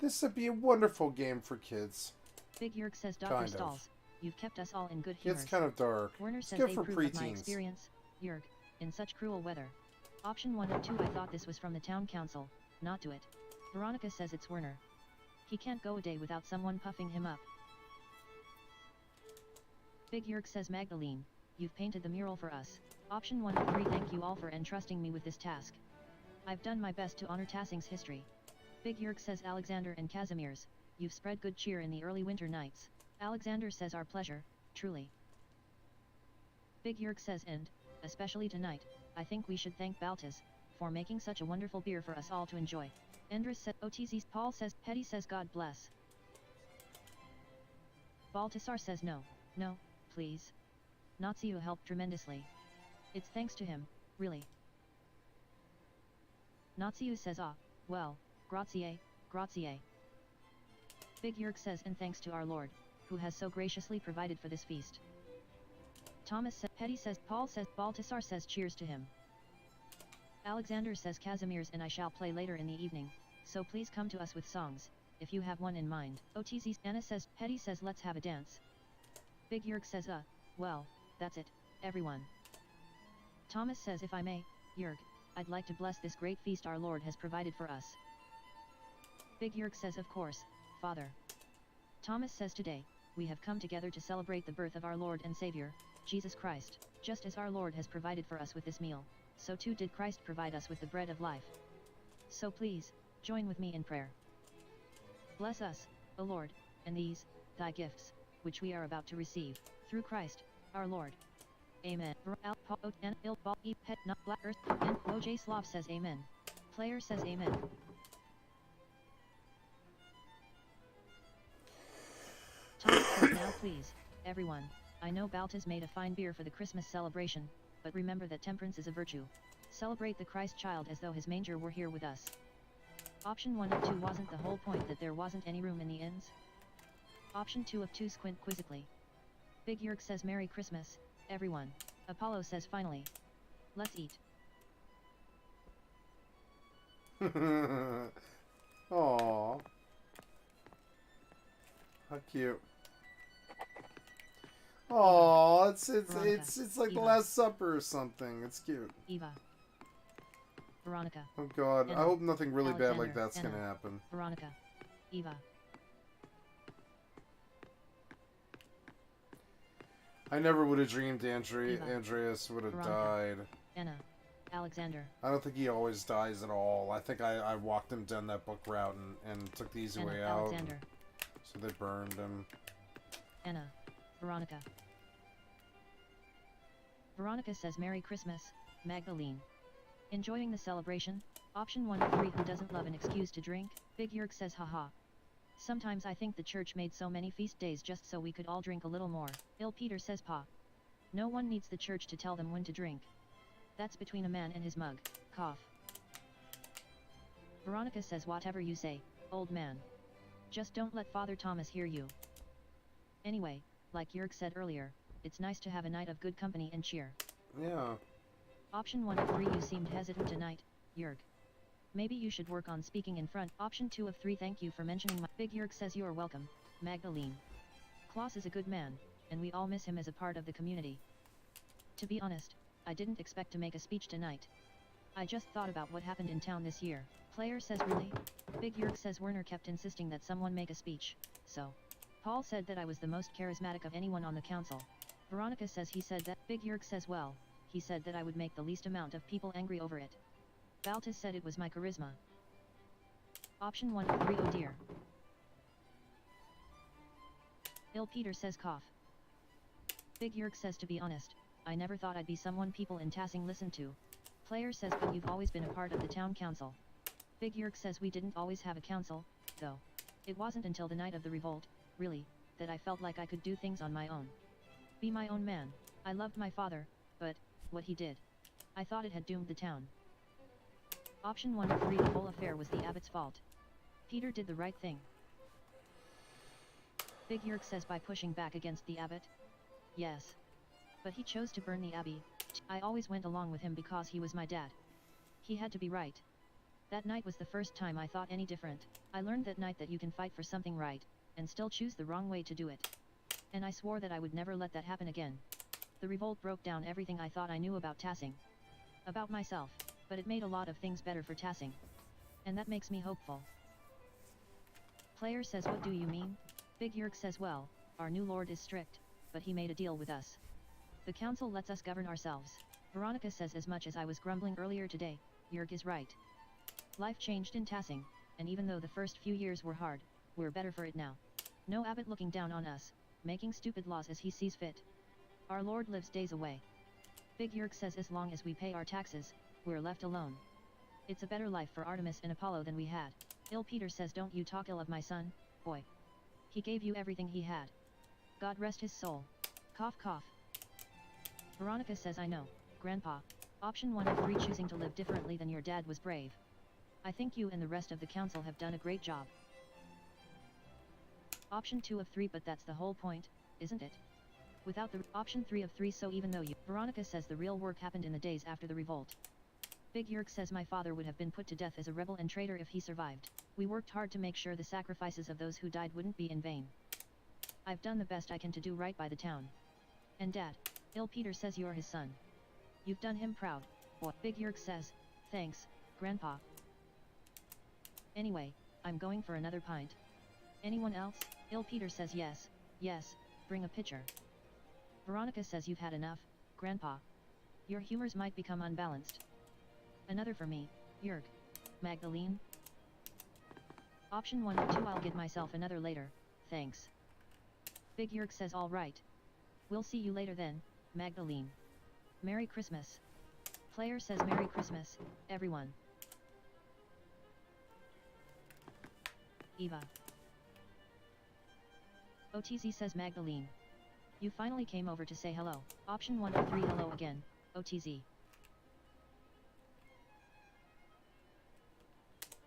This would be a wonderful game for kids. Big Yerk says Dr. Stalls, You've kept us all in good humors. It's kind of dark. Werner It's says good they for approve of my preteens. experience, Jurg, in such cruel weather. Option 1 of 2 I thought this was from the town council, not do it. Veronica says it's Werner. He can't go a day without someone puffing him up. Big Jurg says Magdalene, you've painted the mural for us. Option 1 of 3 thank you all for entrusting me with this task. I've done my best to honor Tassing's history. Big Jurg says Alexander and Casimir's, you've spread good cheer in the early winter nights. Alexander says our pleasure, truly. Big Jurg says and, especially tonight, I think we should thank Baltus, for making such a wonderful beer for us all to enjoy. Endris says OTZ, Paul says, Hetty says God bless. Baltasar says no, please. Natsiu helped tremendously. It's thanks to him, really. Natsiu says well, grazie. Big Jurg says and thanks to our Lord, who has so graciously provided for this feast. Thomas says, Hetty says, Paul says, Baltasar says cheers to him. Alexander says Casimir's and I shall play later in the evening, so please come to us with songs, if you have one in mind. OTZ, Anna says, Hetty says let's have a dance. Big Jurg says well, that's it, everyone. Thomas says if I may, Jurg, I'd like to bless this great feast our Lord has provided for us. Big Jurg says of course, Father. Thomas says today, we have come together to celebrate the birth of our Lord and Savior, Jesus Christ. Just as our Lord has provided for us with this meal, so too did Christ provide us with the bread of life. So please, join with me in prayer. Bless us, O Lord, and these, thy gifts, which we are about to receive, through Christ, our Lord. Amen. OJ Slav says amen. Player says amen. Thomas says now please, everyone, I know Baltus made a fine beer for the Christmas celebration, but remember that temperance is a virtue. Celebrate the Christ child as though his manger were here with us. Option 1 of 2 wasn't the whole point that there wasn't any room in the inns? Option 2 of 2 squint quizzically. Big Jurg says Merry Christmas, everyone. Apollo says finally. Let's eat. Aww. How cute. Aww, it's like Eva. the Last Supper or something. It's cute. Eva. Veronica. Oh god, Anna. I hope nothing really bad like Alexander. that's Anna. gonna happen. Veronica. Eva. I never would have dreamed Eva. Andreas would have Veronica. died. Anna. Alexander. I don't think he always dies at all. I think I walked him down that book route and took the easy Anna. way out. Alexander. So they burned him. Anna. Veronica. Veronica says Merry Christmas, Magdalene. Enjoying the celebration? Option 1 of 3 who doesn't love an excuse to drink? Big Jurg says haha. Sometimes I think the church made so many feast days just so we could all drink a little more. Il Peter says pa. No one needs the church to tell them when to drink. That's between a man and his mug. Cough. Veronica says whatever you say, old man. Just don't let Father Thomas hear you. Anyway, like Jurg said earlier, it's nice to have a night of good company and cheer. Yeah. Option 1 of 3 you seemed hesitant tonight, Jurg. Maybe you should work on speaking in front. Option 2 of 3 thank you for mentioning my— Big Jurg says you're welcome, Magdalene. Klaus is a good man, and we all miss him as a part of the community. To be honest, I didn't expect to make a speech tonight. I just thought about what happened in town this year. Player says really? Big Jurg says Werner kept insisting that someone make a speech, so. Paul said that I was the most charismatic of anyone on the council. Veronica says he said that. Big Jurg says well, he said that I would make the least amount of people angry over it. Baltus said it was my charisma. Option 1 of 3 oh dear. Il Peter says cough. Big Jurg says to be honest, I never thought I'd be someone people in Tassing listened to. Player says but you've always been a part of the town council. Big Jurg says we didn't always have a council, though. It wasn't until the night of the revolt, really, that I felt like I could do things on my own. Be my own man. I loved my father, but, what he did. I thought it had doomed the town. Option 1 of 3 the whole affair was the abbot's fault. Peter did the right thing. Big Jurg says by pushing back against the abbot? Yes. But he chose to burn the abbey. I always went along with him because he was my dad. He had to be right. That night was the first time I thought any different. I learned that night that you can fight for something right, and still choose the wrong way to do it. And I swore that I would never let that happen again. The revolt broke down everything I thought I knew about Tassing. About myself, but it made a lot of things better for Tassing. And that makes me hopeful. Player says, what do you mean? Big Yerk says, well, our new lord is strict, but he made a deal with us. The council lets us govern ourselves. Veronica says, as much as I was grumbling earlier today, Yerk is right. Life changed in Tassing, and even though the first few years were hard, we're better for it now. No abbot looking down on us, making stupid laws as he sees fit. Our lord lives days away. Big Yerk says, as long as we pay our taxes, we're left alone. It's a better life for Artemis and Apollo than we had. Ill Peter says, don't you talk ill of my son, boy. He gave you everything he had. God rest his soul. Cough cough. Veronica says, I know, Grandpa. Option 1 of 3, choosing to live differently than your dad was brave. I think you and the rest of the council have done a great job. Option 2 of 3, but that's the whole point, isn't it? Without the option 3 of 3, so even though you... Veronica says the real work happened in the days after the revolt. Big Yerk says, my father would have been put to death as a rebel and traitor if he survived. We worked hard to make sure the sacrifices of those who died wouldn't be in vain. I've done the best I can to do right by the town. And Dad, Ill Peter says, you're his son. You've done him proud, boy. Big Yerk says, thanks, Grandpa. Anyway, I'm going for another pint. Anyone else? Ill Peter says, yes, yes, bring a pitcher. Veronica says, you've had enough, Grandpa. Your humors might become unbalanced. Another for me, Yerk. Magdalene? Option 1 or 2, I'll get myself another later, thanks. Big Yerk says, all right. We'll see you later then, Magdalene. Merry Christmas. Player says, Merry Christmas, everyone. Eva. OTZ says, Magdalene. You finally came over to say hello. Option 1 of 3, hello again, OTZ.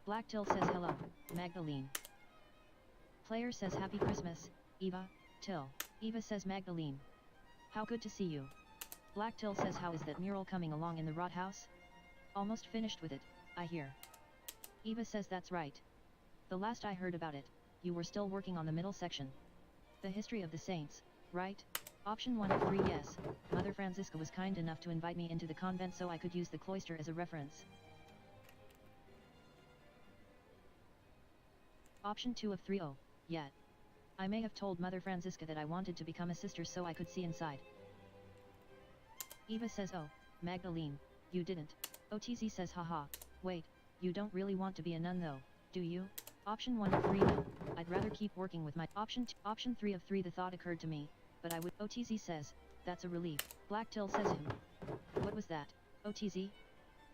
Black Till says, hello, Magdalene. Player says, Happy Christmas, Eva, Till. Eva says, Magdalene. How good to see you. Black Till says, how is that mural coming along in the rot house? Almost finished with it, I hear. Eva says, that's right. The last I heard about it, you were still working on the middle section. The history of the saints, right? Option 1 of 3, yes. Mother Francisca was kind enough to invite me into the convent so I could use the cloister as a reference. Option 2 of 3, oh, yet. I may have told Mother Francisca that I wanted to become a sister so I could see inside. Eva says, oh, Magdalene, you didn't. OTZ says, haha, wait, you don't really want to be a nun though, do you? Option 1 of 3, no, I'd rather keep working with my option 3 of 3, the thought occurred to me, but I would. OTZ says, that's a relief. Black Till says, what was that, OTZ?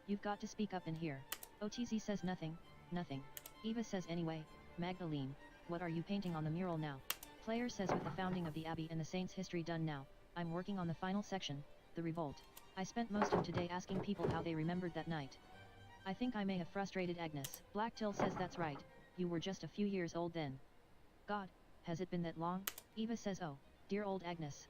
You've got to speak up in here. OTZ says, nothing, nothing. Eva says, anyway, Magdalene, what are you painting on the mural now? Player says, with the founding of the Abbey and the Saints' history done now, I'm working on the final section, the revolt. I spent most of today asking people how they remembered that night. I think I may have frustrated Agnes. Black Till says, that's right, you were just a few years old then. God, has it been that long? Eva says, oh, dear old Agnes.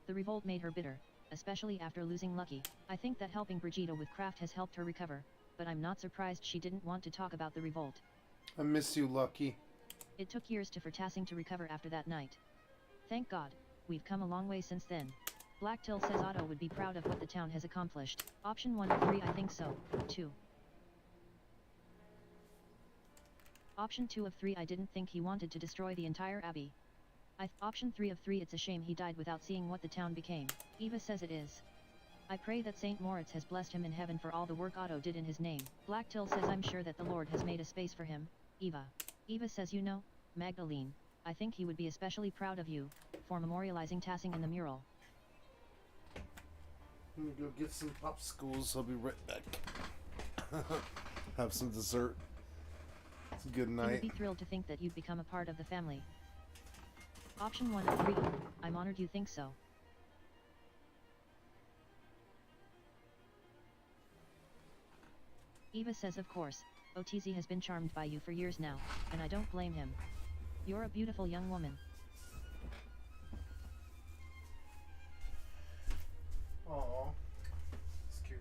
The revolt made her bitter, especially after losing Lucky. I think that helping Brigitte with craft has helped her recover, but I'm not surprised she didn't want to talk about the revolt. I miss you, Lucky. It took years for Tassing to recover after that night. Thank God, we've come a long way since then. Black Till says Otto would be proud of what the town has accomplished. Option 1 of 3, I think so, 2. Option 2 of 3, I didn't think he wanted to destroy the entire abbey. Option 3 of 3, it's a shame he died without seeing what the town became. Eva says it is. I pray that St. Moritz has blessed him in heaven for all the work Otto did in his name. Black Till says, I'm sure that the Lord has made a space for him, Eva. Eva says, you know, Magdalene, I think he would be especially proud of you, for memorializing Tassing in the mural. I'm gonna go get some popsicles, I'll be right back. Have some dessert. It's a good night. He would be thrilled to think that you've become a part of the family. Option 1 of 3, I'm honored you think so. Eva says, of course, OTZ has been charmed by you for years now, and I don't blame him. You're a beautiful young woman. Aww. It's cute.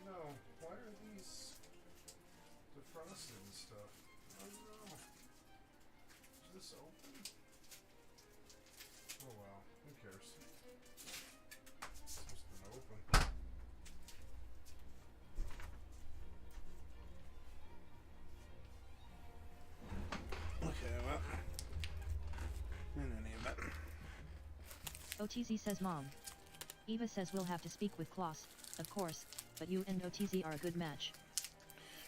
No, why are these defrosted and stuff? I don't know. this open? Oh well, who cares? It's just gonna open. Okay, well. In any event. OTZ says Mom. Eva says we'll have to speak with Klaus, of course, but you and OTZ are a good match.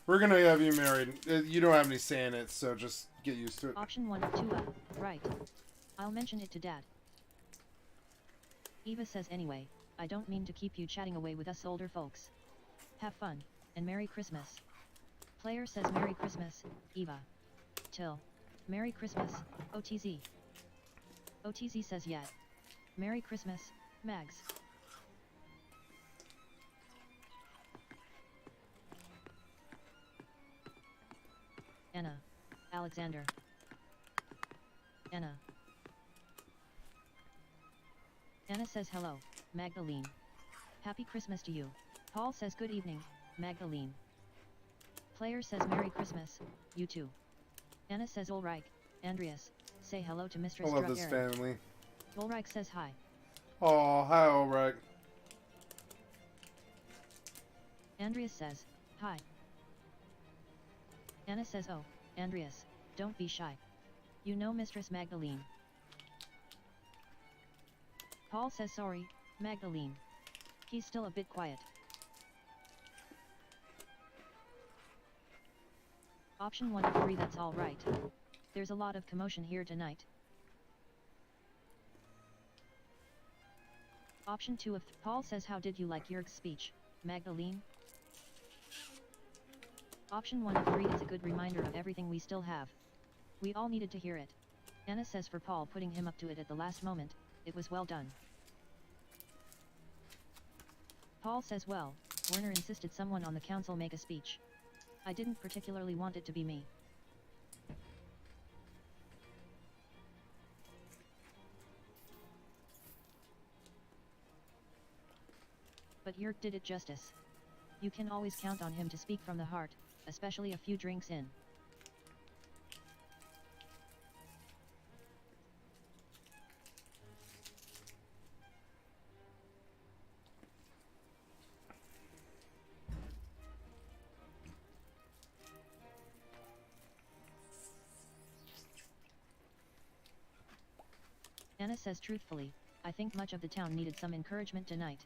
We're gonna have you married. You don't have any say in it, so just get used to it. Option 1 of 2, right. I'll mention it to Dad. Eva says anyway, I don't mean to keep you chatting away with us older folks. Have fun, and Merry Christmas. Player says Merry Christmas, Eva. Till. Merry Christmas, OTZ. OTZ says yeah. Merry Christmas, Mags. Anna. Alexander. Anna. Anna says hello, Magdalene. Happy Christmas to you. Paul says good evening, Magdalene. Player says Merry Christmas, you too. Anna says Ulrich, Andreas, say hello to Mistress I love Druck this Aaron. family. Ulrich says hi. Oh, hi, Ulrich. Andreas says, hi. Anna says oh, Andreas, don't be shy. You know Mistress Magdalene. Paul says sorry, Magdalene. He's still a bit quiet. Option 1 of 3, that's all right. There's a lot of commotion here tonight. Option 2 of Paul says how did you like Jörg's speech, Magdalene? Option 1 of 3 is a good reminder of everything we still have. We all needed to hear it. Anna says for Paul putting him up to it at the last moment, it was well done. Paul says well, Werner insisted someone on the council make a speech. I didn't particularly want it to be me. But Jörg did it justice. You can always count on him to speak from the heart, especially a few drinks in. Anna says truthfully, I think much of the town needed some encouragement tonight.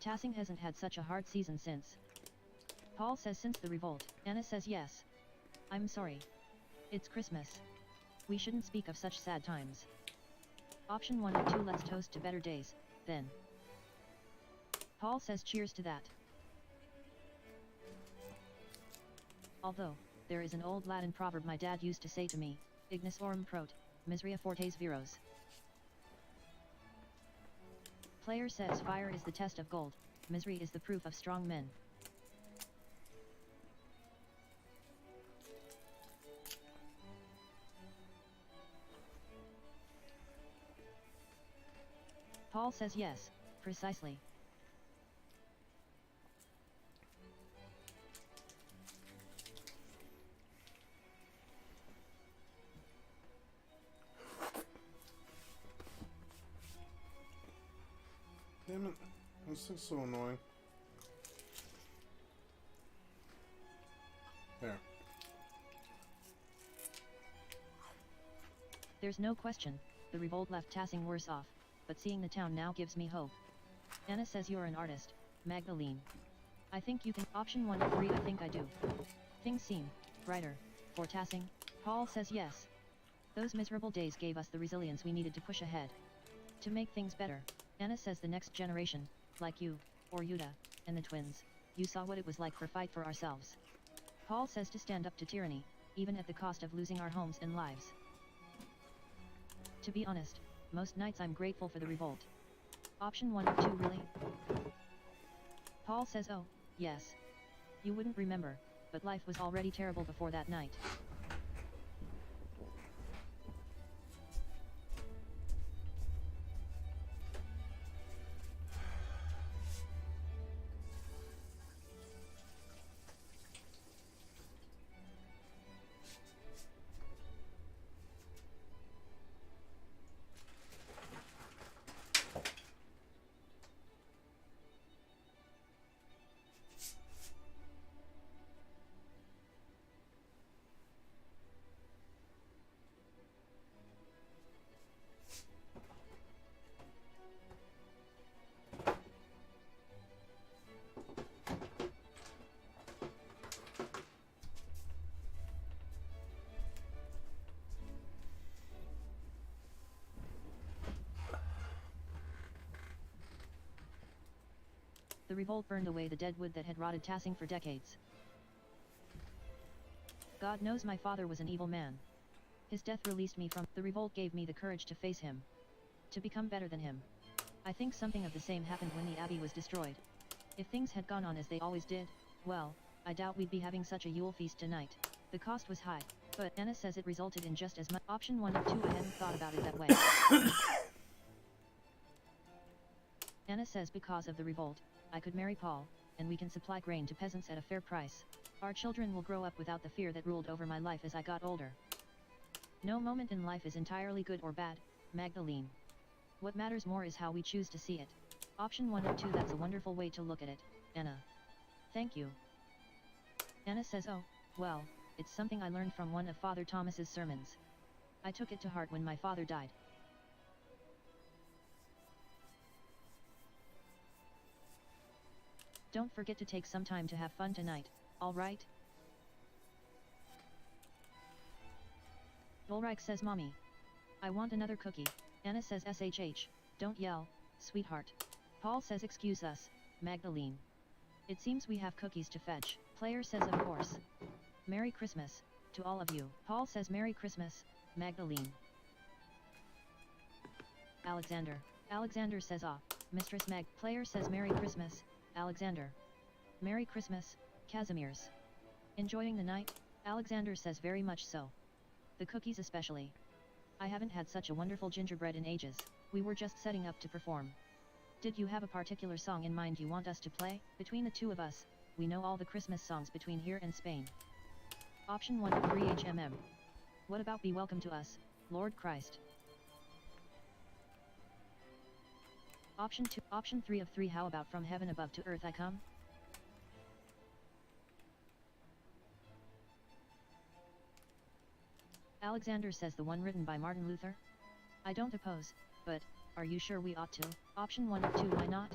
Tassing hasn't had such a hard season since. Paul says since the revolt. Anna says yes. I'm sorry. It's Christmas. We shouldn't speak of such sad times. Option 1 or 2, let's toast to better days, then. Paul says cheers to that. Although, there is an old Latin proverb my dad used to say to me, ignis aurum prot, miseria fortes viros. Player says fire is the test of gold, misery is the proof of strong men. Paul says yes, precisely. Damn it. This thing's so annoying. There. There's no question, the revolt left Tassing worse off, but seeing the town now gives me hope. Anna says you're an artist, Magdalene. I think you can. Option 1 of 3, I think I do. Things seem brighter for Tassing. Paul says yes. Those miserable days gave us the resilience we needed to push ahead. To make things better. Anna says the next generation, like you, or Yuta, and the twins, you saw what it was like for fight for ourselves. Paul says to stand up to tyranny, even at the cost of losing our homes and lives. To be honest, most nights I'm grateful for the revolt. Option 1 or 2, really? Paul says oh, yes. You wouldn't remember, but life was already terrible before that night. The revolt burned away the dead wood that had rotted Tassing for decades. God knows my father was an evil man. His death released me from the revolt, gave me the courage to face him. To become better than him. I think something of the same happened when the abbey was destroyed. If things had gone on as they always did, well, I doubt we'd be having such a Yule feast tonight. The cost was high, but Anna says it resulted in just as much. Option 1 of 2, I hadn't thought about it that way. Anna says because of the revolt, I could marry Paul, and we can supply grain to peasants at a fair price. Our children will grow up without the fear that ruled over my life as I got older. No moment in life is entirely good or bad, Magdalene. What matters more is how we choose to see it. Option 1 of 2, that's a wonderful way to look at it, Anna. Thank you. Anna says, oh, well, it's something I learned from one of Father Thomas's sermons. I took it to heart when my father died. Don't forget to take some time to have fun tonight, alright? Ulrich says, Mommy. I want another cookie. Anna says, SHH, don't yell, sweetheart. Paul says, excuse us, Magdalene. It seems we have cookies to fetch. Player says, of course. Merry Christmas, to all of you. Paul says, Merry Christmas, Magdalene. Alexander. Alexander says, ah, Mistress Mag. Player says, Merry Christmas, Alexander. Merry Christmas, Casimir's. Enjoying the night? Alexander says, very much so. The cookies especially. I haven't had such a wonderful gingerbread in ages. We were just setting up to perform. Did you have a particular song in mind you want us to play? Between the two of us, we know all the Christmas songs between here and Spain. Option 1 of 3 HMM. What about Be Welcome to Us, Lord Christ? Option 2. Option 3 of 3, how about From Heaven Above to Earth I Come? Alexander says the one written by Martin Luther? I don't oppose, but, are you sure we ought to? Option 1 of 2, why not?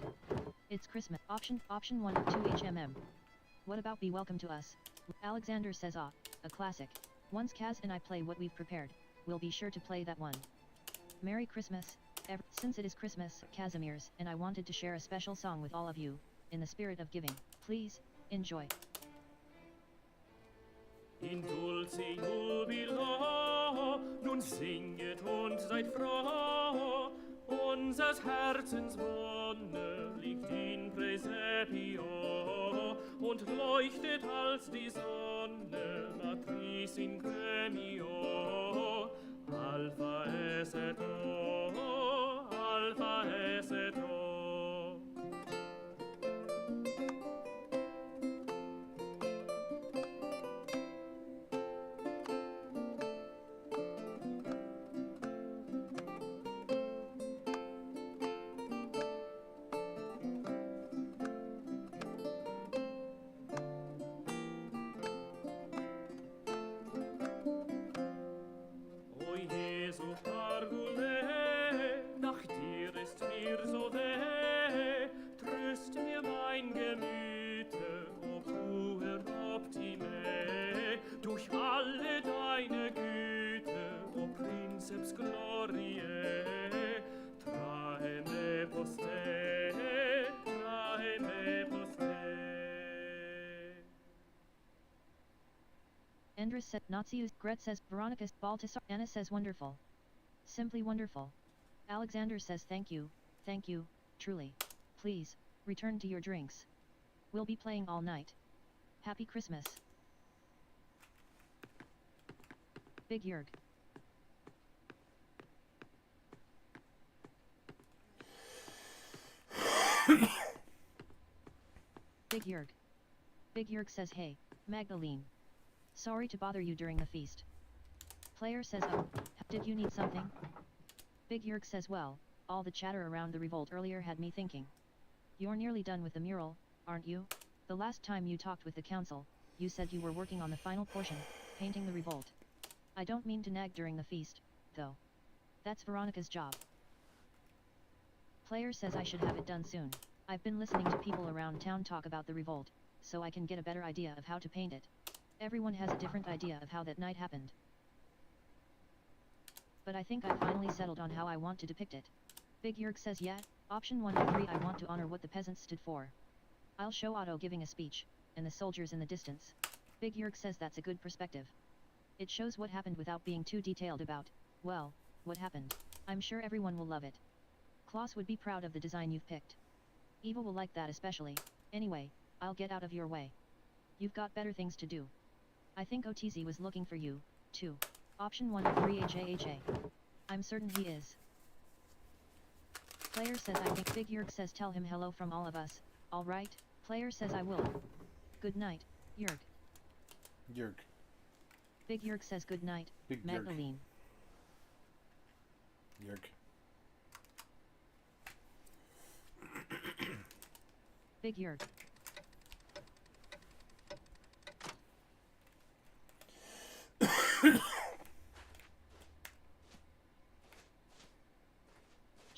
It's Christmas. Option 1 of 2 HMM. What about Be Welcome to Us? Alexander says, ah, a classic. Once Kaz and I play what we've prepared, we'll be sure to play that one. Merry Christmas, since it is Christmas, Casimir's, and I wanted to share a special song with all of you, in the spirit of giving. Please, enjoy. In dulce jubilo, nun singet und seid froh, unsers Herzens Wonne liegt in Praesepio, und leuchtet als die Sonne, Matris in Gremio, Alpha es et O, Alpha es et O. Andres says, Nazius. Gret says, Veronicus. Baltasar. Anna says, wonderful. Simply wonderful. Alexander says, thank you, truly. Please, return to your drinks. We'll be playing all night. Happy Christmas. Big Jurg. Big Jurg. Big Jurg says, hey, Magdalene. Sorry to bother you during the feast. Player says, oh, did you need something? Big Jurg says, well, all the chatter around the revolt earlier had me thinking. You're nearly done with the mural, aren't you? The last time you talked with the council, you said you were working on the final portion, painting the revolt. I don't mean to nag during the feast, though. That's Veronica's job. Player says I should have it done soon. I've been listening to people around town talk about the revolt, so I can get a better idea of how to paint it. Everyone has a different idea of how that night happened. But I think I finally settled on how I want to depict it. Big Jurg says, yeah, option 1 of 3, I want to honor what the peasants stood for. I'll show Otto giving a speech, and the soldiers in the distance. Big Yerg says that's a good perspective. It shows what happened without being too detailed about, well, what happened. I'm sure everyone will love it. Klaus would be proud of the design you've picked. Eva will like that especially. Anyway, I'll get out of your way. You've got better things to do. I think OTZ was looking for you, too. Option 1 of 3 HAHA. I'm certain he is. Player says I think Big Yerg says tell him hello from all of us, alright? Player says I will. Good night, Yerg. Yerg. Big Yerg says good night, Big Magdalene. Yerg. Big Yerg.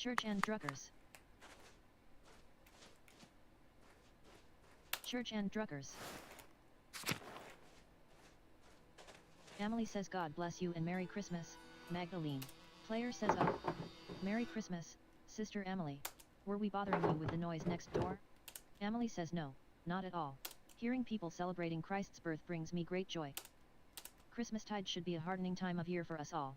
Church and Druckers. Church and Druckers. Emily says God bless you and Merry Christmas, Magdalene. Player says oh. Merry Christmas, Sister Emily. Were we bothering you with the noise next door? Emily says no, not at all. Hearing people celebrating Christ's birth brings me great joy. Christmastide should be a heartening time of year for us all.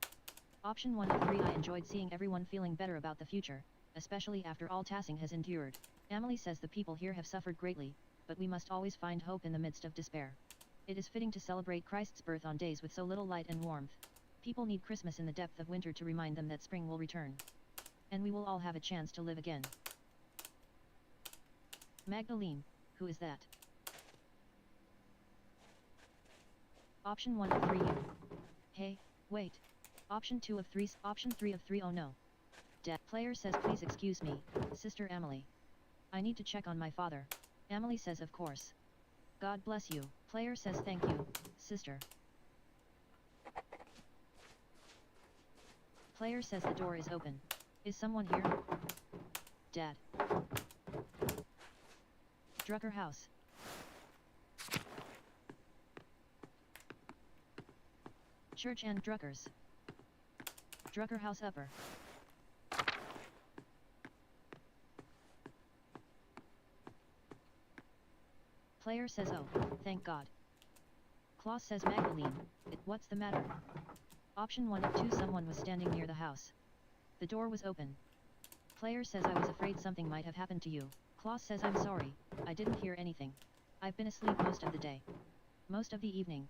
Option 1 of 3 I enjoyed seeing everyone feeling better about the future, especially after all Tassing has endured. Emily says the people here have suffered greatly, but we must always find hope in the midst of despair. It is fitting to celebrate Christ's birth on days with so little light and warmth. People need Christmas in the depth of winter to remind them that spring will return. And we will all have a chance to live again. Magdalene, who is that? Option 1 of 3 you. Hey, wait. Option 2 of 3 Option 3 of 3 oh no. Player says please excuse me, Sister Emily. I need to check on my father. Emily says of course. God bless you. Player says thank you, sister. Player says the door is open. Is someone here? Dad. Drucker house. Church and Druckers. Drucker house upper. Player says oh, thank God. Klaus says Magdalene, what's the matter? Option 1 of 2 someone was standing near the house. The door was open. Player says I was afraid something might have happened to you. Klaus says I'm sorry, I didn't hear anything. I've been asleep most of the day. Most of the evening.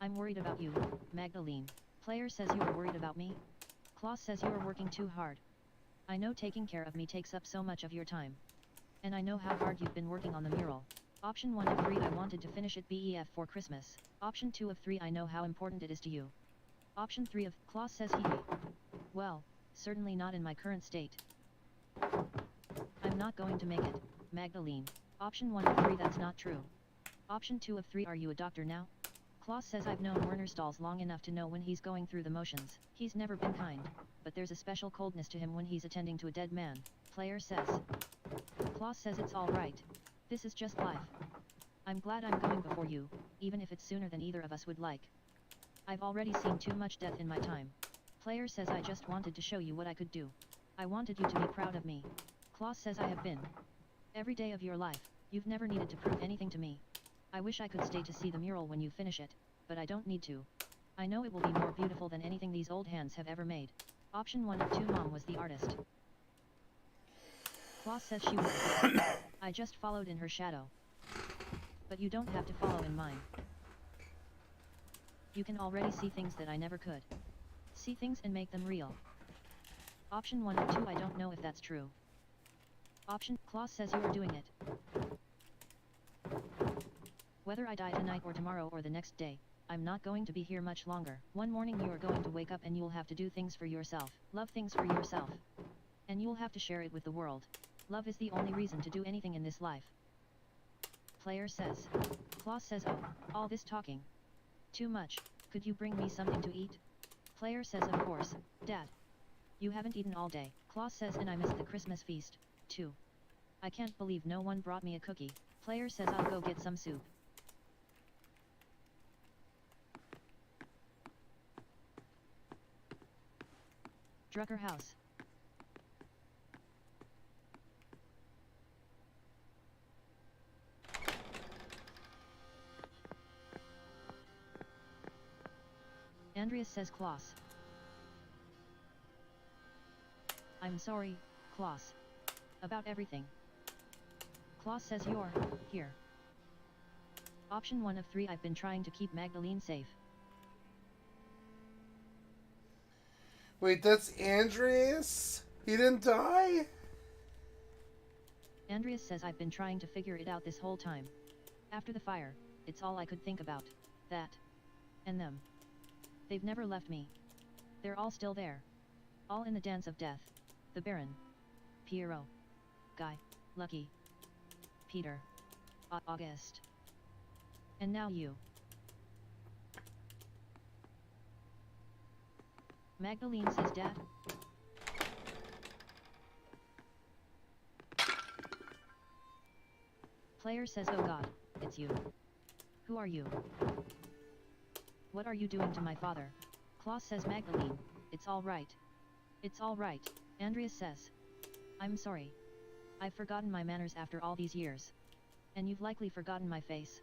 I'm worried about you, Magdalene. Player says you are worried about me? Klaus says you are working too hard. I know taking care of me takes up so much of your time. And I know how hard you've been working on the mural. Option 1 of 3 I wanted to finish it BEF for Christmas. Option 2 of 3 I know how important it is to you. Option 3 of Klaus says he. Well, certainly not in my current state. I'm not going to make it, Magdalene. Option 1 of 3 that's not true. Option 2 of 3 are you a doctor now? Klaus says I've known Werner Stalls long enough to know when he's going through the motions. He's never been kind, but there's a special coldness to him when he's attending to a dead man. Player says. Klaus says it's alright. This is just life. I'm glad I'm going before you, even if it's sooner than either of us would like. I've already seen too much death in my time. Player says I just wanted to show you what I could do. I wanted you to be proud of me. Klaus says I have been. Every day of your life, you've never needed to prove anything to me. I wish I could stay to see the mural when you finish it, but I don't need to. I know it will be more beautiful than anything these old hands have ever made. Option 1 of 2 Mom was the artist. Klaus says she was. I just followed in her shadow. But you don't have to follow in mine. You can already see things that I never could. See things and make them real. Option 1 of 2 I don't know if that's true. Option Klaus says you are doing it. Whether I die tonight or tomorrow or the next day, I'm not going to be here much longer. One morning you are going to wake up and you'll have to do things for yourself. Love things for yourself. And you'll have to share it with the world. Love is the only reason to do anything in this life. Player says. Klaus says oh, all this talking. Too much, could you bring me something to eat? Player says of course, Dad. You haven't eaten all day. Klaus says and I missed the Christmas feast, too. I can't believe no one brought me a cookie. Player says I'll go get some soup. Drucker house. Andreas says Klaus. I'm sorry, Klaus. About everything. Klaus says you're here. Option 1 of 3. I've been trying to keep Magdalene safe. Wait, that's Andreas? He didn't die? Andreas says I've been trying to figure it out this whole time. After the fire, it's all I could think about. That. And them. They've never left me. They're all still there. All in the dance of death. The Baron. Pierrot. Guy. Lucky. Peter. August. And now you. Magdalene says Dad. Player says oh God, it's you. Who are you? What are you doing to my father? Klaus says Magdalene, it's all right. It's all right, Andreas says. I'm sorry. I've forgotten my manners after all these years. And you've likely forgotten my face.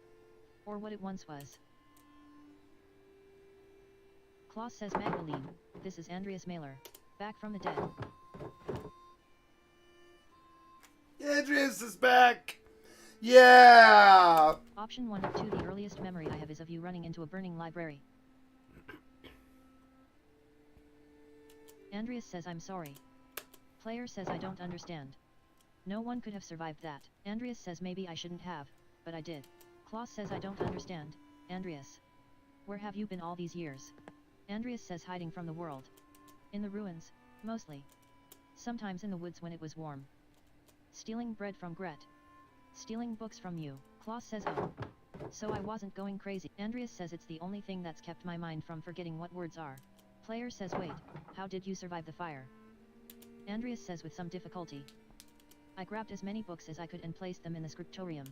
Or what it once was. Klaus says Magdalene, this is Andreas Mailer, back from the dead. Andreas is back! Yeah! Option 1 of 2. The earliest memory I have is of you running into a burning library. Andreas says I'm sorry. Player says I don't understand. No one could have survived that. Andreas says maybe I shouldn't have, but I did. Klaus says I don't understand. Andreas. Where have you been all these years? Andreas says hiding from the world. In the ruins, mostly. Sometimes in the woods when it was warm. Stealing bread from Gret. Stealing books from you. Klaus says oh. So I wasn't going crazy. Andreas says it's the only thing that's kept my mind from forgetting what words are. Player says wait, how did you survive the fire? Andreas says with some difficulty. I grabbed as many books as I could and placed them in the scriptorium.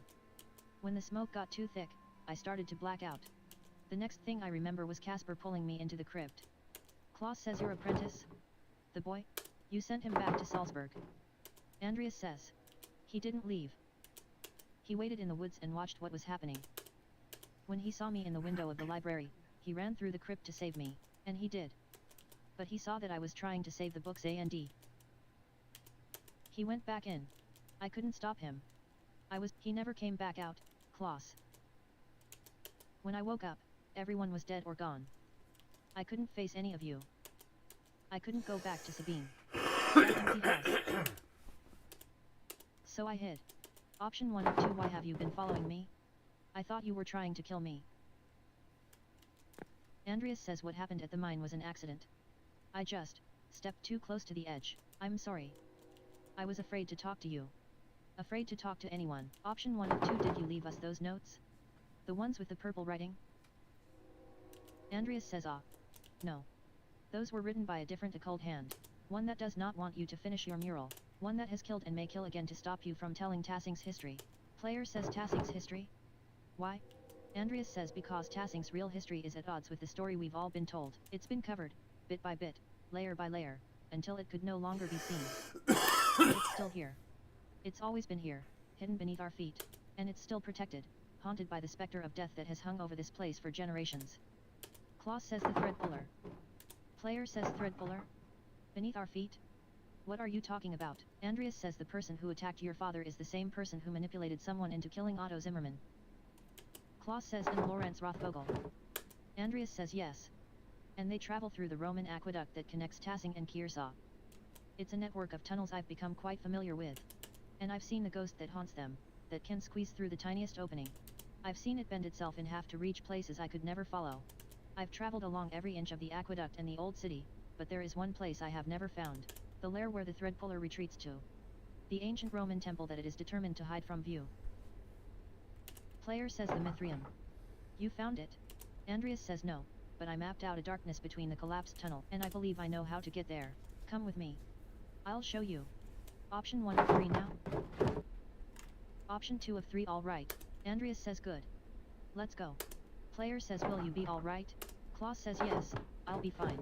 When the smoke got too thick, I started to black out. The next thing I remember was Casper pulling me into the crypt. Klaus says your apprentice? The boy? You sent him back to Salzburg. Andreas says. He didn't leave. He waited in the woods and watched what was happening. When he saw me in the window of the library, he ran through the crypt to save me, and he did. But he saw that I was trying to save the books A&D. He went back in. I couldn't stop him. He never came back out, Klaus. When I woke up, everyone was dead or gone. I couldn't face any of you. I couldn't go back to Sabine. That empty house. So I hid. Option 1 of 2. Why have you been following me? I thought you were trying to kill me. Andreas says what happened at the mine was an accident. I just stepped too close to the edge. I'm sorry. I was afraid to talk to you. Afraid to talk to anyone. Option 1 of 2. Did you leave us those notes? The ones with the purple writing? Andreas says no. Those were written by a different occult hand. One that does not want you to finish your mural. One that has killed and may kill again to stop you from telling Tassing's history. Player says Tassing's history? Why? Andreas says because Tassing's real history is at odds with the story we've all been told. It's been covered, bit by bit, layer by layer, until it could no longer be seen. But it's still here. It's always been here, hidden beneath our feet. And it's still protected, haunted by the specter of death that has hung over this place for generations. Klaus says the thread puller. Player says thread puller? Beneath our feet? What are you talking about? Andreas says the person who attacked your father is the same person who manipulated someone into killing Otto Zimmermann. Klaus says and Lorenz Rothvogel. Andreas says yes. And they travel through the Roman aqueduct that connects Tassing and Kiersau. It's a network of tunnels I've become quite familiar with. And I've seen the ghost that haunts them, that can squeeze through the tiniest opening. I've seen it bend itself in half to reach places I could never follow. I've traveled along every inch of the aqueduct and the old city, but there is one place I have never found. The lair where the thread puller retreats to. The ancient Roman temple that it is determined to hide from view. Player says the Mithraeum. You found it? Andreas says no, but I mapped out a darkness between the collapsed tunnel, and I believe I know how to get there. Come with me. I'll show you. Option 1 of 3 now? Option 2 of 3 alright. Andreas says good. Let's go. Player says will you be alright? Klaus says yes, I'll be fine.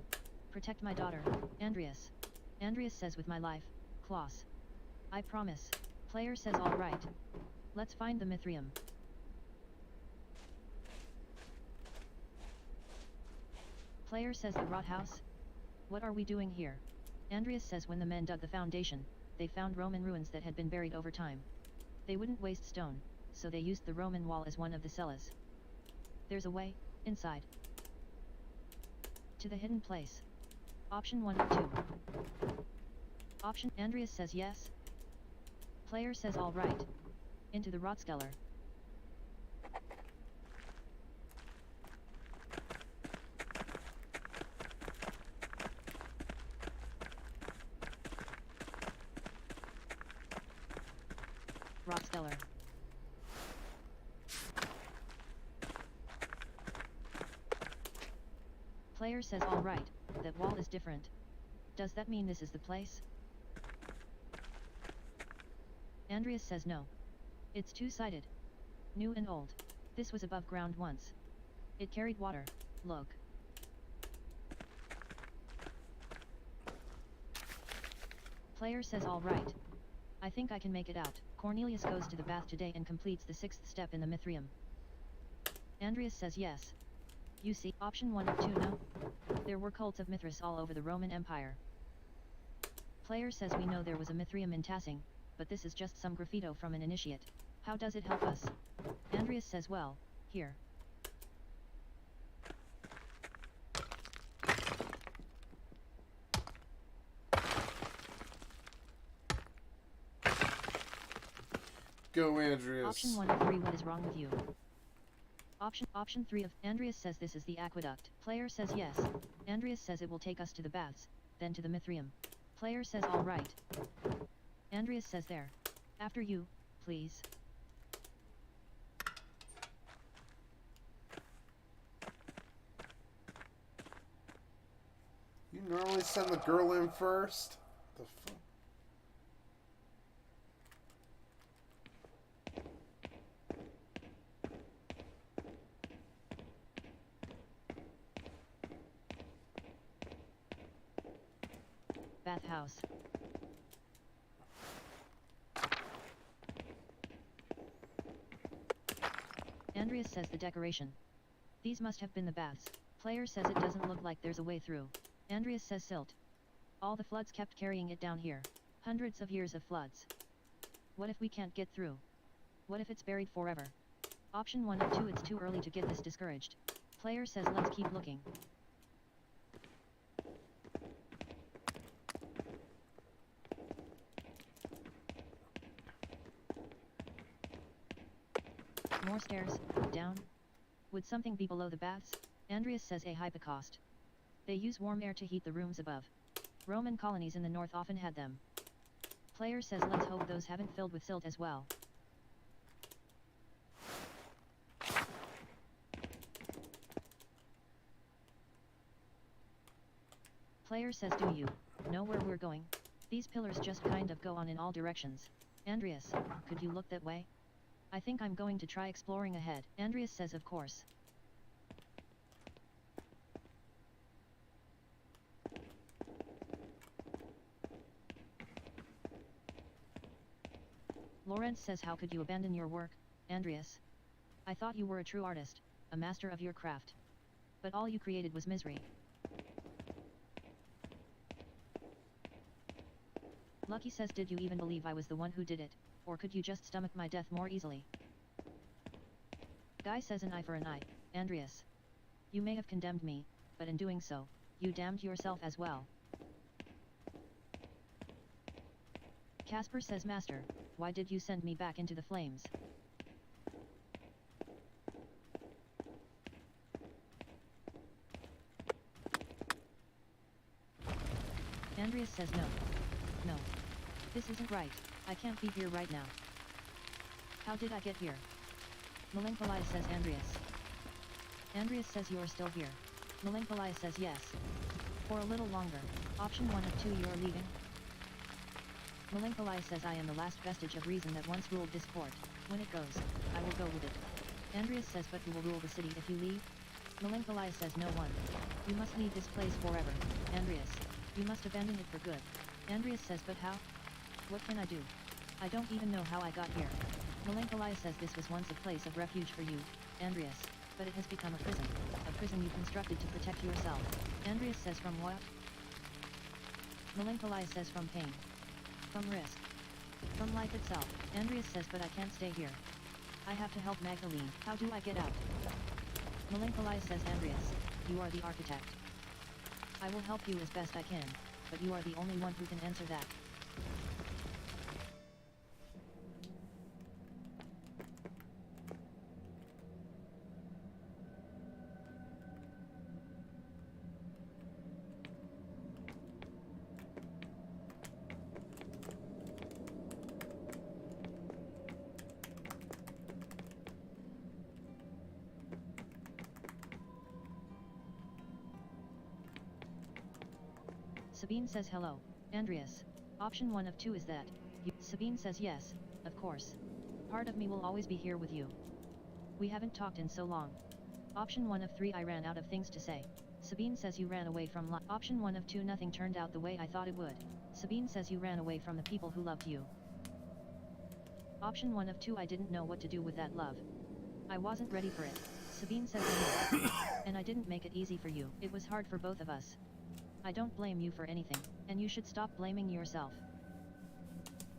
Protect my daughter, Andreas. Andreas says with my life, Klaus. I promise. Player says alright. Let's find the Mithraeum. Player says the rot house? What are we doing here? Andreas says when the men dug the foundation, they found Roman ruins that had been buried over time. They wouldn't waste stone, so they used the Roman wall as one of the cellas. There's a way, inside. To the hidden place. Option 1 or 2. Option Andreas says yes. Player says alright. Into the rot cellar. Rot cellar. Player says alright, that wall is different. Does that mean this is the place? Andreas says no. It's two-sided. New and old. This was above ground once. It carried water, look. Player says alright. I think I can make it out. Cornelius goes to the bath today and completes the 6th step in the Mithrium. Andreas says yes. You see, option 1 or 2 no? There were cults of Mithras all over the Roman Empire. Player says we know there was a Mithrium in Tassing, but this is just some graffito from an initiate. How does it help us? Andreas says well, here. Go, Andreas. Option 1 of 3, what is wrong with you? Option 3 of Andreas says this is the aqueduct. Player says yes. Andreas says it will take us to the baths, then to the Mithrium. Player says alright. Andreas says there. After you, please. You normally send the girl in first? The fuck? Bathhouse. Andreas says the decoration. These must have been the baths. Player says it doesn't look like there's a way through. Andreas says silt. All the floods kept carrying it down here. Hundreds of years of floods. What if we can't get through? What if it's buried forever? Option 1 of 2, it's too early to get this discouraged. Player says let's keep looking. More stairs, down. Would something be below the baths? Andreas says a hypocaust. They use warm air to heat the rooms above. Roman colonies in the north often had them. Player says let's hope those haven't filled with silt as well. Player says do you know where we're going? These pillars just kind of go on in all directions. Andreas, could you look that way? I think I'm going to try exploring ahead. Andreas says of course. Lawrence says how could you abandon your work, Andreas? I thought you were a true artist, a master of your craft. But all you created was misery. Lucky says did you even believe I was the one who did it? Or could you just stomach my death more easily? Guy says an eye for an eye, Andreas. You may have condemned me, but in doing so, you damned yourself as well. Casper says master, why did you send me back into the flames? Andreas says no. No. This isn't right. I can't be here right now. How did I get here? Melancholy says Andreas. Andreas says you're still here. Melancholy says yes. For a little longer. Option 1 of 2 you're leaving. Melancholy says I am the last vestige of reason that once ruled this court. When it goes, I will go with it. Andreas says but who will rule the city if you leave? Melancholy says no one. You must leave this place forever, Andreas. You must abandon it for good. Andreas says but how? What can I do? I don't even know how I got here. Melancholy says this was once a place of refuge for you, Andreas. But it has become a prison you constructed to protect yourself. Andreas says from what? Melancholy says from pain. From risk. From life itself. Andreas says but I can't stay here. I have to help Magdalene. How do I get out? Melancholy says Andreas, you are the architect. I will help you as best I can, but you are the only one who can answer that. Sabine says hello, Andreas. Option 1 of 2 is that. Sabine says yes, of course. Part of me will always be here with you. We haven't talked in so long. Option 1 of 3 I ran out of things to say. Sabine says you ran away from Option 1 of 2 nothing turned out the way I thought it would. Sabine says you ran away from the people who loved you. Option 1 of 2 I didn't know what to do with that love. I wasn't ready for it. Sabine says I know. And I didn't make it easy for you. It was hard for both of us. I don't blame you for anything, and you should stop blaming yourself.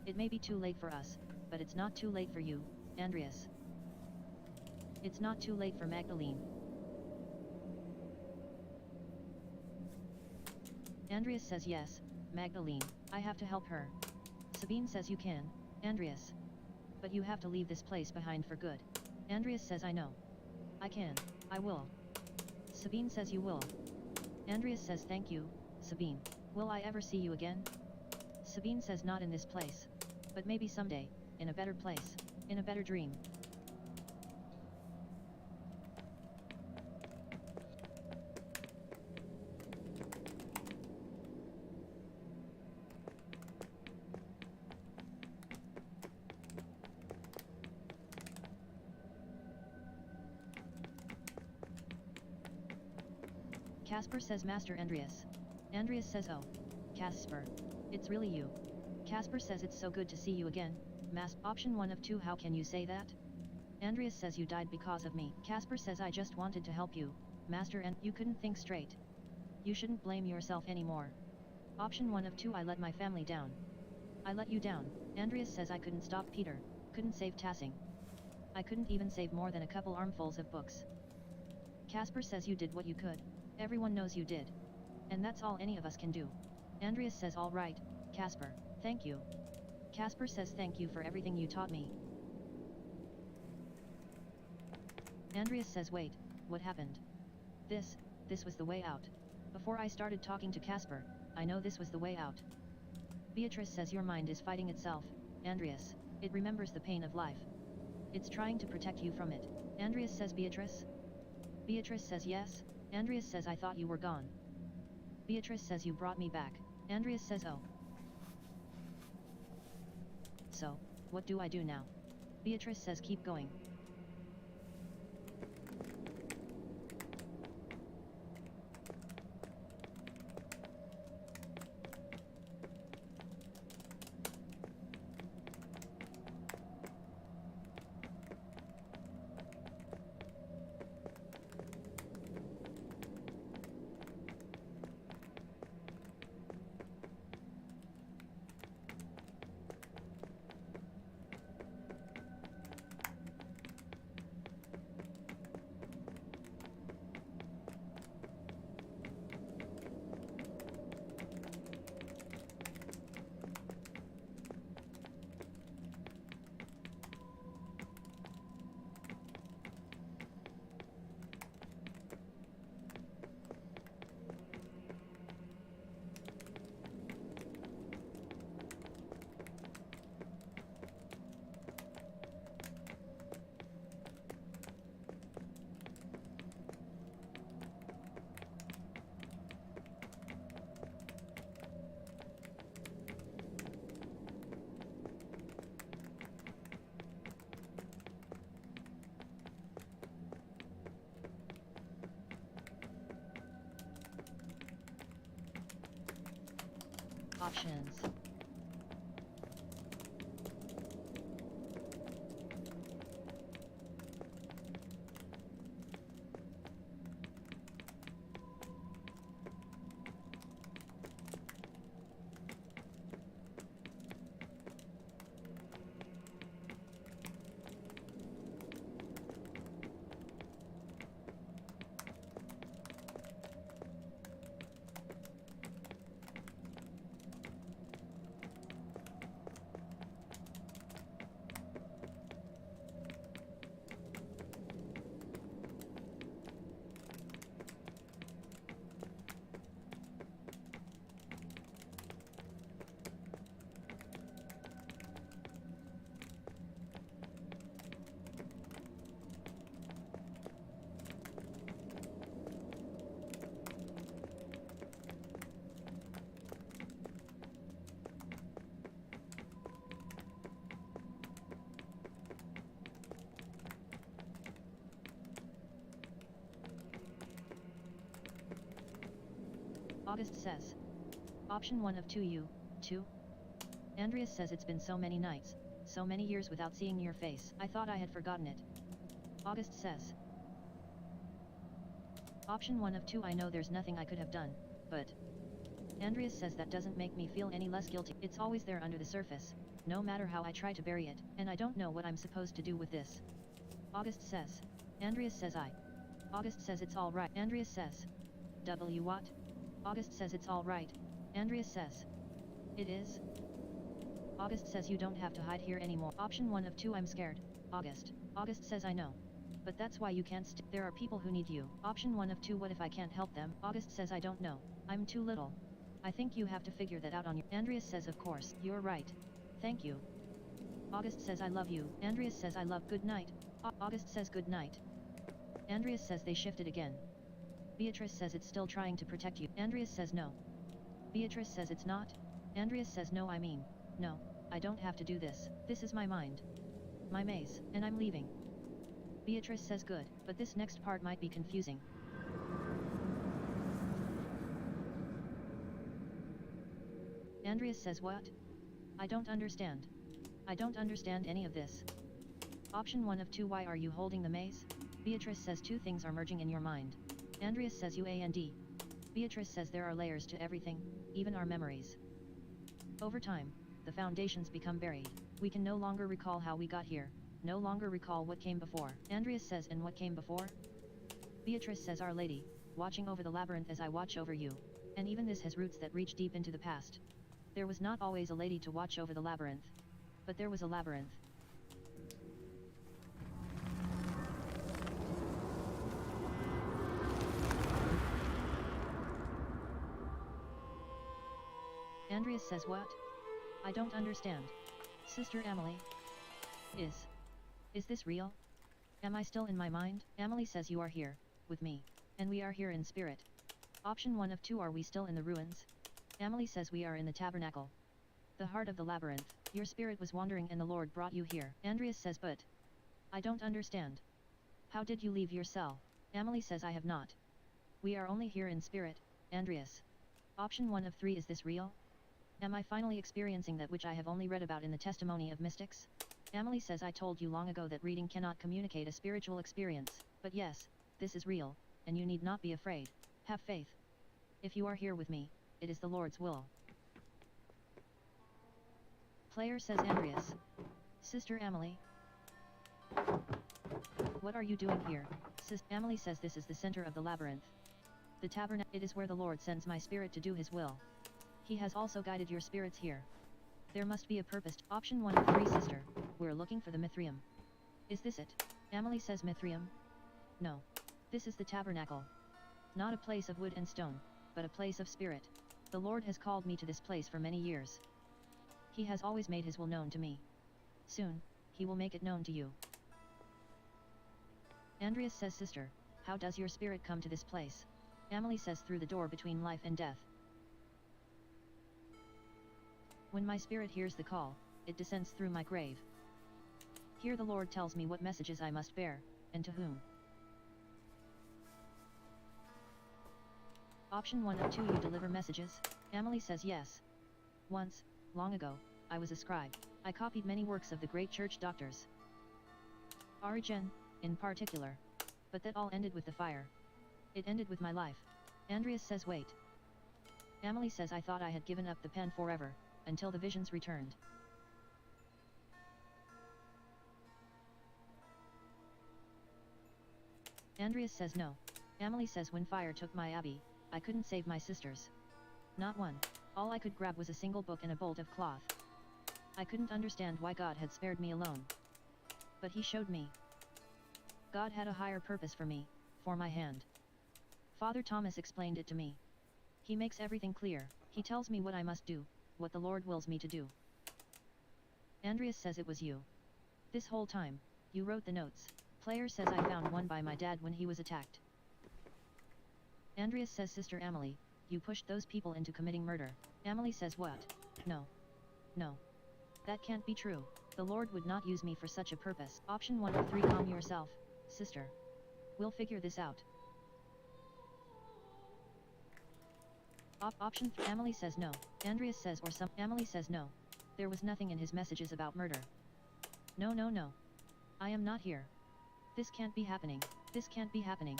It may be too late for us, but it's not too late for you, Andreas. It's not too late for Magdalene. Andreas says yes, Magdalene, I have to help her. Sabine says you can, Andreas. But you have to leave this place behind for good. Andreas says I know. I can, I will. Sabine says you will. Andreas says thank you, Sabine. Will I ever see you again? Sabine says not in this place. But maybe someday, in a better place, in a better dream. Casper says Master Andreas. Andreas says oh. Casper. It's really you. Casper says it's so good to see you again, Option 1 of 2 how can you say that? Andreas says you died because of me. Casper says I just wanted to help you, Master and you couldn't think straight. You shouldn't blame yourself anymore. Option 1 of 2 I let my family down. I let you down. Andreas says I couldn't stop Peter, couldn't save Tassing. I couldn't even save more than a couple armfuls of books. Casper says you did what you could. Everyone knows you did. And that's all any of us can do. Andreas says all right, Casper, thank you. Casper says thank you for everything you taught me. Andreas says wait, what happened? This was the way out. Before I started talking to Casper, I know this was the way out. Beatrice says your mind is fighting itself, Andreas. It remembers the pain of life. It's trying to protect you from it. Andreas says Beatrice? Beatrice says yes. Andreas says I thought you were gone. Beatrice says you brought me back. Andreas says oh. So, what do I do now? Beatrice says keep going. Options. August says. Option 1 of 2 you, 2? Andreas says it's been so many nights, so many years without seeing your face. I thought I had forgotten it. August says. Option 1 of 2 I know there's nothing I could have done, but... Andreas says that doesn't make me feel any less guilty. It's always there under the surface, no matter how I try to bury it, and I don't know what I'm supposed to do with this. August says. Andreas says August says it's alright. Andreas says. W what? August says it's alright. Andreas says. It is? August says you don't have to hide here anymore. Option 1 of 2 I'm scared. August. August says I know. But that's why you can't there are people who need you. Option 1 of 2 what if I can't help them? August says I don't know. I'm too little. I think you have to figure that out on your... Andreas says of course. You're right. Thank you. August says I love you. Andreas says I love good night. August says good night. Andreas says they shifted again. Beatrice says it's still trying to protect you. Andreas says no. Beatrice says it's not. Andreas says no I mean, no, I don't have to do this. This is my mind. My maze, and I'm leaving. Beatrice says good, but this next part might be confusing. Andreas says what? I don't understand. I don't understand any of this. Option 1 of 2 why are you holding the maze? Beatrice says 2 things are merging in your mind. Andreas says you and Beatrice says there are layers to everything, even our memories. Over time, the foundations become buried. We can no longer recall how we got here, no longer recall what came before. Andreas says and what came before? Beatrice says Our Lady, watching over the labyrinth as I watch over you. And even this has roots that reach deep into the past. There was not always a lady to watch over the labyrinth. But there was a labyrinth. Andreas says what? I don't understand. Sister Emily? Is this real? Am I still in my mind? Emily says you are here, with me. And we are here in spirit. Option 1 of 2 are we still in the ruins? Emily says we are in the tabernacle. The heart of the labyrinth. Your spirit was wandering and the Lord brought you here. Andreas says but... I don't understand. How did you leave your cell? Emily says I have not. We are only here in spirit, Andreas. Option 1 of 3 is this real? Am I finally experiencing that which I have only read about in the testimony of mystics? Emily says I told you long ago that reading cannot communicate a spiritual experience, but yes, this is real, and you need not be afraid. Have faith. If you are here with me, it is the Lord's will. Player says Andreas. Sister Emily? What are you doing here? Emily says this is the center of the labyrinth. The tabernacle. It is where the Lord sends my spirit to do his will. He has also guided your spirits here. There must be a purpose. Option 1 of 3 sister, we're looking for the Mithrium. Is this it? Emily says Mithrium? No. This is the tabernacle. Not a place of wood and stone, but a place of spirit. The Lord has called me to this place for many years. He has always made his will known to me. Soon, he will make it known to you. Andreas says sister, how does your spirit come to this place? Emily says through the door between life and death. When my spirit hears the call, it descends through my grave. Here the Lord tells me what messages I must bear, and to whom. Option 1 of 2 you deliver messages? Emily says yes. Once, long ago, I was a scribe. I copied many works of the great church doctors. Origen, in particular. But that all ended with the fire. It ended with my life. Andreas says wait. Emily says I thought I had given up the pen forever, until the visions returned. Andreas says no. Emily says when fire took my abbey, I couldn't save my sisters. Not one. All I could grab was a single book and a bolt of cloth. I couldn't understand why God had spared me alone. But he showed me. God had a higher purpose for me, for my hand. Father Thomas explained it to me. He makes everything clear. He tells me what I must do, what the Lord wills me to do. Andreas says it was you. This whole time, you wrote the notes. Player says I found one by my dad when he was attacked. Andreas says Sister Emily, you pushed those people into committing murder. Emily says what? No. No. That can't be true. The Lord would not use me for such a purpose. Option 1 of 3 calm yourself, sister. We'll figure this out. Option Emily says no. Andreas says or some. Emily says no. There was nothing in his messages about murder. No, no, no. I am not here. This can't be happening. This can't be happening.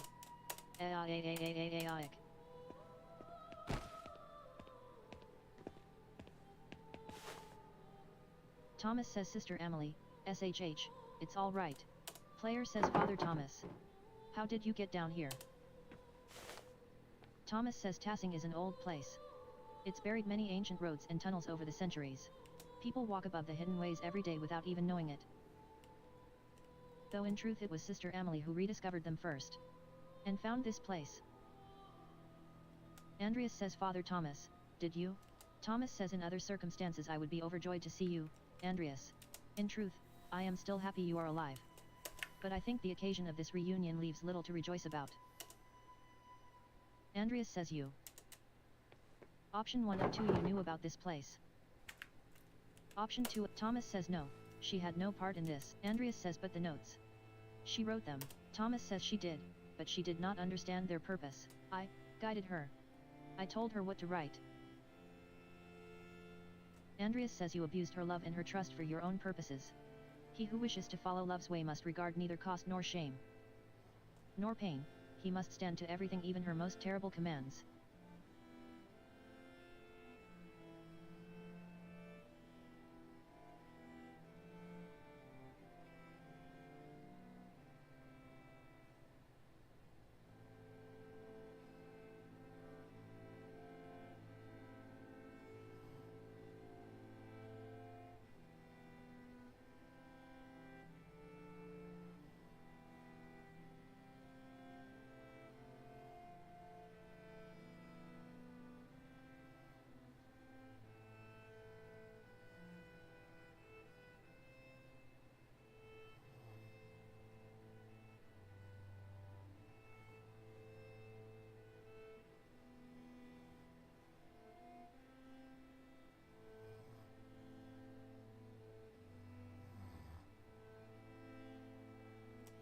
Thomas says Sister Emily, SHH, it's all right. Player says Father Thomas. How did you get down here? Thomas says Tassing is an old place. It's buried many ancient roads and tunnels over the centuries. People walk above the hidden ways every day without even knowing it. Though in truth it was Sister Emily who rediscovered them first. And found this place. Andreas says Father Thomas, did you? Thomas says in other circumstances I would be overjoyed to see you, Andreas. In truth, I am still happy you are alive. But I think the occasion of this reunion leaves little to rejoice about. Andreas says you. Option 1 of 2 you knew about this place. Option 2 Thomas says no, she had no part in this. Andreas says but the notes. She wrote them. Thomas says she did, but she did not understand their purpose. I guided her. I told her what to write. Andreas says you abused her love and her trust for your own purposes. He who wishes to follow love's way must regard neither cost nor shame, nor pain. He must stand to everything, even her most terrible commands.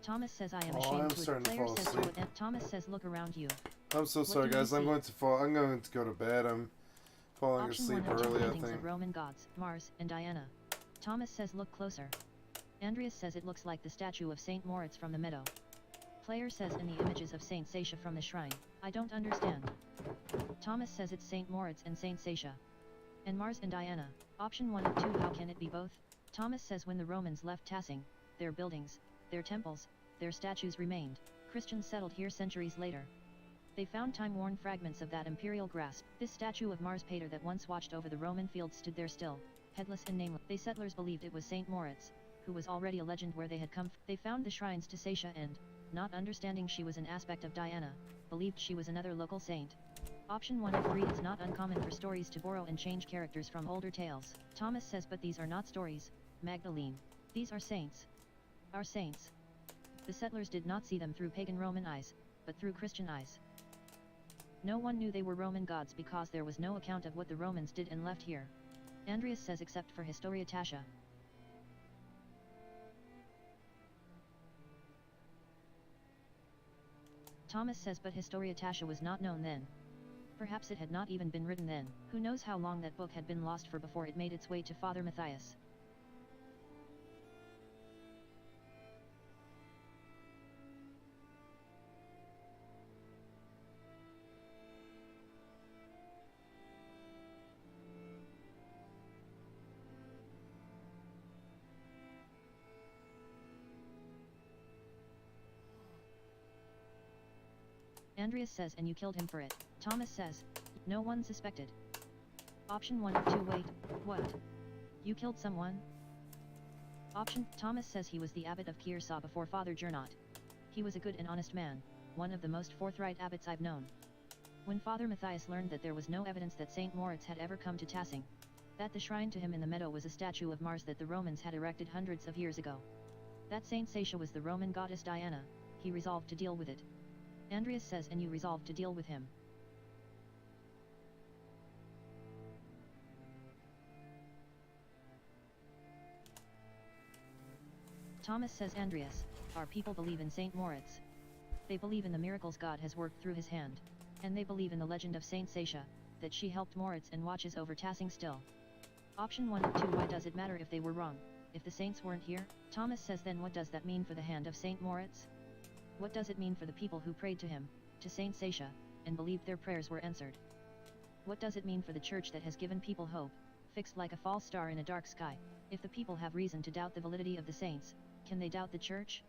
Thomas says I am ashamed to it. Player says to it. Thomas says look around you. I'm so sorry guys, I'm going to go to bed. I'm falling Option asleep 1 of 2 early, I paintings think. of Roman gods, Mars and Diana. Thomas says look closer. Andreas says it looks like the statue of Saint Moritz from the meadow. Player says in the images of Saint Sasha from the shrine. I don't understand. Thomas says it's Saint Moritz and Saint Sasha. And Mars and Diana. Option 1 of 2 how can it be both? Thomas says when the Romans left Tassing, their buildings, their temples, their statues remained. Christians settled here centuries later. They found time-worn fragments of that imperial grasp. This statue of Mars Pater that once watched over the Roman fields stood there still, headless and nameless. They settlers believed it was Saint Moritz, who was already a legend where they had come. They found the shrines to Sasha and, not understanding she was an aspect of Diana, believed she was another local saint. Option 1 of 3 It's not uncommon for stories to borrow and change characters from older tales. Thomas says but these are not stories, Magdalene. These are saints. Our saints. The settlers did not see them through pagan Roman eyes, but through Christian eyes. No one knew they were Roman gods because there was no account of what the Romans did and left here. Andreas says except for Historia Tasha. Thomas says but Historia Tasha was not known then. Perhaps it had not even been written then. Who knows how long that book had been lost for before it made its way to Father Matthias. Andreas says and you killed him for it. Thomas says, no one suspected. Option 1 of 2 wait, what? You killed someone? Option Thomas says he was the abbot of Kiersau before Father Gernot. He was a good and honest man, one of the most forthright abbots I've known. When Father Matthias learned that there was no evidence that Saint Moritz had ever come to Tassing, that the shrine to him in the meadow was a statue of Mars that the Romans had erected hundreds of years ago, that Saint Sasha was the Roman goddess Diana, he resolved to deal with it. Andreas says and you resolved to deal with him. Thomas says Andreas, our people believe in Saint Moritz. They believe in the miracles God has worked through his hand. And they believe in the legend of Saint Sasha, that she helped Moritz and watches over Tassing still. Option 1 of 2. Why does it matter if they were wrong? If the saints weren't here? Thomas says, then what does that mean for the hand of Saint Moritz? What does it mean for the people who prayed to him, to Saint Sasha, and believed their prayers were answered? What does it mean for the church that has given people hope, fixed like a false star in a dark sky? If the people have reason to doubt the validity of the saints, can they doubt the church?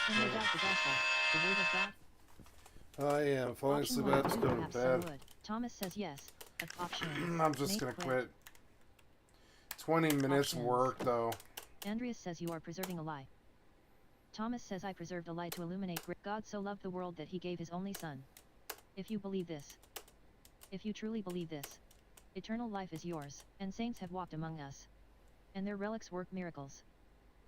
And no doubt the gospel, the word of God? I am falling Option asleep. 1 I have to go to perhaps some bed. would. Thomas says yes. Option I'm just gonna quit. 20 minutes Options. work though. Andreas says you are preserving a lie. Thomas says I preserved a lie to illuminate God so loved the world that he gave his only son. If you believe this, if you truly believe this, eternal life is yours, and saints have walked among us. And their relics work miracles.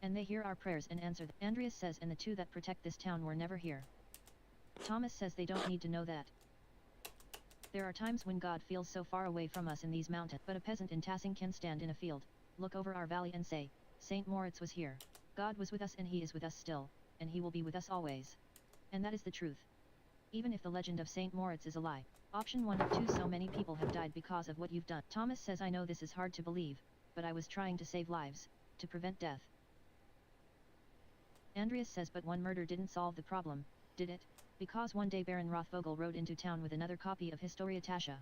And they hear our prayers and answer them. Andreas says and the two that protect this town were never here. Thomas says they don't need to know that. There are times when God feels so far away from us in these mountains, but a peasant in Tassing can stand in a field, look over our valley and say, Saint Moritz was here. God was with us and he is with us still, and he will be with us always. And that is the truth. Even if the legend of Saint Moritz is a lie. Option 1 of 2. So many people have died because of what you've done. Thomas says I know this is hard to believe, but I was trying to save lives, to prevent death. Andreas says but one murder didn't solve the problem, did it? Because one day Baron Rothvogel rode into town with another copy of Historia Tasha.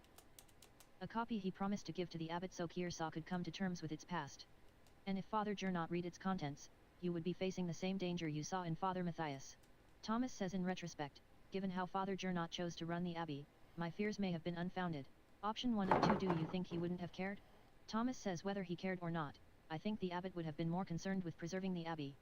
A copy he promised to give to the abbot so Kiersaw could come to terms with its past. And if Father Gernot read its contents, you would be facing the same danger you saw in Father Matthias. Thomas says in retrospect, given how Father Gernot chose to run the abbey, My fears may have been unfounded. Option 1 of 2. Do you think he wouldn't have cared? Thomas says whether he cared or not, I think the abbot would have been more concerned with preserving the abbey.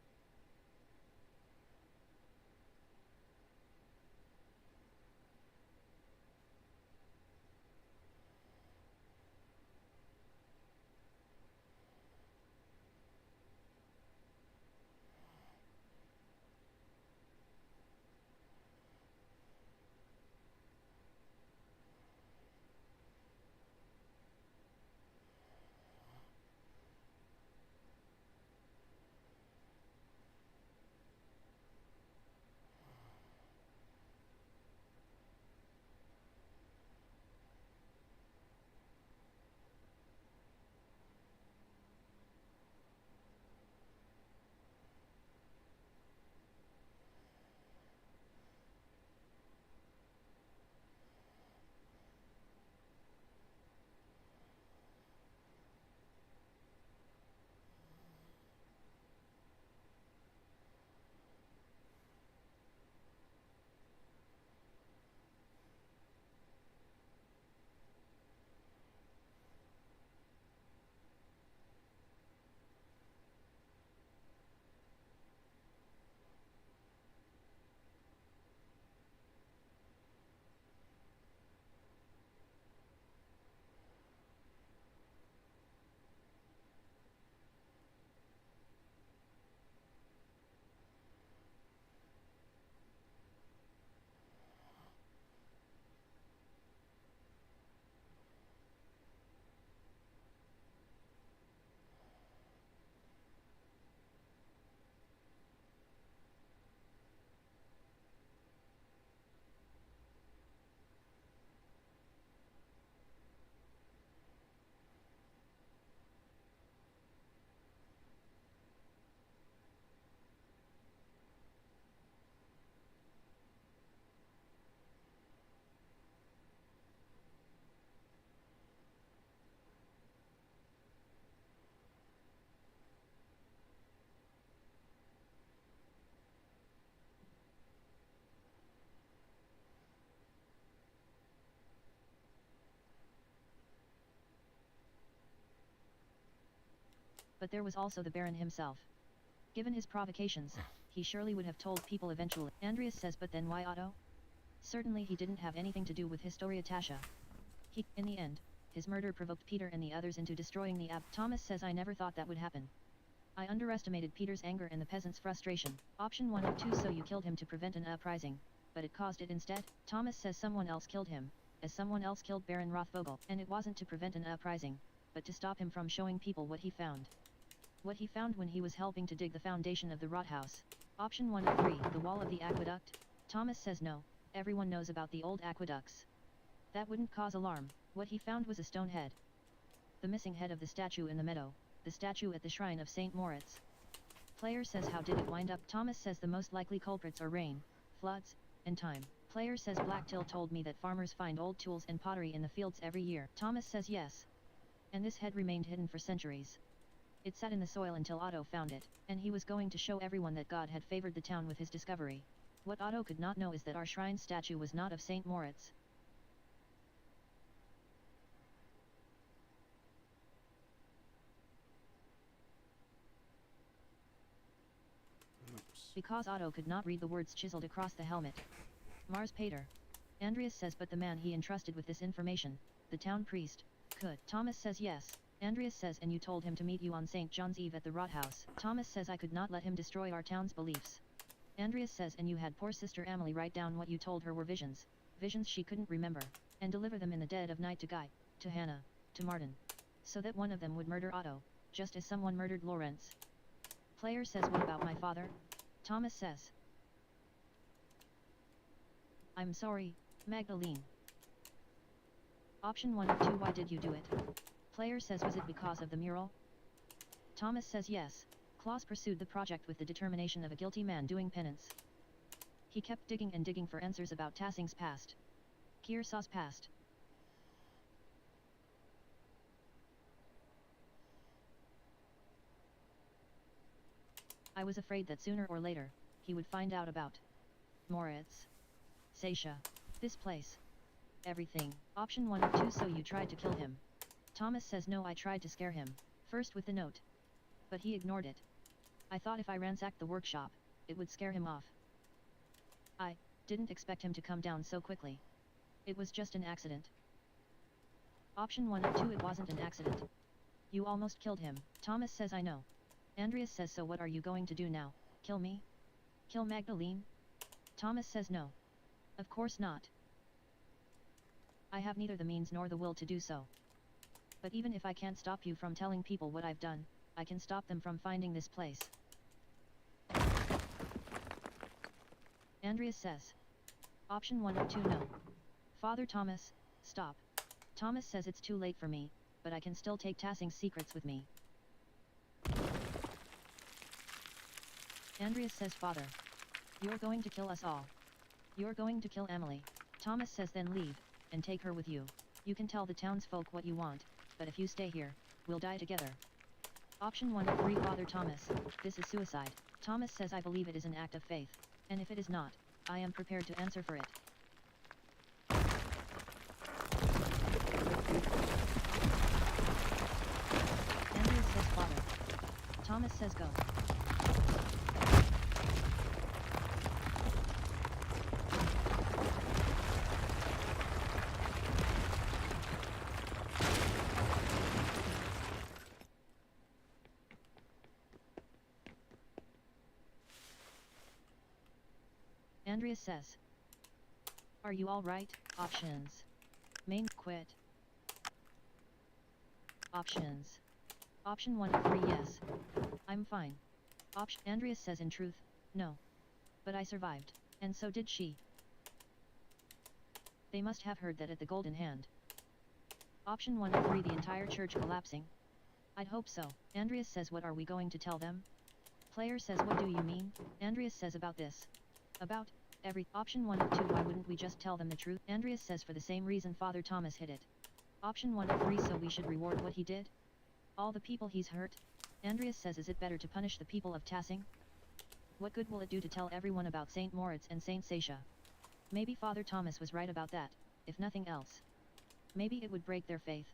But there was also the Baron himself. Given his provocations, he surely would have told people eventually. Andreas says, but then why Otto? Certainly he didn't have anything to do with Historia Tasha. In the end, his murder provoked Peter and the others into destroying the abbey. Thomas says, I never thought that would happen. I underestimated Peter's anger and the peasants' frustration. Option 1 of 2. So you killed him to prevent an uprising, but it caused it instead? Thomas says someone else killed him, as someone else killed Baron Rothvogel. And it wasn't to prevent an uprising, but to stop him from showing people what he found. What he found when he was helping to dig the foundation of the Rathaus. Option 1 of 3. The wall of the aqueduct? Thomas says no, everyone knows about the old aqueducts. That wouldn't cause alarm. What he found was a stone head. The missing head of the statue in the meadow, the statue at the shrine of St. Moritz. Player says, how did it wind up? Thomas says the most likely culprits are rain, floods, and time. Player says, Blacktill told me that farmers find old tools and pottery in the fields every year. Thomas says yes. And this head remained hidden for centuries. It sat in the soil until Otto found it, and he was going to show everyone that God had favored the town with his discovery. What Otto could not know is that our shrine statue was not of St. Moritz. Because Otto could not read the words chiseled across the helmet. Mars Pater. Andreas says, but the man he entrusted with this information, the town priest, could. Thomas says yes. Andreas says, and you told him to meet you on St. John's Eve at the Rathaus. Thomas says, I could not let him destroy our town's beliefs. Andreas says, and you had poor sister Amelie write down what you told her were visions, visions she couldn't remember, and deliver them in the dead of night to Guy, to Hannah, to Martin. So that one of them would murder Otto, just as someone murdered Lawrence. Player says, what about my father? Thomas says, I'm sorry, Magdalene. Option 1 of 2. Why did you do it? Player says, was it because of the mural? Thomas says yes. Claus pursued the project with the determination of a guilty man doing penance. He kept digging and digging for answers about Tassing's past. Kearsaw's past. I was afraid that sooner or later, he would find out about Moritz. Seisha. This place. Everything. Option 1 or 2. So you tried to kill him. Thomas says no, I tried to scare him. First with the note. But he ignored it. I thought if I ransacked the workshop, it would scare him off. I didn't expect him to come down so quickly. It was just an accident. Option 1 or 2. It wasn't an accident. You almost killed him. Thomas says I know. Andreas says so what are you going to do now? Kill me? Kill Magdalene? Thomas says no. Of course not. I have neither the means nor the will to do so. But even if I can't stop you from telling people what I've done, I can stop them from finding this place. Andreas says. Option 1 or 2. No. Father Thomas, stop. Thomas says it's too late for me, but I can still take Tassing's secrets with me. Andreas says Father. You're going to kill us all. You're going to kill Emily. Thomas says then leave, and take her with you. You can tell the townsfolk what you want, but if you stay here, we'll die together. Option 1 or 3. Father Thomas, this is suicide. Thomas says I believe it is an act of faith, and if it is not, I am prepared to answer for it. Andreas says Father. Thomas says go. Andreas says. Are you alright? Options. Main quit. Options. Option 1 or 3 yes. I'm fine. Andreas says in truth, no. But I survived, and so did she. They must have heard that at the Golden Hand. Option 1 or 3 the entire church collapsing. I'd hope so. Andreas says what are we going to tell them? Player says what do you mean? Andreas says about this. About option 1 or 2 why wouldn't we just tell them the truth? Andreas says for the same reason Father Thomas hid it. Option 1 or 3 so we should reward what he did? All the people he's hurt? Andreas says is it better to punish the people of Tassing? What good will it do to tell everyone about St. Moritz and St. Sasha? Maybe Father Thomas was right about that, if nothing else. Maybe it would break their faith.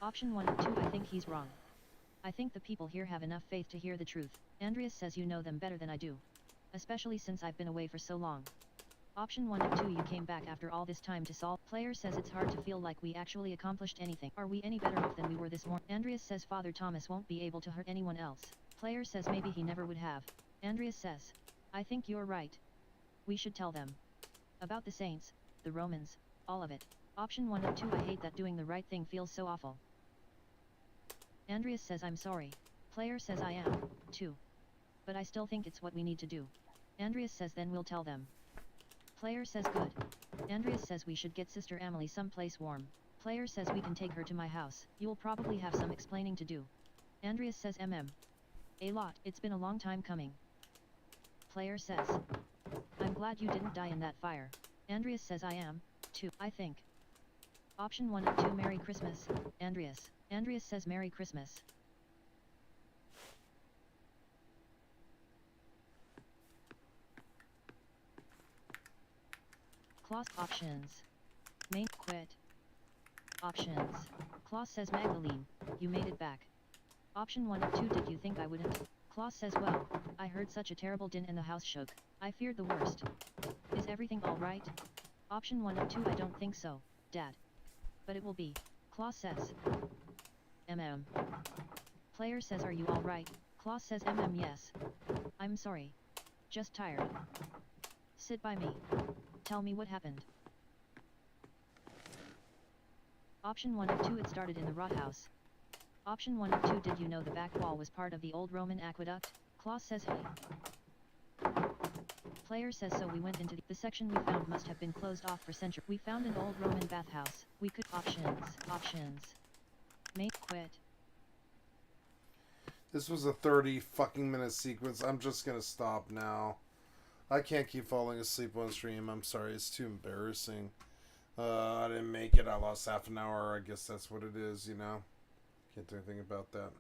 Option 1 or 2 I think he's wrong. I think the people here have enough faith to hear the truth. Andreas says you know them better than I do. Especially since I've been away for so long. Option 1 or 2 you came back after all this time to solve. Player says it's hard to feel like we actually accomplished anything. Are we any better off than we were this morning? Andreas says Father Thomas won't be able to hurt anyone else. Player says maybe he never would have. Andreas says. I think you're right. We should tell them. About the saints, the Romans, all of it. Option 1 or 2 I hate that doing the right thing feels so awful. Andreas says I'm sorry. Player says I am, too. But I still think it's what we need to do. Andreas says then we'll tell them. Player says good. Andreas says we should get Sister Emily someplace warm. Player says we can take her to my house. You'll probably have some explaining to do. Andreas says a lot. It's been a long time coming. Player says. I'm glad you didn't die in that fire. Andreas says I am, too, I think. Option 1 or 2 Merry Christmas, Andreas. Andreas says Merry Christmas. Klaus options. Main quit. Options. Klaus says Magdalene, you made it back. Option 1 or 2 did you think I wouldn't? Klaus says well, I heard such a terrible din and the house shook. I feared the worst. Is everything alright? Option 1 or 2 I don't think so, Dad. But it will be. Klaus says. Player says are you alright? Klaus says yes. I'm sorry. Just tired. Sit by me. Tell me what happened. Option 1 or 2 it started in the rot house. Option 1 or 2 did you know the back wall was part of the old Roman aqueduct? Klaus says hey. Player says so we went into the section we found must have been closed off for centuries. We found an old Roman bathhouse. We could options. Make quit. This was a 30 fucking minute sequence. I'm just gonna stop now. I can't keep falling asleep on stream. I'm sorry, it's too embarrassing. I didn't make it. I lost half an hour. I guess that's what it is, you know. Can't do anything about that.